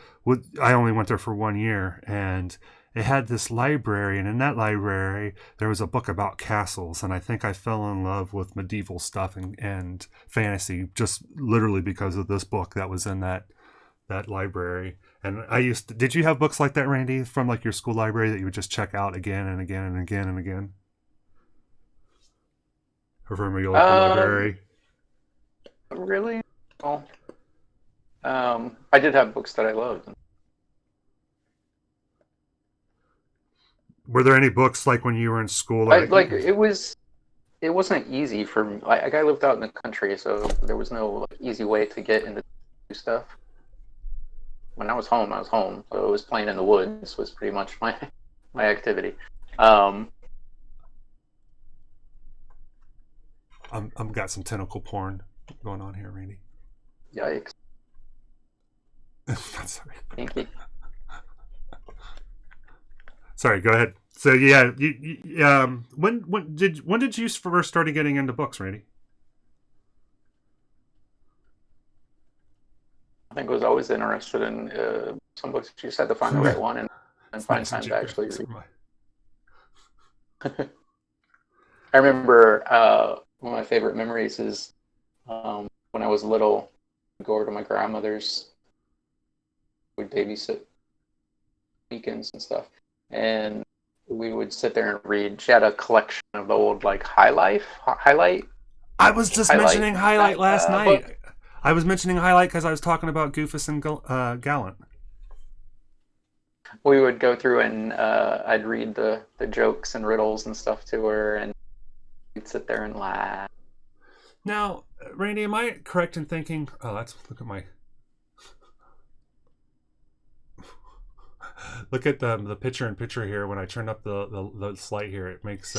Speaker 2: I only went there for 1 year, and it had this library, and in that library there was a book about castles, and I think I fell in love with medieval stuff and fantasy just literally because of this book that was in that library. And did you have books like that, Randy, from like your school library that you would just check out again and again and again and again? Or from your local library?
Speaker 4: Really? Well, I did have books that I loved.
Speaker 2: Were there any books like when you were in school?
Speaker 4: It wasn't easy for me. Like I lived out in the country, so there was no easy way to get into stuff. When I was home, so it was playing in the woods was pretty much my activity.
Speaker 2: I'm got some tentacle porn going on here, Randy.
Speaker 4: Yikes.
Speaker 2: Sorry.
Speaker 4: Kinky.
Speaker 2: Sorry, go ahead. So yeah, when did you first start getting into books, Randy?
Speaker 4: I think I was always interested in some books. You just had to find the right one and find time to actually read. I remember one of my favorite memories is when I was little, I'd go over to my grandmother's, would babysit weekends and stuff, and we would sit there and read. She had a collection of the old highlight.
Speaker 2: I was just mentioning highlight last night. Book. I was mentioning highlight because I was talking about Goofus and Gallant.
Speaker 4: We would go through and I'd read the jokes and riddles and stuff to her, and we'd sit there and laugh.
Speaker 2: Now, Randy, am I correct in thinking? Oh, look at my. Look at the picture-in-picture here. When I turn up the light here, it makes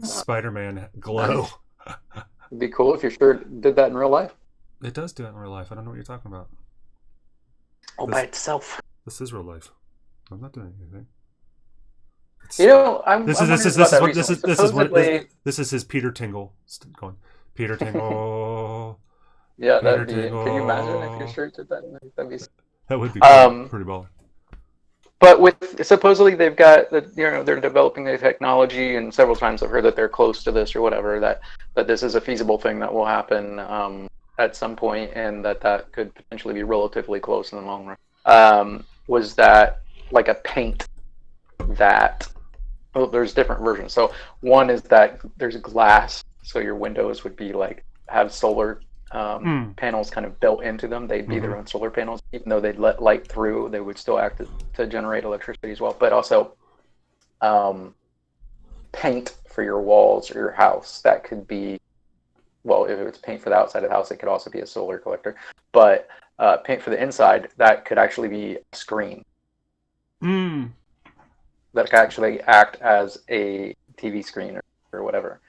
Speaker 2: Spider-Man glow.
Speaker 4: It'd be cool if you sure did that in real life.
Speaker 2: It does do it in real life. I don't know what you're talking about.
Speaker 4: By itself.
Speaker 2: This is real life. I'm not doing anything. This is his Peter Tingle going. Peter Tingle.
Speaker 4: Yeah, can you imagine if your shirt did that?
Speaker 2: That would be cool. Pretty baller.
Speaker 4: But supposedly they've got they're developing the technology, and several times I've heard that they're close to this or whatever, that this is a feasible thing that will happen at some point, and that could potentially be relatively close in the long run. Was that like a paint that? Well, there's different versions. So one is that there's glass, so your windows would be have solar panels kind of built into them. They'd be their own solar panels, even though they'd let light through. They would still act to generate electricity as well. But also paint for your walls or your house. That could be, well, if it's paint for the outside of the house, it could also be a solar collector. But paint for the inside, that could actually be a screen. That could actually act as a TV screen or whatever,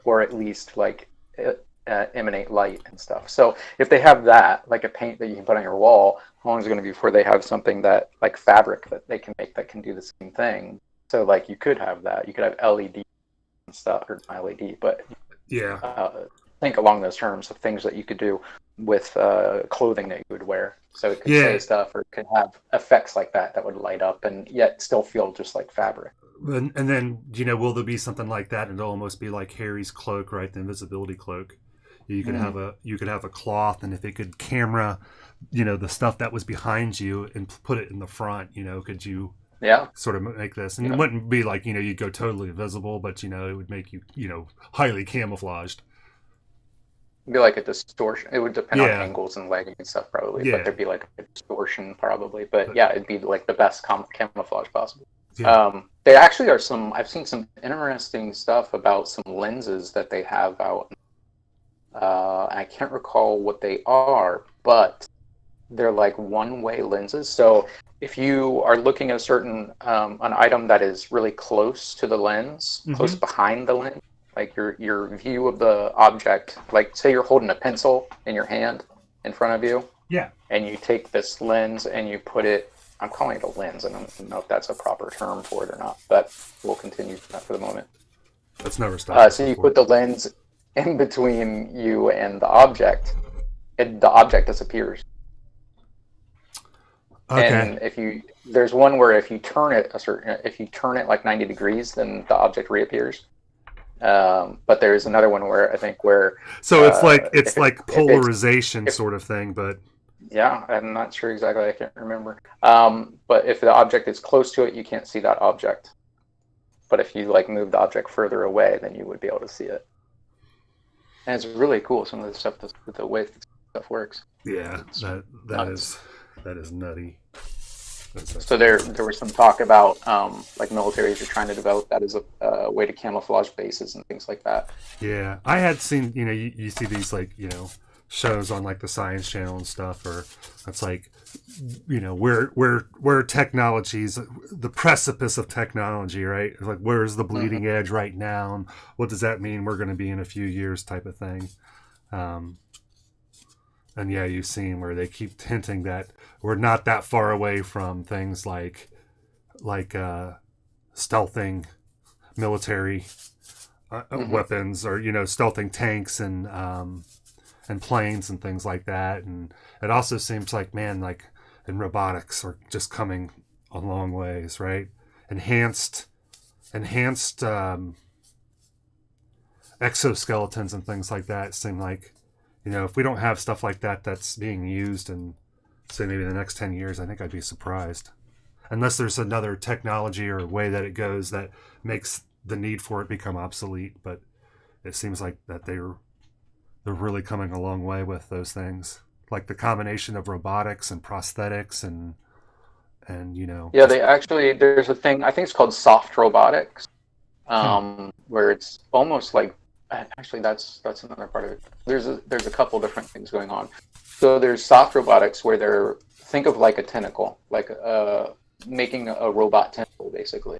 Speaker 4: or at least emanate light and stuff. So if they have that, like a paint that you can put on your wall, how long is it going to be before they have something that fabric that they can make that can do the same thing? So you could have that. You could have LED and stuff, or not LED, but think along those terms of things that you could do with clothing that you would wear. So it could say stuff, or it could have effects like that would light up and yet still feel just like fabric.
Speaker 2: And then, will there be something like that? And it'll almost be like Harry's cloak, right? The invisibility cloak. You could have a cloth, and if it could camera, the stuff that was behind you and put it in the front, could you sort of make this? And it wouldn't be you'd go totally invisible, but it would make you, highly camouflaged.
Speaker 4: It'd be like a distortion. It would depend on angles and lighting and stuff probably, but there'd be a distortion probably. But it'd be the best camouflage possible. Yeah. There actually are I've seen some interesting stuff about some lenses that they have out I can't recall what they are, but they're like one-way lenses. So if you are looking at a certain an item that is really close to the lens, close behind the lens, like your view of the object, like say you're holding a pencil in your hand in front of you,
Speaker 2: Yeah.
Speaker 4: and you take this lens and you put it, I'm calling it a lens, and I don't know if that's a proper term for it or not, but we'll continue that for the moment.
Speaker 2: That's never stopped.
Speaker 4: So you put the lens in between you and the object, and the object disappears.
Speaker 2: Okay.
Speaker 4: And there's one where if you turn it like 90 degrees, then the object reappears. But there's another one where I think
Speaker 2: so it's like polarization sort of thing, but
Speaker 4: yeah, I'm not sure exactly. I can't remember. But if the object is close to it, you can't see that object. But if you like move the object further away, then you would be able to see it. And it's really cool. Some of the stuff, the way stuff works.
Speaker 2: Yeah, that is nutty.
Speaker 4: So there was some talk about like militaries are trying to develop that as a way to camouflage bases and things like that.
Speaker 2: Yeah, I had seen, you see these like, shows on like the Science Channel and stuff, or it's like, where technology's the precipice of technology, right? It's like, where's the bleeding edge right now, and what does that mean we're going to be in a few years, type of thing. And yeah, you've seen where they keep hinting that we're not that far away from things like stealthing military weapons, or stealthing tanks and planes and things like that. And it also seems like, man, like in robotics are just coming a long ways, right? Enhanced exoskeletons and things like that seem like, if we don't have stuff like that that's being used in, say, maybe the next 10 years, I think I'd be surprised. Unless there's another technology or way that it goes that makes the need for it become obsolete. But it seems like that they're really coming a long way with those things. Like the combination of robotics and prosthetics and
Speaker 4: Yeah, there's a thing, I think it's called soft robotics, where it's almost like, actually that's another part of it. There's a couple different things going on. So there's soft robotics where think of like a tentacle, like making a robot tentacle basically.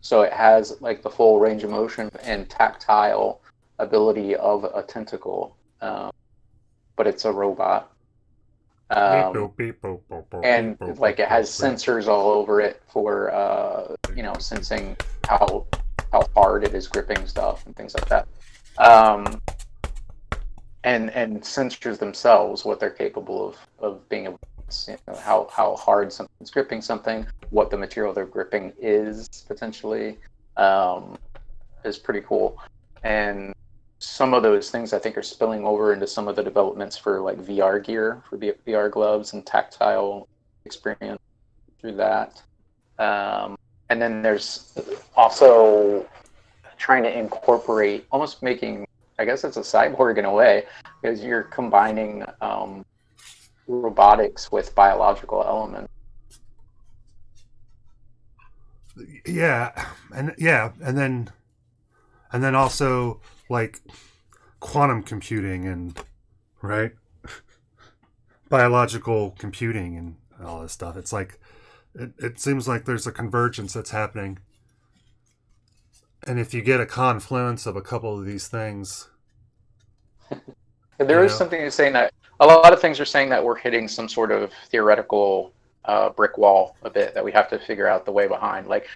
Speaker 4: So it has like the full range of motion and tactile ability of a tentacle, but it's a robot. And like it has sensors all over it for sensing how hard it is gripping stuff and things like that. And sensors themselves, what they're capable of being able to, how hard something's gripping something, what the material they're gripping is potentially, is pretty cool. And some of those things I think are spilling over into some of the developments for like VR gear, for VR gloves and tactile experience through that. And then there's also trying to incorporate, almost making, I guess it's a cyborg in a way, because you're combining robotics with biological elements.
Speaker 2: Yeah, and then also like quantum computing and right, biological computing and all this stuff. It's like it seems like there's a convergence that's happening. And if you get a confluence of a couple of these things,
Speaker 4: there is something that's saying that a lot of things are saying that we're hitting some sort of theoretical brick wall a bit, that we have to figure out the way behind, like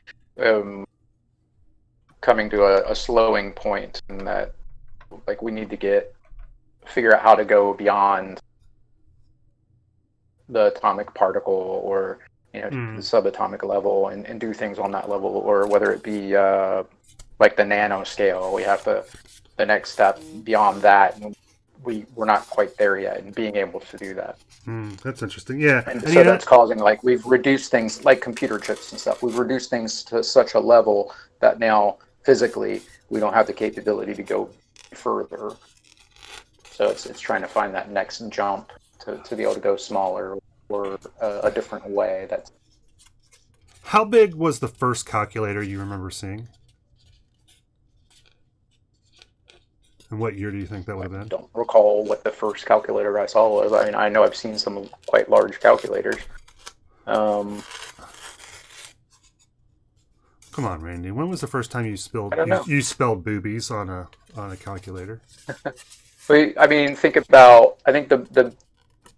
Speaker 4: coming to a slowing point, and that like we need to figure out how to go beyond the atomic particle, or the subatomic level, and do things on that level, or whether it be like the nanoscale. We have the next step beyond that, and we're not quite there yet, and being able to do that.
Speaker 2: That's interesting. Yeah.
Speaker 4: And so that's causing, like, we've reduced things like computer chips and stuff. We've reduced things to such a level that now physically we don't have the capability to go further. So it's trying to find that next jump to be able to go smaller, or a different way.
Speaker 2: How big was the first calculator you remember seeing? And what year do you think that would have
Speaker 4: I
Speaker 2: been?
Speaker 4: don't recall what the first calculator I saw was. I mean, I know I've seen some quite large calculators.
Speaker 2: Come on, Randy. When was the first time you spelled boobies on a calculator?
Speaker 4: I mean, think about. I think the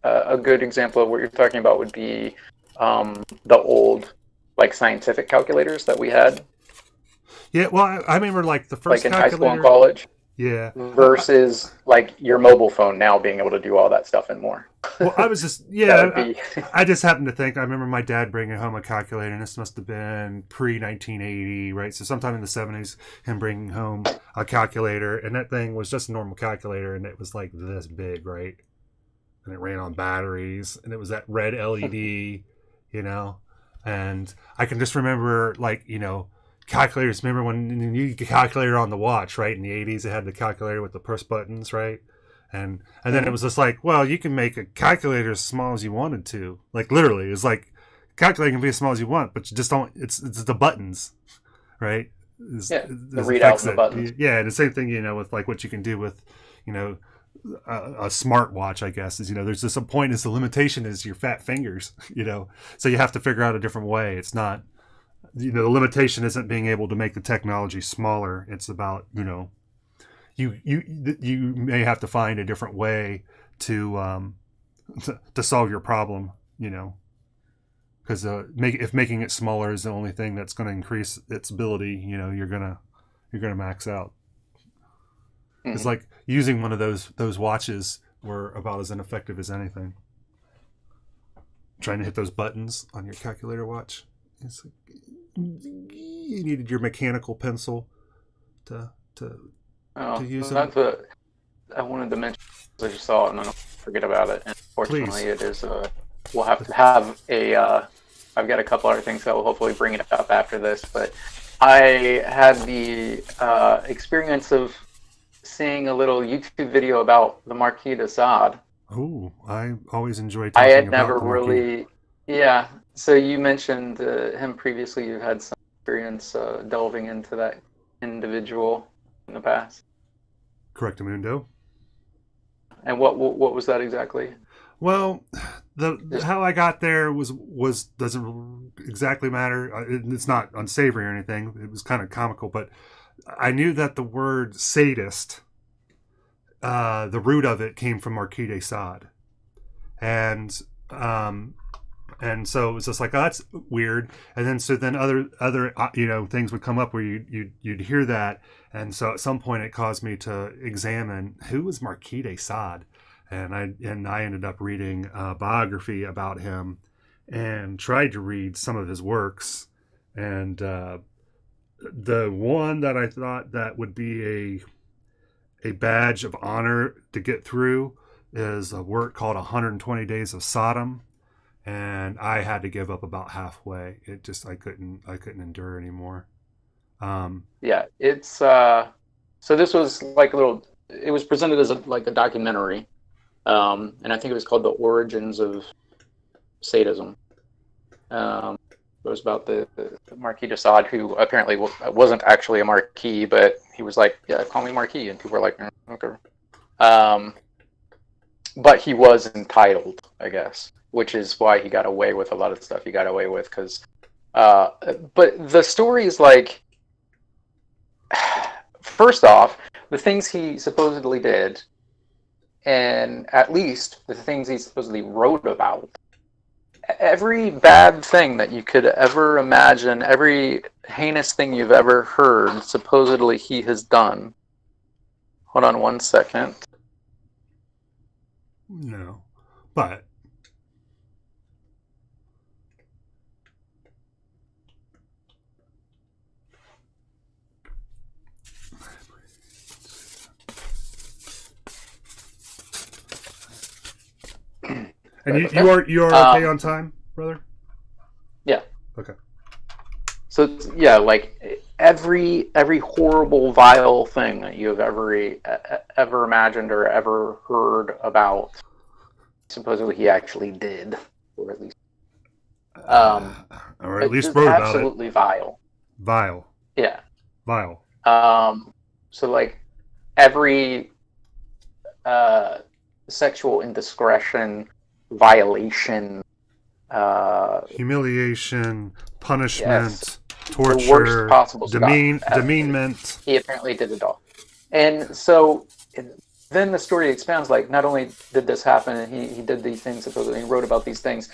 Speaker 4: a good example of what you're talking about would be the old like scientific calculators that we had.
Speaker 2: Yeah, well, I remember like the first
Speaker 4: like in
Speaker 2: calculator.
Speaker 4: high school and college.
Speaker 2: Yeah.
Speaker 4: Versus like your mobile phone now being able to do all that stuff and more.
Speaker 2: Well, I was just I just happened to think. I remember my dad bringing home a calculator, and this must have been pre-1980, right? So sometime in the 70s, him bringing home a calculator, and that thing was just a normal calculator, and it was like this big, right? And it ran on batteries, and it was that red LED, you know. And I can just remember, like, you know, calculators. Remember when you could calculator on the watch, right? In the 80s, it had the calculator with the push buttons, right? And then it was just like, well, you can make a calculator as small as you wanted to. Like, literally, it's like, calculator can be as small as you want, but you just don't, it's the buttons, right?
Speaker 4: The readout and the buttons.
Speaker 2: Yeah, and the same thing, you know, with like what you can do with, you know, a smartwatch, I guess, is, you know, there's just a point, is the limitation is your fat fingers, you know, so you have to figure out a different way. It's not, you know, the limitation isn't being able to make the technology smaller. It's about, you know, you may have to find a different way to solve your problem, you know, because if making it smaller is the only thing that's going to increase its ability, you know, you're gonna max out. Mm-hmm. It's like using one of those watches were about as ineffective as anything. Trying to hit those buttons on your calculator watch. It's like, you needed your mechanical pencil to use
Speaker 4: them. I wanted to mention, I just saw it and I don't forget about it. And unfortunately, it is. We'll have to have a. I've got a couple other things that will hopefully bring it up after this, but I had the experience of seeing a little YouTube video about the Marquis de Sade.
Speaker 2: Oh, I always enjoy talking about.
Speaker 4: I had never really. Yeah. So you mentioned him previously. You had some experience delving into that individual in the past.
Speaker 2: Correct, Amundo.
Speaker 4: And what was that exactly?
Speaker 2: Well, how I got there was doesn't exactly matter. It's not unsavory or anything. It was kind of comical, but I knew that the word sadist, the root of it came from Marquis de Sade, and so it was just like, oh, that's weird. And then other you know, things would come up where you'd hear that, and so at some point it caused me to examine who was Marquis de Sade, and I ended up reading a biography about him, and tried to read some of his works, and the one that I thought that would be a badge of honor to get through is a work called 120 Days of Sodom. And I had to give up about halfway. It just, I couldn't endure anymore.
Speaker 4: Yeah, it's so this was like it was presented as like a documentary, and I think it was called The Origins of Sadism. It was about the Marquis de Sade, who apparently wasn't actually a marquis, but he was like, yeah, call me Marquis, and people were like, okay. But he was entitled, I guess, which is why he got away with a lot of stuff he got away with. Because, but the story is like, first off, the things he supposedly did, and at least the things he supposedly wrote about, every bad thing that you could ever imagine, every heinous thing you've ever heard, supposedly he has done. Hold on one second.
Speaker 2: No, but and you are okay on time, brother?
Speaker 4: Yeah.
Speaker 2: Okay.
Speaker 4: So it's, yeah, like every horrible, vile thing that you have ever imagined or ever heard about, supposedly he actually did, or at least
Speaker 2: wrote about it.
Speaker 4: Absolutely vile.
Speaker 2: Vile.
Speaker 4: Yeah.
Speaker 2: Vile.
Speaker 4: So like every sexual indiscretion, violation,
Speaker 2: humiliation, punishment,
Speaker 4: yes,
Speaker 2: torture,
Speaker 4: the worst possible stuff.
Speaker 2: demeanment.
Speaker 4: He apparently did it all. And so then the story expounds, like, not only did this happen and he did these things, supposedly, he wrote about these things,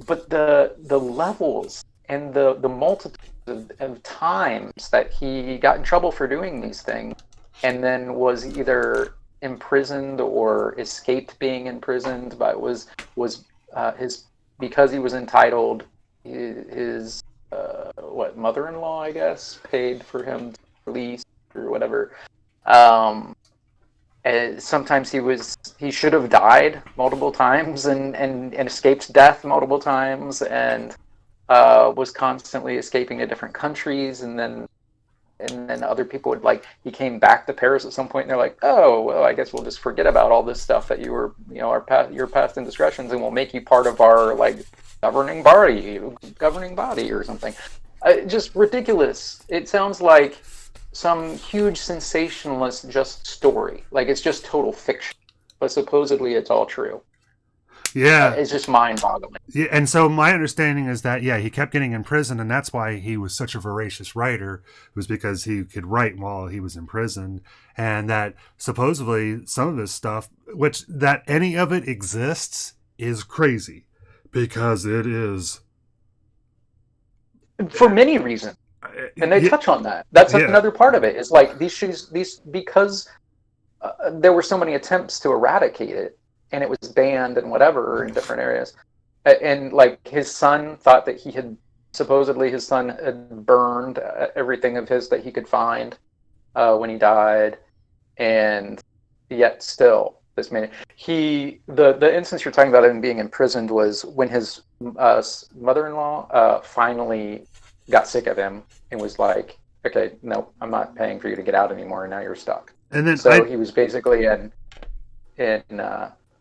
Speaker 4: but the levels and the multitude of times that he got in trouble for doing these things, and then was either imprisoned or escaped being imprisoned, but was his, because he was entitled, his mother-in-law, I guess, paid for him to release or whatever. And sometimes he should have died multiple times and escaped death multiple times, and was constantly escaping to different countries, and then other people would, like, he came back to Paris at some point and they're like, oh, well, I guess we'll just forget about all this stuff that you were, your past indiscretions, and we'll make you part of our, like, governing body or something. Just ridiculous. It sounds like some huge sensationalist just story. Like, it's just total fiction, but supposedly it's all true.
Speaker 2: Yeah.
Speaker 4: It's just mind-boggling.
Speaker 2: Yeah, and so my understanding is that, he kept getting in prison, and that's why he was such a voracious writer, was because he could write while he was in prison, and that supposedly some of his stuff, which that any of it exists, is crazy, because it is.
Speaker 4: For many reasons. And they touch on that. That's another part of it. Is like these because there were so many attempts to eradicate it, and it was banned and whatever in different areas. And like his son thought that supposedly his son had burned everything of his that he could find when he died, and yet still this man. The instance you're talking about him being imprisoned was when his mother-in-law finally got sick of him and was like, okay, no, I'm not paying for you to get out anymore, and now you're stuck. And then he was basically in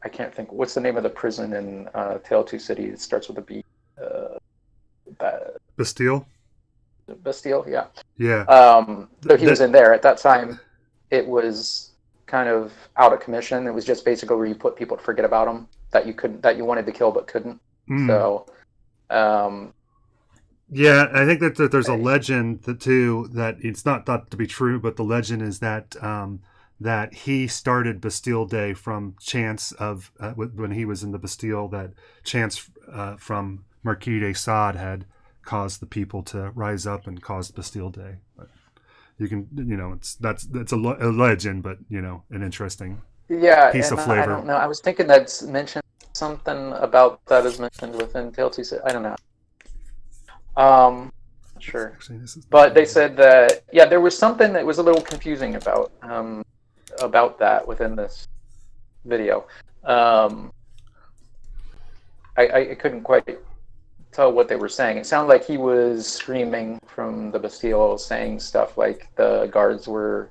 Speaker 4: I can't think, what's the name of the prison in Tale of Two Cities? It starts with a B.
Speaker 2: Bastille?
Speaker 4: Bastille, yeah.
Speaker 2: Yeah.
Speaker 4: So he was in there. At that time, it was kind of out of commission. It was just basically where you put people to forget about them that you wanted to kill but couldn't. So
Speaker 2: yeah, I think that there's a legend too, that it's not thought to be true, but the legend is that that he started Bastille Day from chance of when he was in the Bastille, that chance from Marquis de Sade had caused the people to rise up and caused Bastille Day. But you can, that's a legend, but an interesting piece of flavor.
Speaker 4: I don't know. I was thinking that's mentioned, something about that is mentioned within Tale 2. I don't know. Sure. But they said that there was something that was a little confusing about that within this video. I couldn't quite tell what they were saying. It sounded like he was screaming from the Bastille, saying stuff like the guards were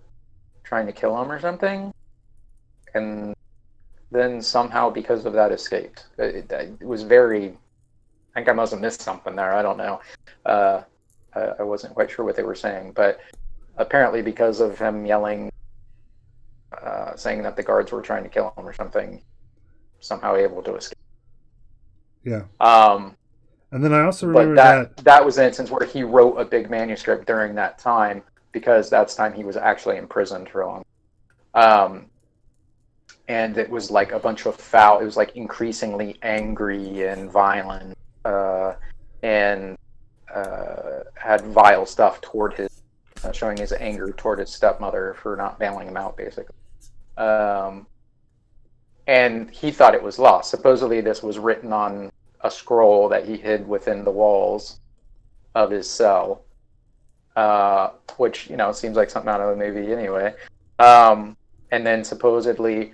Speaker 4: trying to kill him or something, and then somehow because of that escaped. It was very. I think I must have missed something there. I don't know. I wasn't quite sure what they were saying, but apparently because of him yelling, saying that the guards were trying to kill him or something, somehow able to escape.
Speaker 2: Yeah. And then I also remember
Speaker 4: that was an instance where he wrote a big manuscript during that time, because that's time he was actually imprisoned for long. And it was like a bunch of foul. It was like increasingly angry and violent. And had vile stuff toward his, showing his anger toward his stepmother for not bailing him out, basically. And he thought it was lost. Supposedly this was written on a scroll that he hid within the walls of his cell, which, seems like something out of a movie anyway. And then supposedly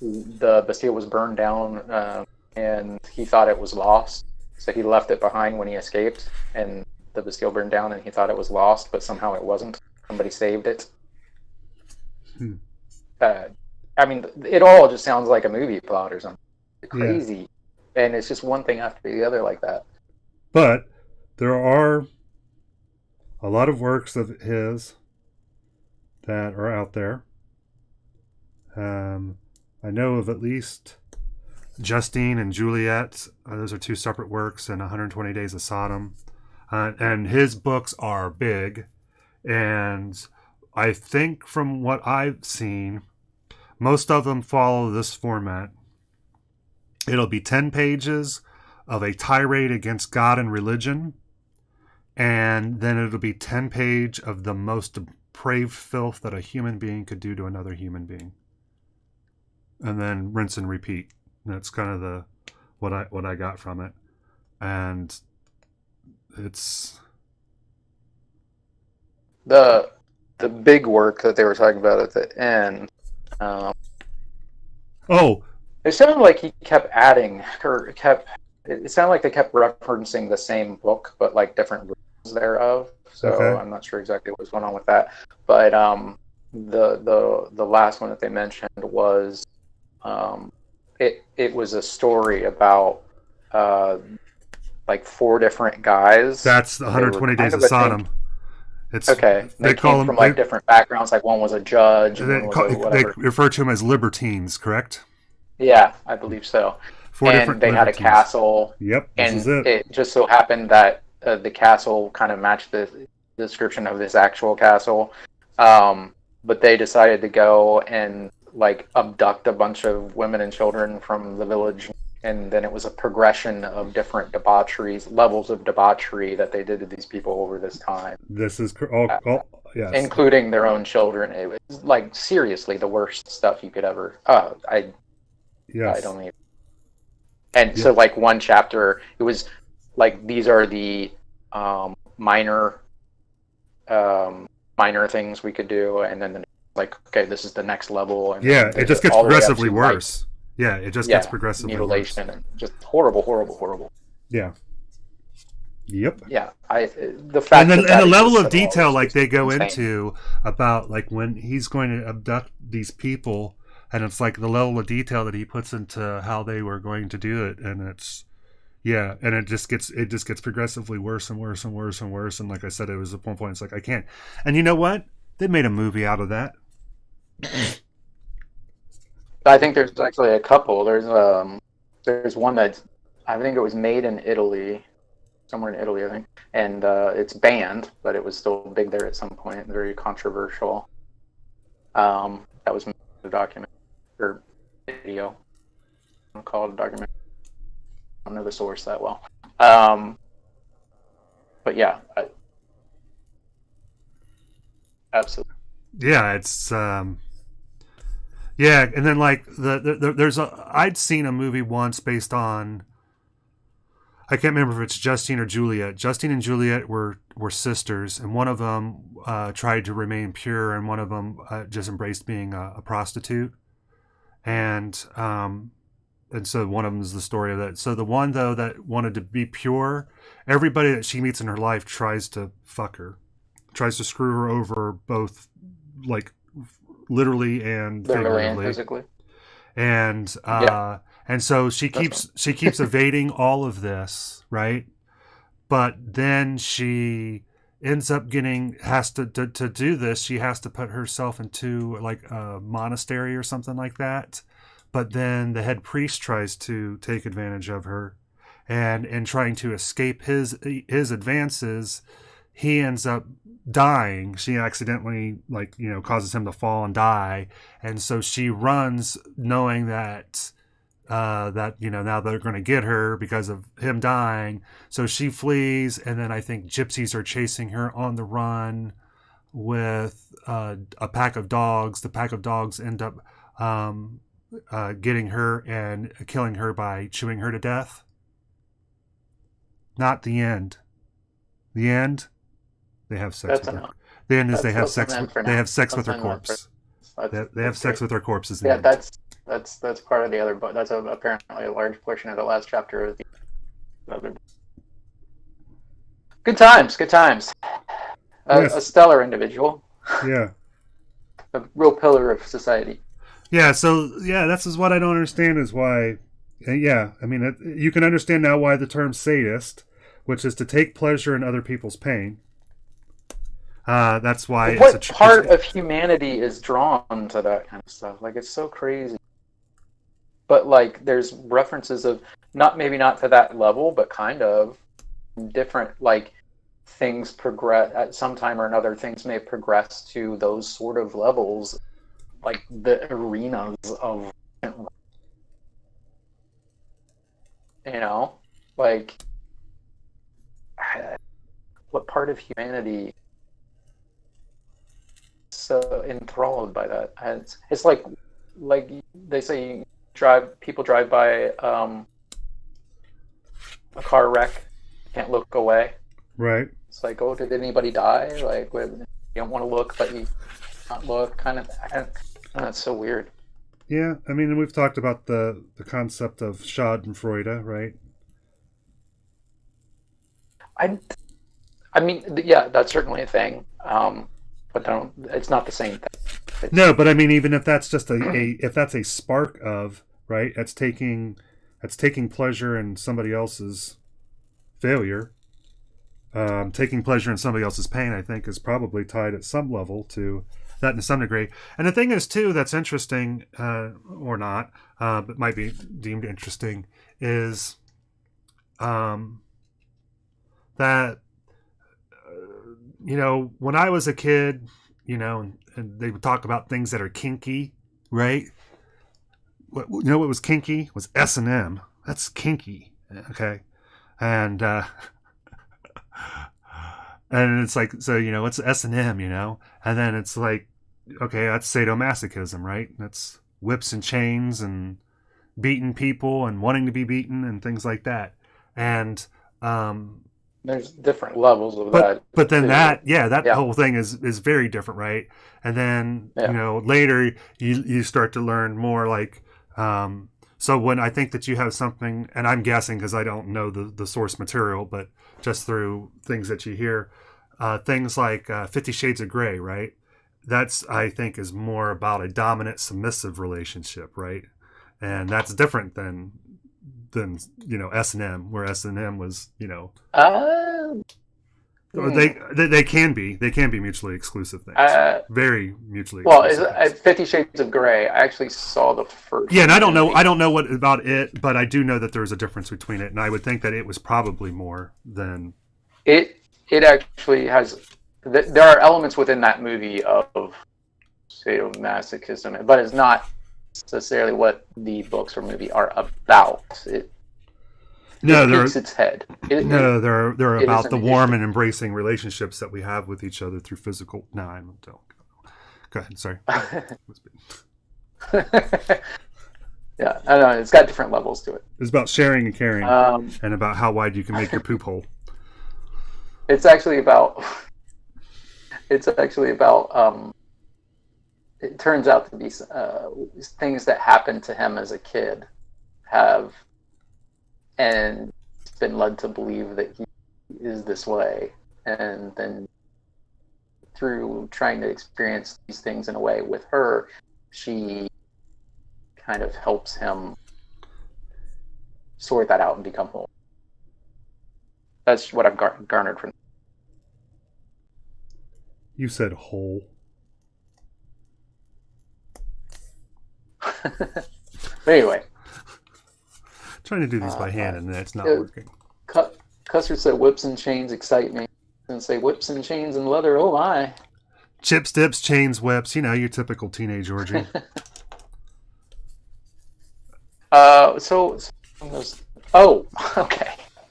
Speaker 4: the Bastille was burned down, and he thought it was lost. So he left it behind when he escaped, and the Bastille burned down, and he thought it was lost, but somehow it wasn't. Somebody saved it. I mean, it all just sounds like a movie plot or something. Crazy. Yeah. And it's just one thing after the other like that.
Speaker 2: But there are a lot of works of his that are out there. I know of at least Justine and Juliet. Those are two separate works, and 120 Days of Sodom. And his books are big. And I think from what I've seen, most of them follow this format. It'll be 10 pages of a tirade against God and religion. And then it'll be 10 pages of the most depraved filth that a human being could do to another human being. And then rinse and repeat. That's kind of the what I got from it. And it's
Speaker 4: the big work that they were talking about at the end. It sounded like he kept adding, it sounded like they kept referencing the same book, but like different versions thereof. So okay. I'm not sure exactly what was going on with that. But the last one that they mentioned was it was a story about like 4 different guys.
Speaker 2: That's 120 Days of Sodom.
Speaker 4: It's okay. They came from like different backgrounds. Like one was a judge. And
Speaker 2: they refer to them as libertines, correct?
Speaker 4: Yeah, I believe so.
Speaker 2: 4 different
Speaker 4: they had a castle.
Speaker 2: Yep,
Speaker 4: and it just so happened that the castle kind of matched the description of this actual castle. But they decided to go and like abduct a bunch of women and children from the village, and then it was a progression of different levels of debauchery that they did to these people over this time.
Speaker 2: This is yes,
Speaker 4: including their own children. It was like seriously the worst stuff you could ever. I don't even. And so, like one chapter, it was like these are the minor things we could do, and then like, okay, this is the next level. And
Speaker 2: it just gets progressively worse. It just gets progressively
Speaker 4: mutilation
Speaker 2: worse.
Speaker 4: And just horrible.
Speaker 2: Yeah. Yep.
Speaker 4: Yeah. The fact
Speaker 2: and the level of detail like they go into about like when he's going to abduct these people, and it's like the level of detail that he puts into how they were going to do it, and it's and it just gets progressively worse and worse and worse and worse. And like I said, it was at one point it's like I can't. And you know what? They made a movie out of that.
Speaker 4: I think there's actually a couple. There's one that I think it was made in Italy, somewhere in Italy, I think, and it's banned, but it was still big there at some point. Very controversial. That was a document or video. I'm called a document. I don't know the source that well. But yeah, absolutely.
Speaker 2: Yeah, it's and then like there's I'd seen a movie once based on, I can't remember if it's Justine or Juliet. Justine and Juliet were sisters, and one of them tried to remain pure, and one of them just embraced being a prostitute, and so one of them is the story of that. So the one though that wanted to be pure, everybody that she meets in her life tries to fuck her, tries to screw her over, both like literally and figuratively,
Speaker 4: physically.
Speaker 2: And so she keeps evading all of this, right? But then she ends up has to do this. She has to put herself into like a monastery or something like that. But then the head priest tries to take advantage of her, and in trying to escape his advances, he ends up dying. She accidentally causes him to fall and die, and so she runs knowing that now they're going to get her because of him dying. So she flees, and then I think gypsies are chasing her on the run with a pack of dogs. The pack of dogs end up getting her and killing her by chewing her to death. Not the end. The end, they have sex with her. The end is they have sex with her corpse. They have sex with her corpses.
Speaker 4: Yeah, that's part of the other book. That's apparently a large portion of the last chapter of the other book. Good times. Yes. A stellar individual.
Speaker 2: Yeah.
Speaker 4: A real pillar of society.
Speaker 2: Yeah, so that's what I don't understand is why. Yeah, I mean, you can understand now why the term sadist, which is to take pleasure in other people's pain. That's why
Speaker 4: What part of humanity is drawn to that kind of stuff? Like, it's so crazy. But like, there's references of maybe not to that level, but kind of different, like, things progress at some time or another. Things may progress to those sort of levels, like the arenas of, like, what part of humanity is so enthralled by that? And it's like they say, people drive by a car wreck, can't look away.
Speaker 2: Right.
Speaker 4: It's like, oh, did anybody die? Like, you don't want to look, but you can't look. Kind of. That's so weird.
Speaker 2: Yeah, I mean, we've talked about the concept of Schadenfreude, right?
Speaker 4: I mean, yeah, that's certainly a thing. But it's not the same thing.
Speaker 2: No, but I mean, even if that's just if that's a spark of, right, that's taking pleasure in somebody else's failure, taking pleasure in somebody else's pain, I think is probably tied at some level to that, to some degree. And the thing is, too, that's interesting, or not, but might be deemed interesting, is that, when I was a kid, and they would talk about things that are kinky, right? What was kinky? Was S&M. That's kinky, okay? And and it's like, so, it's S&M, and then it's like, okay, that's sadomasochism, right? That's whips and chains and beating people and wanting to be beaten and things like that. And
Speaker 4: there's different levels of that.
Speaker 2: But then that whole thing is very different, right? And then, later you start to learn more, like, so when I think that you have something, and I'm guessing because I don't know the source material, but just through things that you hear, things like 50 Shades of Grey, right? That's, I think, is more about a dominant submissive relationship, right? And that's different than S&M, where S&M was, or they can be mutually exclusive things, very mutually exclusive.
Speaker 4: Well, 50 Shades of Grey, I actually saw the first.
Speaker 2: Yeah, and I don't know what about it, but I do know that there's a difference between it, and I would think that it was probably more than
Speaker 4: it. It actually has. There are elements within that movie of sadomasochism, but it's not necessarily what the books or movie are about. It peeks its head.
Speaker 2: They're about the warm and embracing relationships that we have with each other through physical. No, I don't. Go ahead. Sorry.
Speaker 4: Yeah, I know. It's got different levels to it.
Speaker 2: It's about sharing and caring, and about how wide you can make your poop hole.
Speaker 4: It's actually about. It turns out to be things that happened to him as a kid and it's been led to believe that he is this way, and then through trying to experience these things in a way with her, she kind of helps him sort that out and become whole. That's what I've garnered from.
Speaker 2: You said whole.
Speaker 4: Anyway.
Speaker 2: Trying to do these by hand and it's not working.
Speaker 4: Custer said whips and chains excite me. And say whips and chains and leather, oh my.
Speaker 2: Chips, dips, chains, whips, your typical teenage orgy.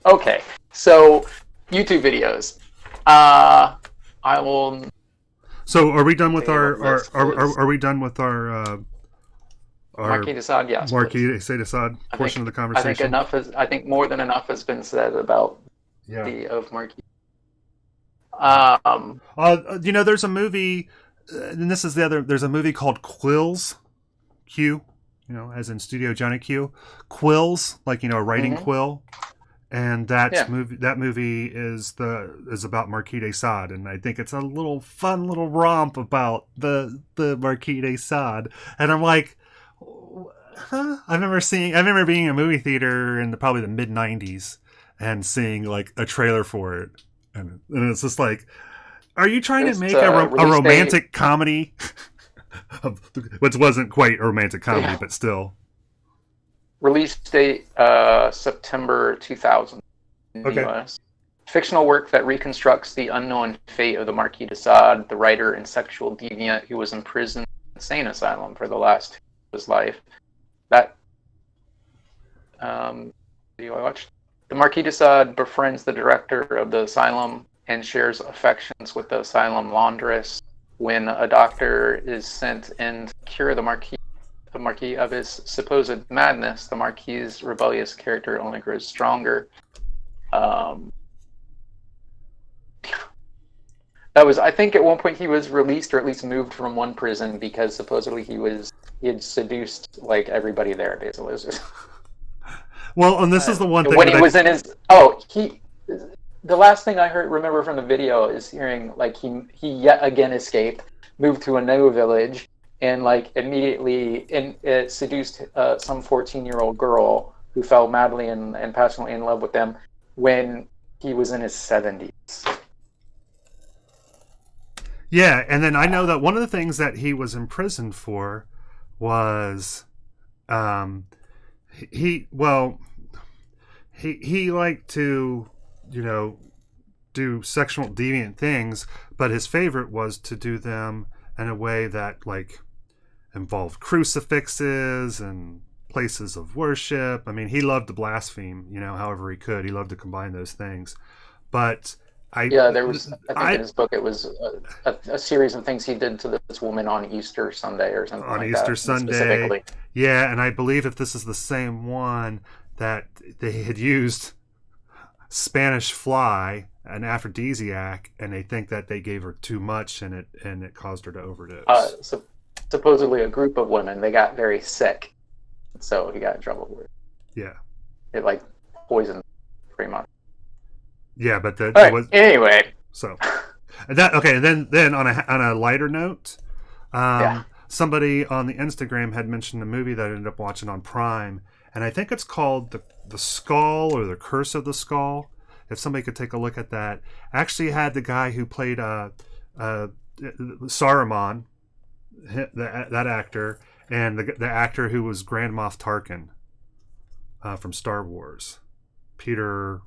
Speaker 4: Okay. So YouTube videos. I will.
Speaker 2: So are we done with are we done with our
Speaker 4: Marquis de Sade, yes.
Speaker 2: Marquis de Sade portion of the conversation?
Speaker 4: I think more than enough has been said about of Marquis.
Speaker 2: There's a movie, and this is there's a movie called Quills, Q, as in Studio Johnny Q. Quills, like, a writing quill. And that movie is about Marquis de Sade, and I think it's a little fun little romp about the Marquis de Sade. And I'm like, huh? I remember being in a movie theater in probably the mid '90s and seeing like a trailer for it, and it's just like, Are you trying to
Speaker 4: Just,
Speaker 2: make a
Speaker 4: release
Speaker 2: romantic comedy? Which wasn't quite a romantic comedy, but still.
Speaker 4: Release date September 2000 in the US. Fictional work that reconstructs the unknown fate of the Marquis de Sade, the writer and sexual deviant who was imprisoned in an insane asylum for the last 2 years of his life. That video I watched. The Marquis de Sade befriends the director of the asylum and shares affections with the asylum laundress. When a doctor is sent in to cure the Marquis of his supposed madness, the Marquis's rebellious character only grows stronger. I think at one point he was released or at least moved from one prison because supposedly he had seduced like everybody there, basically.
Speaker 2: Well, and this is the one thing
Speaker 4: when he was in his the last thing I remember from the video is hearing like he yet again escaped, moved to a new village, and like immediately seduced some 14-year-old girl who fell madly and passionately in love with them when he was in his 70s.
Speaker 2: Yeah, and then I know that one of the things that he was imprisoned for was he liked to, do sexual deviant things, but his favorite was to do them in a way that like involved crucifixes and places of worship. I mean, he loved to blaspheme, however he could. He loved to combine those things. But
Speaker 4: there was, I think in his book, it was a series of things he did to this woman on Easter Sunday or something like that. On Easter
Speaker 2: Sunday. Yeah, and I believe if this is the same one that they had used Spanish fly, an aphrodisiac, and they think that they gave her too much and it caused her to overdose.
Speaker 4: Supposedly a group of women, they got very sick, so he got in trouble with it.
Speaker 2: Yeah.
Speaker 4: It like poisoned pretty much.
Speaker 2: Yeah, but
Speaker 4: anyway.
Speaker 2: So that okay. Then on a lighter note, somebody on the Instagram had mentioned a movie that I ended up watching on Prime, and I think it's called the Skull or the Curse of the Skull. If somebody could take a look at that, actually had the guy who played Saruman, that actor, and the actor who was Grand Moff Tarkin from Star Wars, Peter.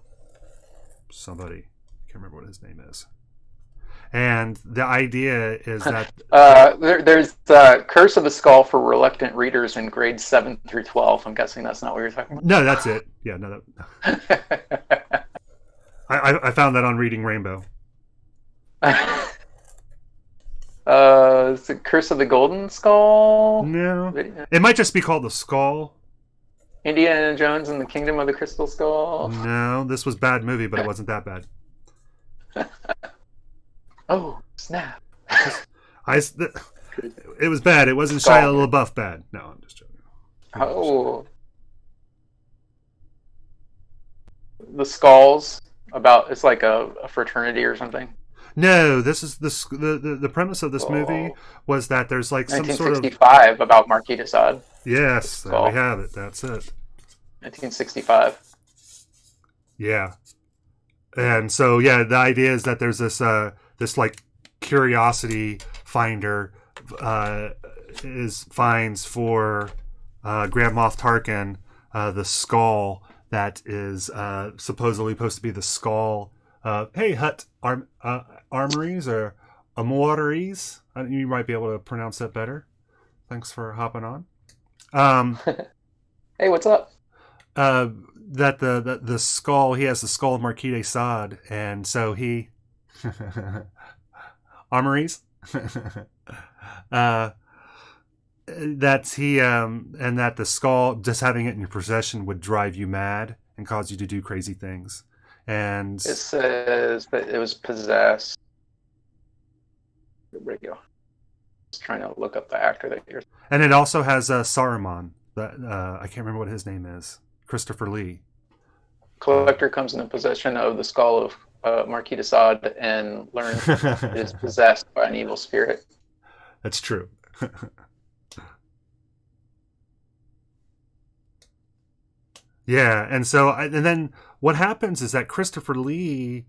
Speaker 2: Somebody, I can't remember what his name is. And the idea is that
Speaker 4: there's Curse of the Skull for reluctant readers in grades 7 through 12. I'm guessing that's not what you're talking about.
Speaker 2: No, that's it. Yeah, no. I found that on Reading Rainbow.
Speaker 4: Is it Curse of the Golden Skull?
Speaker 2: No, it might just be called The Skull.
Speaker 4: Indiana Jones and the Kingdom of the Crystal Skull.
Speaker 2: No, this was a bad movie, but it wasn't that bad.
Speaker 4: Oh, snap.
Speaker 2: It was bad. It wasn't Shia LaBeouf bad. No, I'm just joking.
Speaker 4: Oh. The Skulls, it's like a fraternity or something.
Speaker 2: No, this is the premise of this movie was that there's like some sort of
Speaker 4: 1965 about Marquis de Sade.
Speaker 2: Yes, there we have it. That's it.
Speaker 4: 1965.
Speaker 2: Yeah, and so the idea is that there's this like curiosity finder finds for Grand Moff Tarkin the skull that is supposedly supposed to be the skull. Hey, Hutt Armories or Amories. You might be able to pronounce that better. Thanks for hopping on.
Speaker 4: Hey, what's up?
Speaker 2: That the skull, he has the skull of Marquis de Sade, and so he Armories. That's he and that the skull, just having it in your possession, would drive you mad and cause you to do crazy things. And
Speaker 4: it says that it was possessed. There you go. Just trying to look up the actor that you're.
Speaker 2: And it also has Saruman. That I can't remember what his name is. Christopher Lee.
Speaker 4: Collector comes into possession of the skull of Marquis de Sade and learns it is possessed by an evil spirit.
Speaker 2: That's true. Yeah, and so and then what happens is that Christopher Lee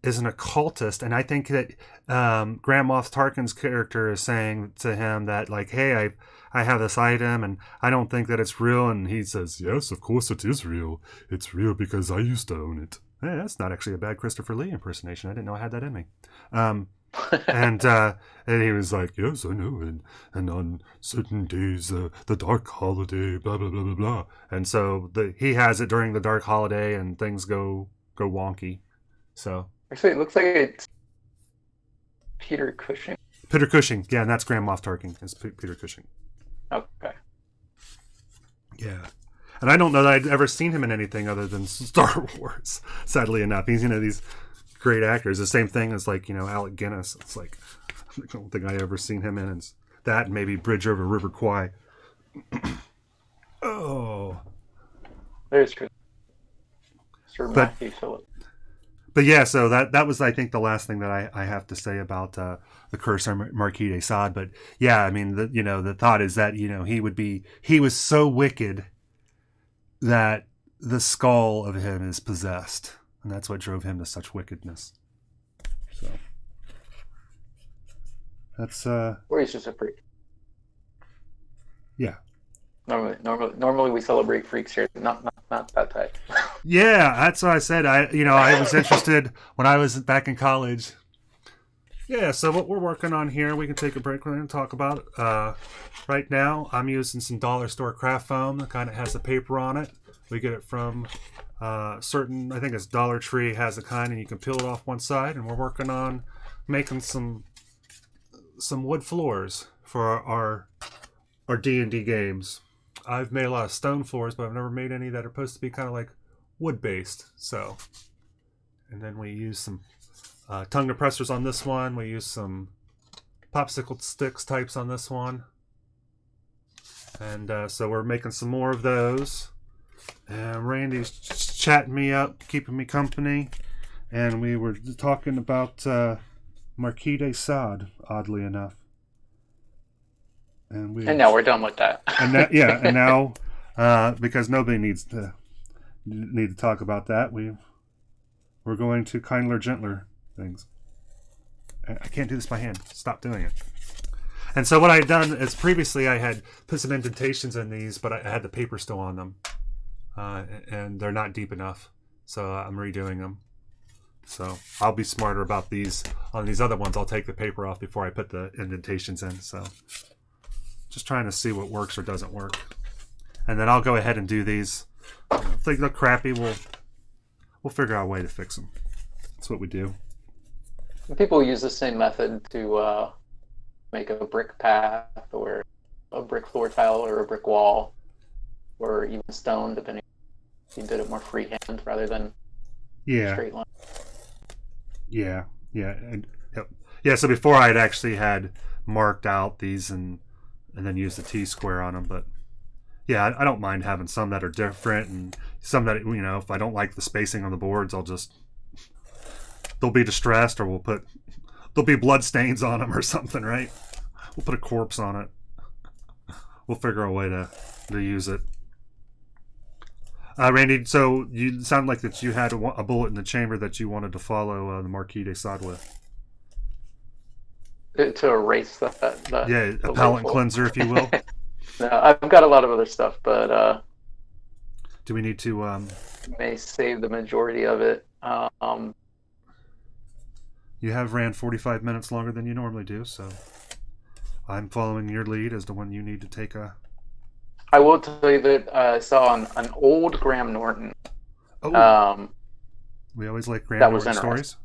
Speaker 2: is an occultist, and I think that Grand Moff Tarkin's character is saying to him that, like, hey, I have this item, and I don't think that it's real, and he says, yes, of course it is real. It's real because I used to own it. Hey, that's not actually a bad Christopher Lee impersonation. I didn't know I had that in me. And he was like, yes, I know, and on certain days, the dark holiday, blah, blah, blah, blah, blah. And so he has it during the dark holiday, and things go wonky. So
Speaker 4: actually, it looks like it's Peter Cushing.
Speaker 2: Peter Cushing, yeah, and that's Grand Moff Tarkin. It's Peter Cushing.
Speaker 4: Okay.
Speaker 2: Yeah. And I don't know that I'd ever seen him in anything other than Star Wars, sadly enough. He's, these great actors. The same thing as, like, Alec Guinness. It's like, I don't think I ever seen him in that, and maybe Bridge Over River Kwai. Oh.
Speaker 4: There's Sir Matthew Phillips.
Speaker 2: But yeah, so that was, I think, the last thing that I have to say about the curse on Marquis de Sade. But yeah, I mean, the thought is that, he was so wicked that the skull of him is possessed, and that's what drove him to such wickedness. So that's
Speaker 4: or he's just a freak.
Speaker 2: Yeah.
Speaker 4: Normally we celebrate freaks here. Not that type.
Speaker 2: Yeah, that's what I said. I was interested when I was back in college. Yeah, so what we're working on here, we can take a break and talk about it. Right now, I'm using some dollar store craft foam that kind of has the paper on it. We get it from certain, I think it's Dollar Tree has a kind, and you can peel it off one side. And we're working on making some wood floors for our D&D games. I've made a lot of stone floors, but I've never made any that are supposed to be kind of like wood-based. So, and then we use some tongue depressors on this one. We use some popsicle sticks types on this one. And so we're making some more of those. And Randy's chatting me up, keeping me company. And we were talking about Marquis de Sade, oddly enough. And
Speaker 4: now we're done with that.
Speaker 2: And now because nobody needs to talk about that, we're going to kindler, gentler things. I can't do this by hand. Stop doing it. And so what I had done is previously I had put some indentations in these, but I had the paper still on them, and they're not deep enough, so I'm redoing them. So I'll be smarter about these. On these other ones, I'll take the paper off before I put the indentations in. So just trying to see what works or doesn't work. And then I'll go ahead and do these. If they look crappy, we'll figure out a way to fix them. That's what we do.
Speaker 4: People use the same method to make a brick path or a brick floor tile or a brick wall or even stone, depending if you did it more freehand rather than straight line.
Speaker 2: Yeah. So before I had actually had marked out these and then used the T-square on them, but yeah, I don't mind having some that are different and some that, if I don't like the spacing on the boards, they'll be distressed, or there'll be blood stains on them or something, right? We'll put a corpse on it. We'll figure a way to use it. Randy, so you sound like that you had a bullet in the chamber that you wanted to follow the Marquis de Sade with.
Speaker 4: To erase the
Speaker 2: appellant cleanser, if you will.
Speaker 4: No, I've got a lot of other stuff, but
Speaker 2: do we need to
Speaker 4: may save the majority of it.
Speaker 2: You have ran 45 minutes longer than you normally do, so I'm following your lead as to when you need to take a...
Speaker 4: I will tell you that I saw an old Graham Norton.
Speaker 2: Oh. We always like Graham Norton stories.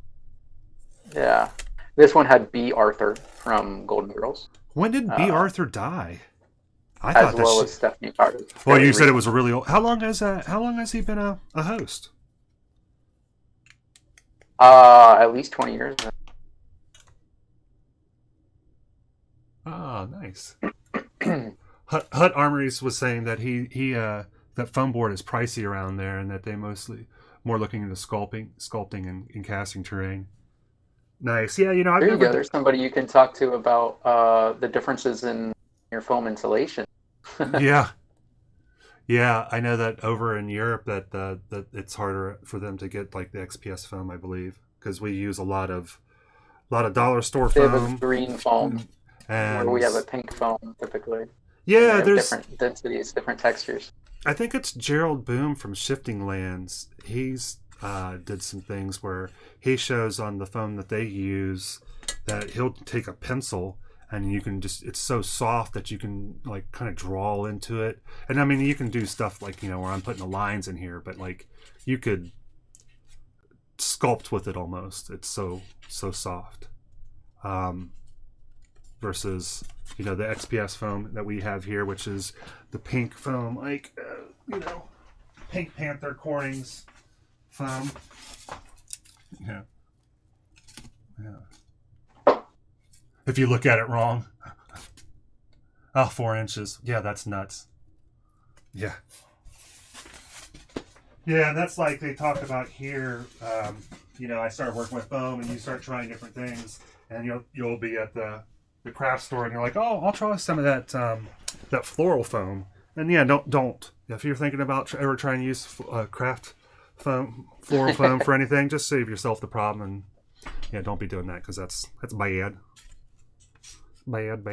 Speaker 4: Yeah. This one had B. Arthur from Golden Girls.
Speaker 2: When did B. Arthur die?
Speaker 4: As well as Stephanie Carter.
Speaker 2: Well, you said it was a really old... How long has he been a host?
Speaker 4: At least 20 years.
Speaker 2: Oh, nice. Hut Armories was saying that he that foam board is pricey around there, and that they mostly more looking into sculpting and casting terrain. Nice. Yeah,
Speaker 4: there you go. There's somebody you can talk to about the differences in your foam insulation.
Speaker 2: Yeah. I know that over in Europe that it's harder for them to get like the XPS foam, I believe. because we use a lot of dollar store
Speaker 4: They have a
Speaker 2: foam.
Speaker 4: green foam,
Speaker 2: And
Speaker 4: where we have a pink foam typically.
Speaker 2: yeah,
Speaker 4: They have
Speaker 2: there's
Speaker 4: different densities, different textures.
Speaker 2: I think it's Gerald Boom from Shifting Lands. He's did some things where he shows on the foam that they use that he'll take a pencil and you can just, it's so soft that you can like kind of draw into it. And I mean, you can do stuff like, where I'm putting the lines in here, but like you could sculpt with it almost. It's so soft. Versus, the XPS foam that we have here, which is the pink foam, like, Pink Panther Corning's foam. Yeah. If you look at it wrong. Oh, 4 inches. Yeah, that's nuts. Yeah. Yeah, and that's like they talk about here. I started working with foam, and you start trying different things, and you'll be at the craft store, and you're like, oh, I'll try some of that floral foam. And yeah, don't. If you're thinking about ever trying to use craft foam, floral foam for anything, just save yourself the problem, and yeah, don't be doing that because that's bad. Bad.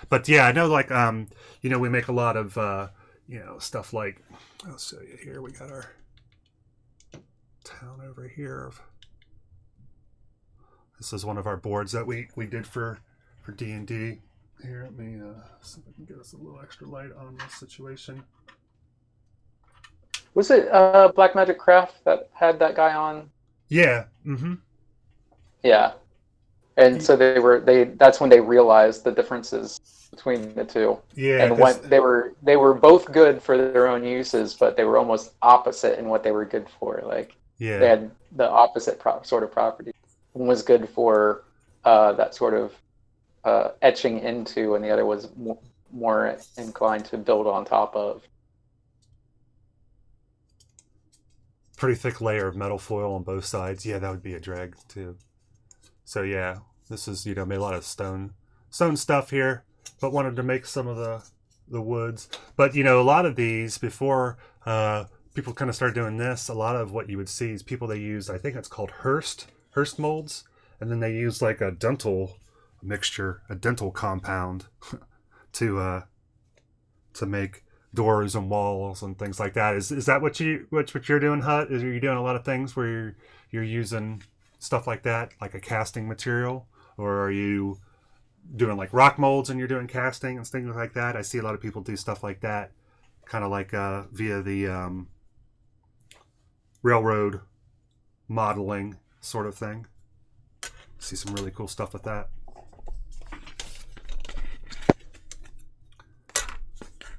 Speaker 2: But yeah, I know, like, we make a lot of, stuff like, I'll show you here. We got our town over here. This is one of our boards that we did for D&D. Here, let me see if I can get us a little extra light on this situation.
Speaker 4: Was it Black Magic Craft that had that guy on?
Speaker 2: Yeah. Mm-hmm.
Speaker 4: Yeah. And so that's when they realized the differences between the two.
Speaker 2: Yeah.
Speaker 4: And when they were both good for their own uses, but they were almost opposite in what they were good for. Like,
Speaker 2: yeah,
Speaker 4: they had the opposite sort of properties. One was good for that sort of etching into, and the other was more inclined to build on top of.
Speaker 2: Pretty thick layer of metal foil on both sides. Yeah, that would be a drag too. So yeah, this is, made a lot of stone stuff here, but wanted to make some of the woods. But a lot of these, before people kind of started doing this, a lot of what you would see is people, they use, I think it's called Hurst molds, and then they use like a dental mixture, a dental compound to make doors and walls and things like that. Is that what you're doing, Hut? Is you doing a lot of things where you're using stuff like that, like a casting material, or are you doing like rock molds and you're doing casting and things like that? I see a lot of people do stuff like that, kind of like via the railroad modeling sort of thing. See some really cool stuff with that.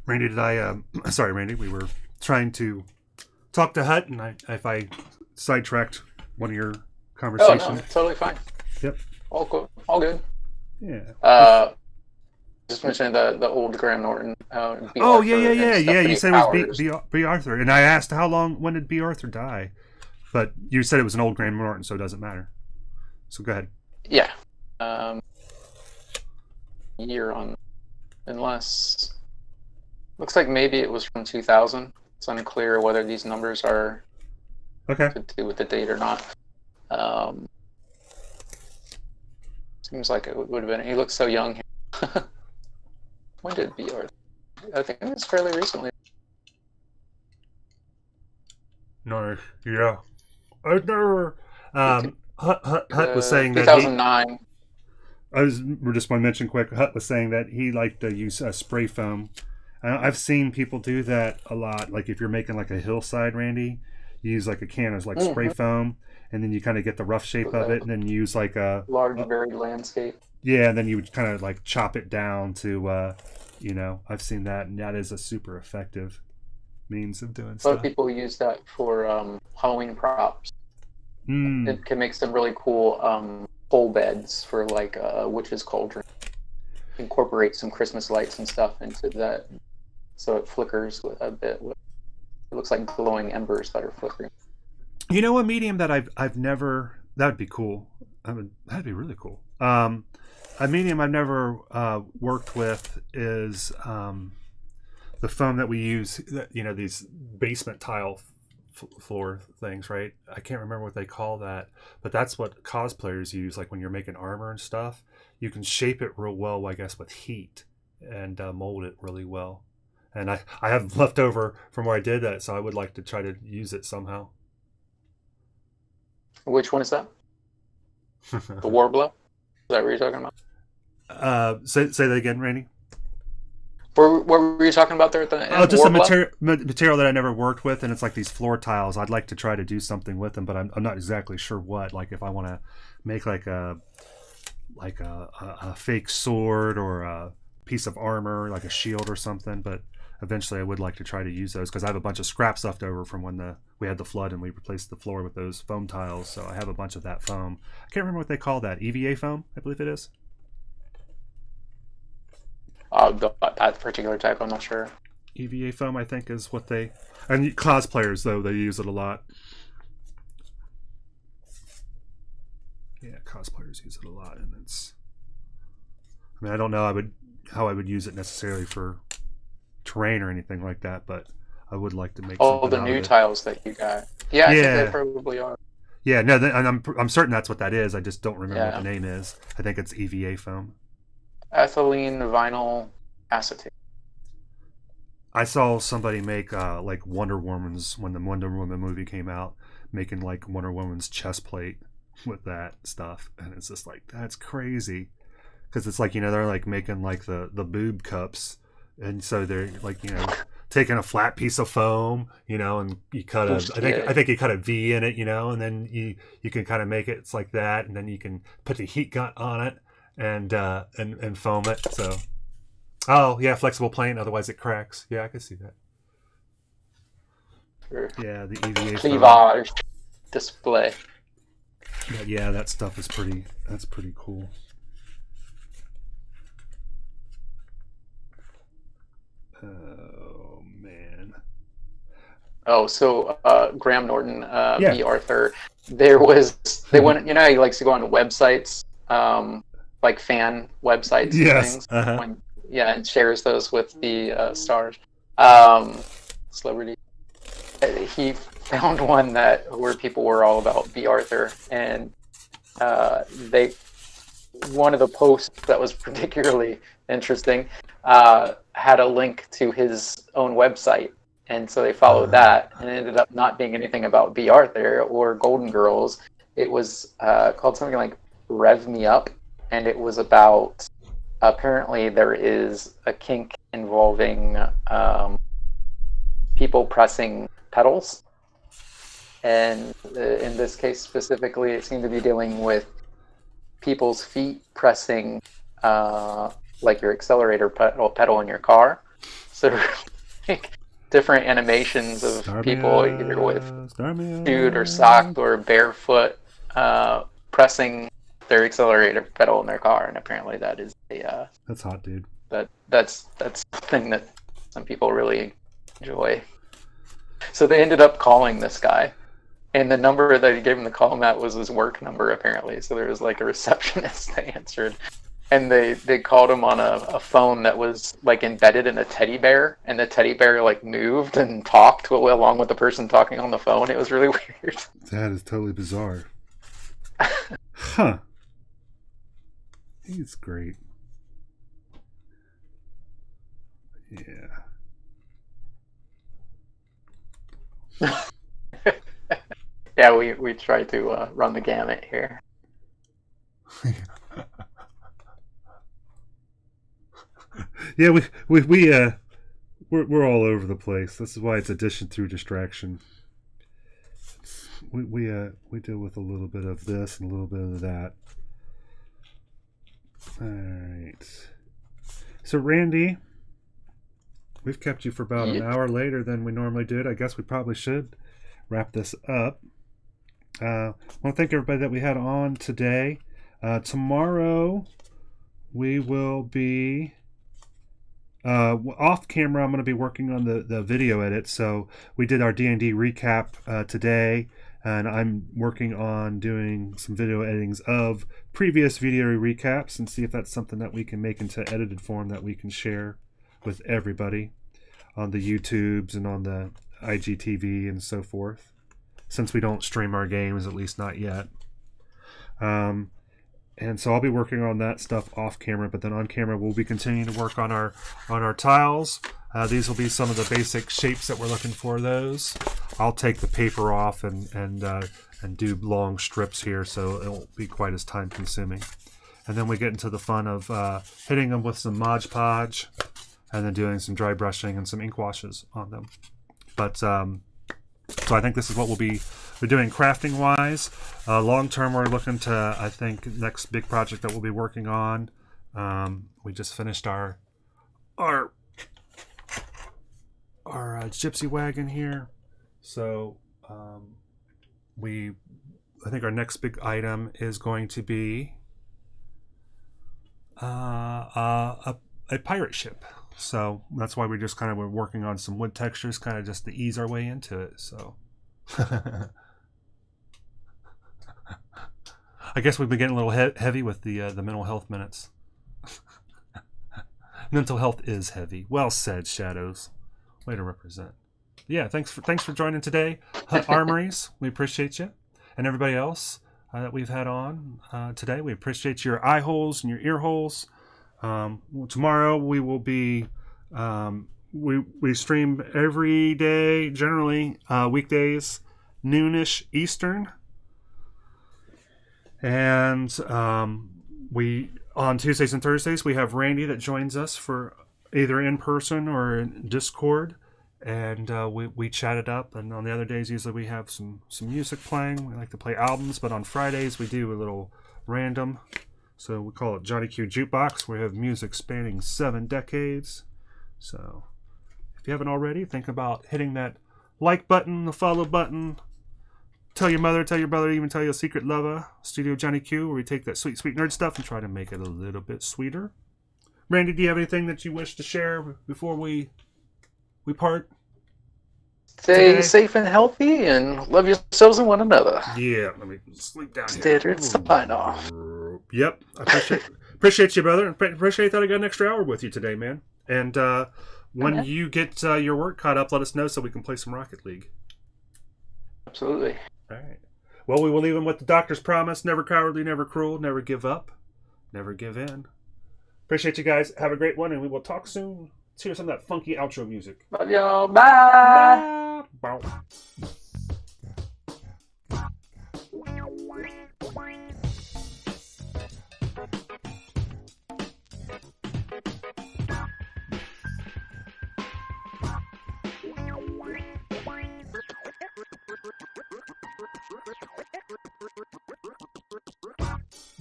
Speaker 2: Randy, sorry, Randy, we were trying to talk to Hut, and if I sidetracked one of your conversations.
Speaker 4: Oh, no, totally fine.
Speaker 2: Yep.
Speaker 4: All good.
Speaker 2: Yeah.
Speaker 4: Just mentioning the old Graham Norton. B.
Speaker 2: Oh,
Speaker 4: Arthur
Speaker 2: yeah. You said it was
Speaker 4: Powers.
Speaker 2: B. Arthur, and I asked when did B. Arthur die, but you said it was an old Graham Norton, so it doesn't matter. So go ahead.
Speaker 4: Yeah. Year on, unless looks like maybe it was from 2000. It's unclear whether these numbers are
Speaker 2: Okay.
Speaker 4: to do with the date or not. Seems like it would have been. He looks so young here. When did B. Arthur? I think it was fairly recently.
Speaker 2: No. Yeah. I never. Hut was saying that
Speaker 4: 2009.
Speaker 2: we just want to mention quick. Hut was saying that he liked to use spray foam. I've seen people do that a lot. Like if you're making like a hillside, Randy, you use like a can of like spray foam, and then you kind of get the rough shape of it, and then you use like a
Speaker 4: large varied landscape.
Speaker 2: Yeah, and then you would kind of like chop it down to, I've seen that, and that is a super effective means of doing
Speaker 4: A lot
Speaker 2: stuff.
Speaker 4: of people use that for Halloween props. It can make some really cool pole beds for like a witch's cauldron. Incorporate some Christmas lights and stuff into that, so it flickers a bit. It looks like glowing embers that are flickering.
Speaker 2: You know, a medium that I've never, that would be cool. That'd be really cool. A medium I've never worked with is the the foam that we use, these basement tile floor things, right? I can't remember what they call that, but that's what cosplayers use. Like when you're making armor and stuff, you can shape it real well, I guess, with heat and mold it really well. And I have leftover from where I did that, so I would like to try to use it somehow.
Speaker 4: Which one is that? The Warbler? Is that what you're talking about?
Speaker 2: Say that again, Randy.
Speaker 4: What were you talking about there at the end?
Speaker 2: Oh, just a material that I never worked with, and it's like these floor tiles. I'd like to try to do something with them, but I'm not exactly sure what. Like if I want to make like a fake sword or a piece of armor, like a shield or something. But eventually, I would like to try to use those because I have a bunch of scraps left over from when we had the flood and we replaced the floor with those foam tiles. So I have a bunch of that foam. I can't remember what they call that. EVA foam, I believe it is.
Speaker 4: That particular type, I'm not sure.
Speaker 2: EVA foam, I think, is what they... And cosplayers, though, they use it a lot. Yeah, cosplayers use it a lot, and it's... I mean, I don't know how I would use it necessarily for terrain or anything like that, but I would like to make something
Speaker 4: the
Speaker 2: out
Speaker 4: new
Speaker 2: of it.
Speaker 4: tiles that you got. Yeah, I think they probably are.
Speaker 2: Yeah, no, and I'm certain that's what that is. I just don't remember what the name is. I think it's EVA foam.
Speaker 4: Ethylene vinyl acetate.
Speaker 2: I saw somebody make like Wonder Woman's, when the Wonder Woman movie came out, making like Wonder Woman's chest plate with that stuff, and it's just like, that's crazy, because it's like, they're like making like the boob cups, and so they're like, taking a flat piece of foam, and you cut I think you cut a V in it, and then you can kind of make it, it's like that, and then you can put the heat gun on it and foam it. So, oh yeah, flexible plane. Otherwise, it cracks. Yeah, I can see that.
Speaker 4: Sure.
Speaker 2: Yeah, the EVA
Speaker 4: cleavage display.
Speaker 2: Yeah, that stuff is pretty. That's pretty cool. Oh man.
Speaker 4: Oh, so Graham Norton, B. Arthur. They went. He likes to go on websites. Like fan websites and things. Uh-huh. And shares those with the stars. Celebrity. He found one where people were all about B. Arthur, and one of the posts that was particularly interesting had a link to his own website, and so they followed that, and it ended up not being anything about B. Arthur or Golden Girls. It was called something like Rev Me Up. And it was about, apparently there is a kink involving people pressing pedals. And in this case specifically, it seemed to be dealing with people's feet pressing like your accelerator pedal in your car. So like different animations of people either with shoed or socked or barefoot pressing their accelerator pedal in their car, and apparently that is
Speaker 2: that's hot, dude.
Speaker 4: That's something that some people really enjoy. So they ended up calling this guy, and the number that he gave him the call at was his work number, apparently. So there was like a receptionist that answered, and they called him on a phone that was like embedded in a teddy bear, and the teddy bear like moved and talked along with the person talking on the phone. It was really weird.
Speaker 2: That is totally bizarre. Huh. He's great. Yeah.
Speaker 4: Yeah, we try to run the gamut here.
Speaker 2: Yeah, we're all over the place. This is why it's addition through distraction. We deal with a little bit of this and a little bit of that. All right. So Randy, we've kept you for about an hour later than we normally did. I guess we probably should wrap this up. I want to thank everybody that we had on today. Tomorrow we will be off camera. I'm going to be working on the video edit. So we did our D&D recap today, and I'm working on doing some video editings of previous video recaps and see if that's something that we can make into edited form that we can share with everybody. the YouTubes and on the IGTV and so forth, since we don't stream our games, at least not yet. And so I'll be working on that stuff off camera, but then on camera we'll be continuing to work on our tiles. These will be some of the basic shapes that we're looking for. Those I'll take the paper off and do long strips here, so it won't be quite as time consuming. And then we get into the fun of hitting them with some Mod Podge, and then doing some dry brushing and some ink washes on them. But so I think this is what we'll be doing crafting wise. Long term, we're looking to, I think, next big project that we'll be working on. We just finished our gypsy wagon here, so I think our next big item is going to be a pirate ship. So that's why we just kind of were working on some wood textures, kind of just to ease our way into it. So I guess we've been getting a little heavy with the mental health minutes. Mental health is heavy. Well said, Shadows. Way to represent. Yeah, thanks for joining today, Hut Armories. We appreciate you, and everybody else that we've had on today. We appreciate your eye holes and your ear holes. Tomorrow we will be we stream every day, generally weekdays, noonish Eastern, and we on Tuesdays and Thursdays we have Randy that joins us for either in person or in Discord, and we chat it up. And on the other days, usually we have some music playing. We like to play albums, but on Fridays we do a little random. So we call it Johnny Q Jukebox. We have music spanning 7 decades. So if you haven't already, think about hitting that like button, the follow button. Tell your mother, tell your brother, even tell your secret lover. Studio Johnny Q, where we take that sweet, sweet nerd stuff and try to make it a little bit sweeter. Randy, do you have anything that you wish to share before we part?
Speaker 4: Stay safe and healthy, and love yourselves and one another.
Speaker 2: Yeah, let me sleep down here.
Speaker 4: Standard sign off.
Speaker 2: Yep, I appreciate you, brother. Appreciate that I got an extra hour with you today, man. And when you get your work caught up, let us know so we can play some Rocket League.
Speaker 4: Absolutely.
Speaker 2: All right. Well, we will leave them with the doctor's promise: never cowardly, never cruel, never give up, never give in. Appreciate you guys. Have a great one, and we will talk soon. Let's hear some of that funky outro music.
Speaker 4: Love y'all. Bye.
Speaker 2: Bye. Bow.